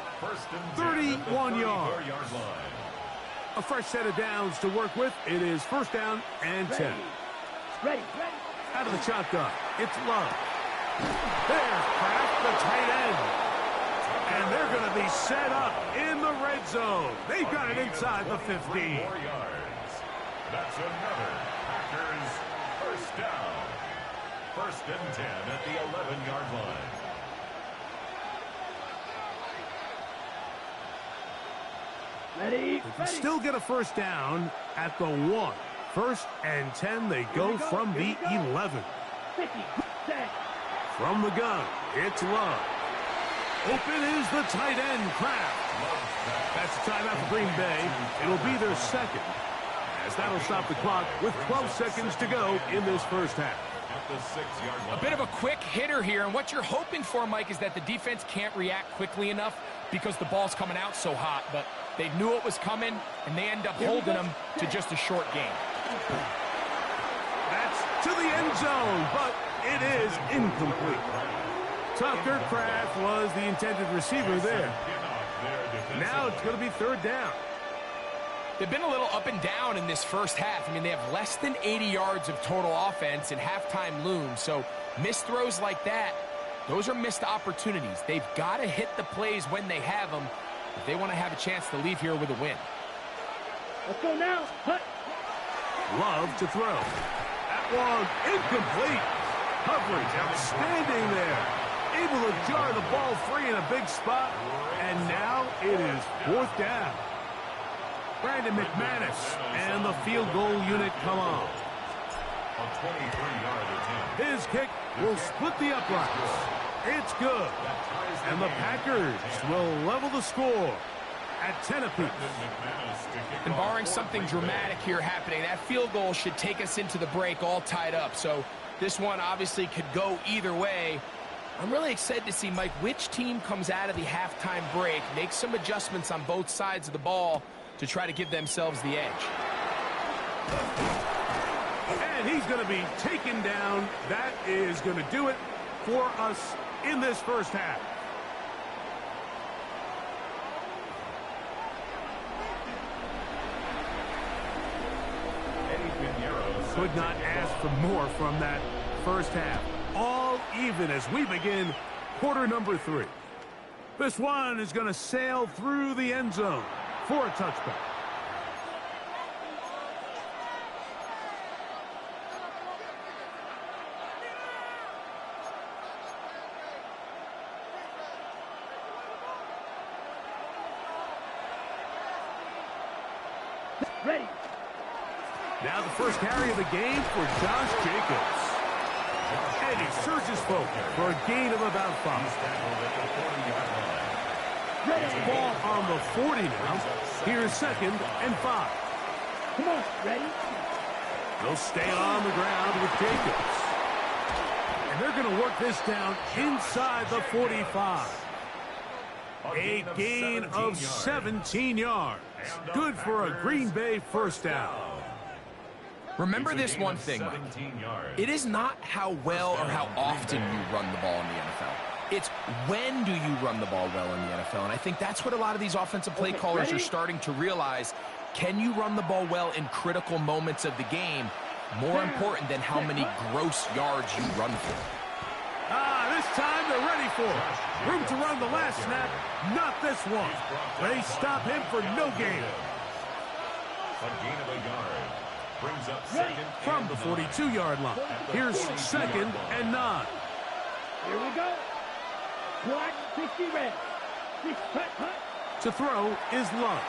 Speaker 11: 31 yards. A fresh set of downs to work with. It is first down and 10.
Speaker 8: Ready.
Speaker 11: Out of the shotgun, it's Love. There's Kraft, the tight end. And they're going to be set up in the red zone. They've got it inside the 15.
Speaker 3: That's another Packers first down. First and 10 at the 11-yard line.
Speaker 8: Ready.
Speaker 11: They can still get a first down at the 1. First and 10, they go from the 11.
Speaker 8: 50. Set.
Speaker 11: From the gun, it's Love. Open is the tight end, Kraft. That's a timeout for Green Bay. It'll be their second, as that'll stop the clock with 12 seconds to go in this first half.
Speaker 12: A bit of a quick hitter here, and what you're hoping for, Mike, is that the defense can't react quickly enough because the ball's coming out so hot, but they knew it was coming, and they end up holding them to just a short game.
Speaker 11: That's to the end zone, but it is incomplete. Tucker Kraft was the intended receiver there. Now it's going to be third down.
Speaker 12: They've been a little up and down in this first half. I mean, they have less than 80 yards of total offense and halftime looms. So missed throws like that, those are missed opportunities. They've got to hit the plays when they have them if they want to have a chance to leave here with a win.
Speaker 8: Let's go now. Hut.
Speaker 11: Love to throw. That one incomplete. Coverage outstanding there. Able to jar the ball free in a big spot. And now it is fourth down. Brandon McManus and the field goal unit come on.
Speaker 3: A 23-yard attempt.
Speaker 11: His kick will split the uprights. It's good. And the Packers will level the score at 10 apiece.
Speaker 12: And barring something dramatic here happening, that field goal should take us into the break all tied up. So this one obviously could go either way. I'm really excited to see, Mike, which team comes out of the halftime break, makes some adjustments on both sides of the ball to try to give themselves the edge.
Speaker 11: And he's going to be taken down. That is going to do it for us in this first half. Could not ask for more from that first half. All even as we begin quarter number 3. This one is going to sail through the end zone for a touchback.
Speaker 8: Ready.
Speaker 11: Now the first carry of the game for Josh Jacobs. And he surges forward for a gain of about 5. Ball on the 40 now. Here's 2nd and 5.
Speaker 8: Come on, ready?
Speaker 11: They'll stay on the ground with Jacobs. And they're going to work this down inside the 45. A gain of 17 yards. Good for a Green Bay first down.
Speaker 12: Remember this one thing, Mike. It is not how well or how often you run the ball in the NFL. It's when do you run the ball well in the NFL. And I think that's what a lot of these offensive play callers are starting to realize. Can you run the ball well in critical moments of the game? More important than how many gross yards you run for.
Speaker 11: This time they're ready for it. Room to run the last snap. Not this one. They stop him for no gain.
Speaker 3: A gain of a yard. Brings up 2nd
Speaker 11: from the 42-yard line. Here's 2nd and 9.
Speaker 8: Here we go. Squad 60 red. 6 cut.
Speaker 11: To throw is Love.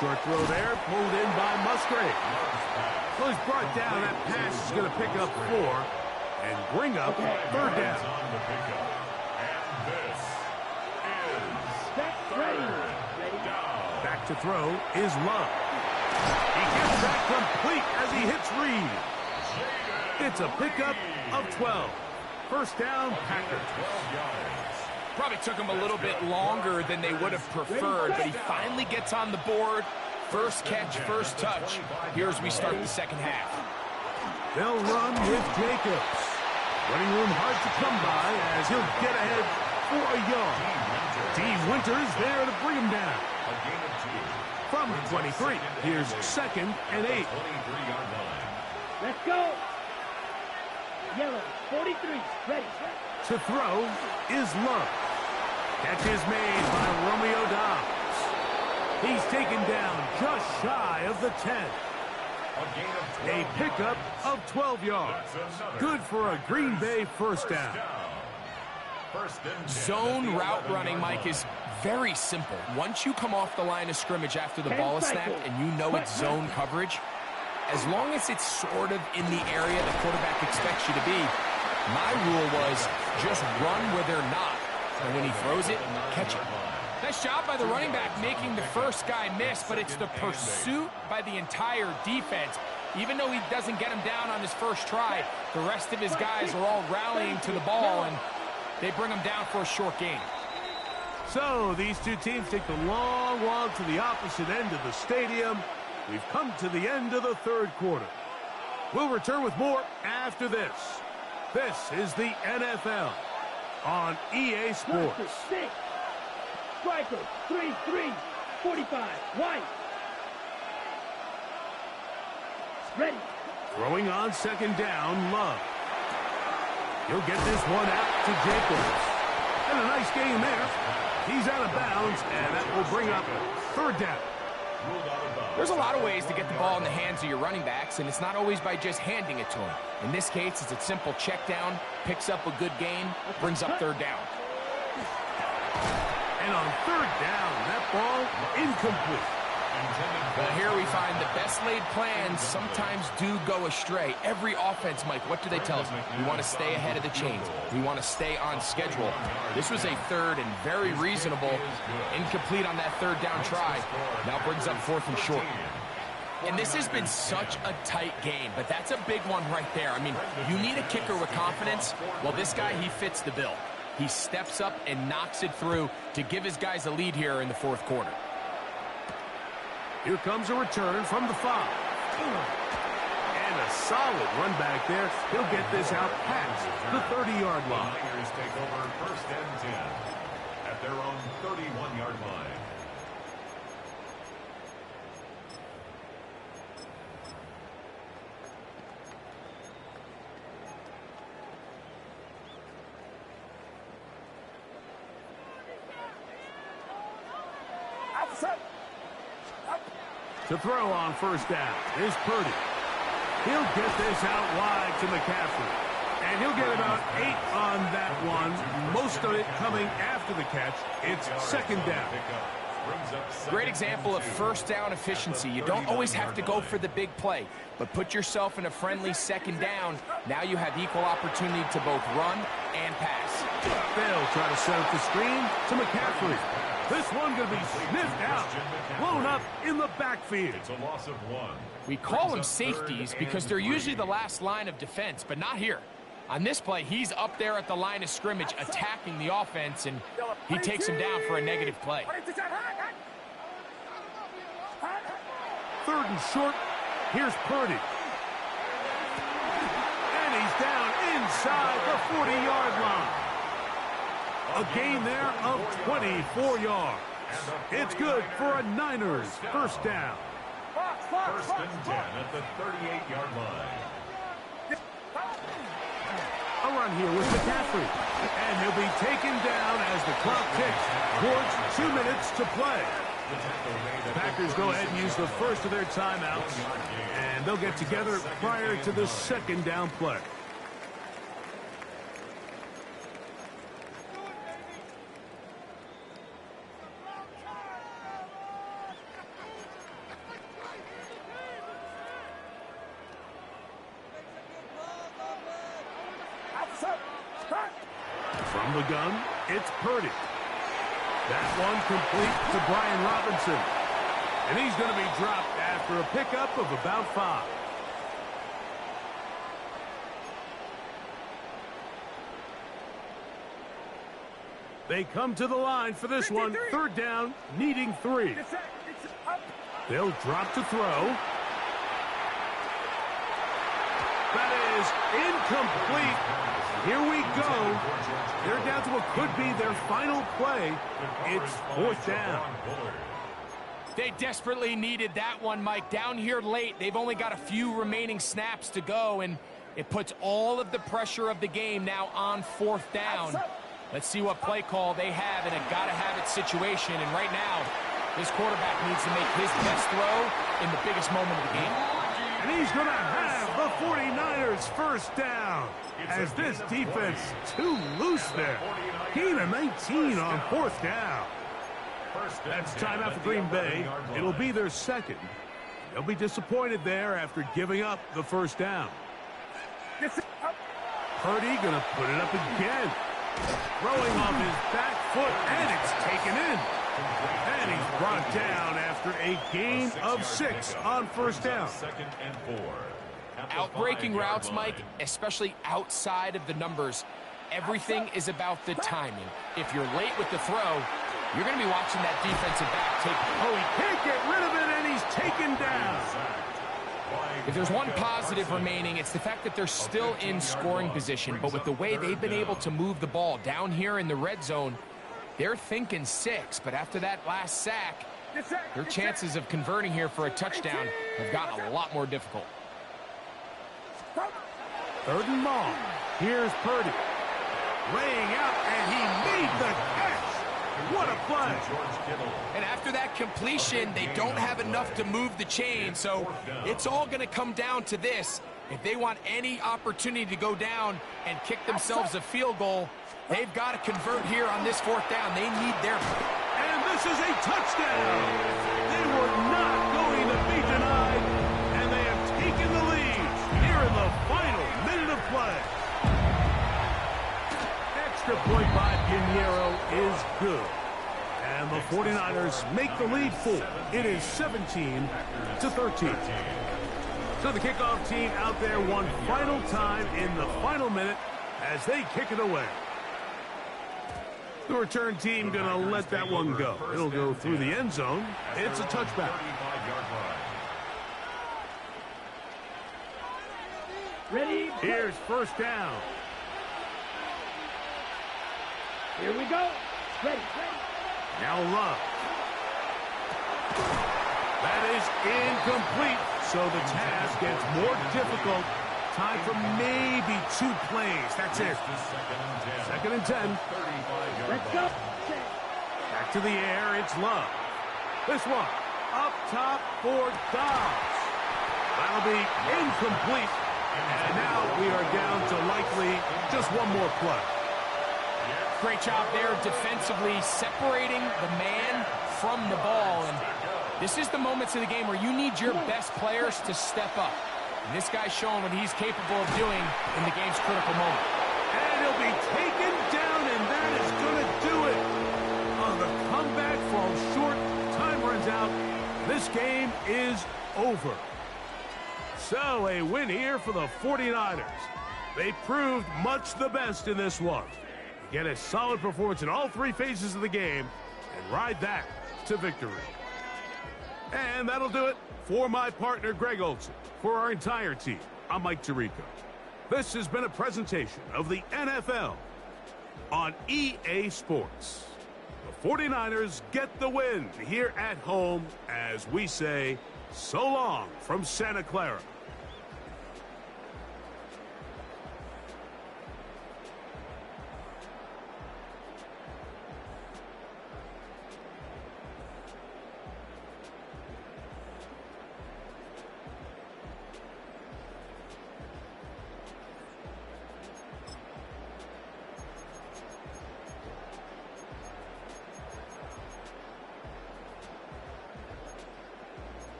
Speaker 11: Short throw there, pulled in by Musgrave. Well, he's brought down. That pass is going to pick up 4 and bring up 3rd down.
Speaker 3: And this is
Speaker 8: ready.
Speaker 11: Back to throw is Love. He gets that complete as he hits Reed. It's a pickup of 12. First down, Packers.
Speaker 12: Probably took him a little bit longer than they would have preferred, but he finally gets on the board. First catch, first touch. Here as we start the second half.
Speaker 11: They'll run with Jacobs. Running room hard to come by as he'll get ahead for a yard. D. Winters there to bring him down. From 23, here's 2nd and 8.
Speaker 8: Let's go. Yellow, 43, ready.
Speaker 11: To throw is Love. Catch is made by Romeo Dobbs. He's taken down just shy of the 10. A pickup of 12 yards. Good for a Green Bay first down.
Speaker 12: Zone route running, Mike, is very simple. Once you come off the line of scrimmage after the ball is snapped and you know it's zone coverage, as long as it's sort of in the area the quarterback expects you to be, my rule was just run where they're not. And when he throws it, catch it. Nice job by the running back making the first guy miss, but it's the pursuit by the entire defense. Even though he doesn't get him down on his first try, the rest of his guys are all rallying to the ball, and they bring him down for a short gain.
Speaker 11: So these two teams take the long walk to the opposite end of the stadium. We've come to the end of the third quarter. We'll return with more after this. This is the NFL on EA Sports.
Speaker 8: Striker, 3-3, 45, white. Ready.
Speaker 11: Throwing on 2nd down, Love. He'll get this one out to Jacobs. And a nice game there. He's out of bounds, and that will bring up 3rd down.
Speaker 12: There's a lot of ways to get the ball in the hands of your running backs, and it's not always by just handing it to them. In this case, it's a simple check down, picks up a good gain, brings up 3rd down.
Speaker 11: And on 3rd down, that ball incomplete.
Speaker 12: Well, here we find the best laid plans sometimes do go astray. Every offense, Mike, what do they tell us? We want to stay ahead of the chains. We want to stay on schedule. This was a 3rd and very reasonable. Incomplete on that 3rd down try. Now brings up 4th and short. And this has been such a tight game, but that's a big one right there. I mean, you need a kicker with confidence. Well, this guy, he fits the bill. He steps up and knocks it through to give his guys a lead here in the 4th quarter.
Speaker 11: Here comes a return from the 5. And a solid run back there. He'll get this out past the 30-yard line.
Speaker 3: Tigers take over 1st and 10 at their own 31-yard line.
Speaker 11: To throw on first down is Purdy. He'll get this out wide to McCaffrey. And he'll get about 8 on that one. Most of it coming after the catch. It's second down.
Speaker 12: Great example of first down efficiency. You don't always have to go for the big play, but put yourself in a friendly second down. Now you have equal opportunity to both run and pass.
Speaker 11: They'll try to set up the screen to McCaffrey. This one going to be sniffed out, blown up in the backfield.
Speaker 3: It's a loss of 1.
Speaker 12: We call them safeties because they're usually the last line of defense, but not here. On this play, he's up there at the line of scrimmage attacking the offense, and he takes him down for a negative play.
Speaker 11: Third and short. Here's Purdy. And he's down inside the 40-yard line. A gain there of 24 yards. It's good for a Niners first down.
Speaker 3: First and 10 at the 38-yard line.
Speaker 11: A run here with McCaffrey. And he'll be taken down as the clock ticks towards 2 minutes to play. The Packers go ahead and use the first of their timeouts, and they'll get together prior to the second down play. From the gun, it's Purdy. That one complete to Brian Robinson. And he's going to be dropped after a pickup of about 5. They come to the line for this one. Third down, needing 3. They'll drop to throw. That is incomplete. Here we go. They're down to what could be their final play. It's fourth down.
Speaker 12: They desperately needed that one, Mike. Down here late, they've only got a few remaining snaps to go, and it puts all of the pressure of the game now on fourth down. Let's see what play call they have in a gotta-have-it situation. And right now, this quarterback needs to make his best throw in the biggest moment of the game.
Speaker 11: And he's going to have the 49ers first down. As this defense too loose there. Gain of 19 on fourth down. That's timeout for Green Bay. It'll be their second. They'll be disappointed there after giving up the first down. Purdy going to put it up again. Throwing off his back foot, and it's taken in. And he's brought down after a gain of 6 on first down.
Speaker 3: Second and 4.
Speaker 12: Outbreaking routes, Mike, especially outside of the numbers, everything is about the timing. If you're late with the throw, you're going to be watching that defensive back take.
Speaker 11: Oh, he can't get rid of it, and he's taken down.
Speaker 12: If there's one positive remaining, it's the fact that they're still in scoring position. But with the way they've been able to move the ball down here in the red zone, they're thinking 6. But after that last sack, their chances of converting here for a touchdown have gotten a lot more difficult.
Speaker 11: Third and long. Here's Purdy. Laying out, and he made the catch. What a play.
Speaker 12: And after that completion, they don't have enough to move the chain, so it's all going to come down to this. If they want any opportunity to go down and kick themselves a field goal, they've got to convert here on this fourth down. They need their...
Speaker 11: And this is a touchdown. They were not going to be denied, and they have taken the lead here in the final minute of play. Extra point by Pinheiro is good. And the 49ers make the lead full. It is 17-13. So the kickoff team out there one final time in the final minute as they kick it away. The return team going to let that one go. It'll go through the end zone. It's a touchback.
Speaker 8: Ready?
Speaker 11: Here's first down.
Speaker 8: Here we go. Ready.
Speaker 11: Now Love. That is incomplete. So the task gets more difficult. Time for maybe 2 plays. That's it. Second and 10.
Speaker 8: Let's go.
Speaker 11: Back to the air. It's Love. This one, up top for Dobbs. That'll be incomplete. And now we are down to likely just one more play.
Speaker 12: Great job there defensively, separating the man from the ball. And this is the moments of the game where you need your best players to step up. And this guy's showing what he's capable of doing in the game's critical moment.
Speaker 11: And he'll be taken down, and that is going to do it. On the comeback falls short, time runs out. This game is over. So a win here for the 49ers. They proved much the best in this one. Get a solid performance in all three phases of the game and ride that to victory. And that'll do it for my partner, Greg Olson. For our entire team, I'm Mike Tirico. This has been a presentation of the NFL on EA Sports. The 49ers get the win here at home as we say so long from Santa Clara.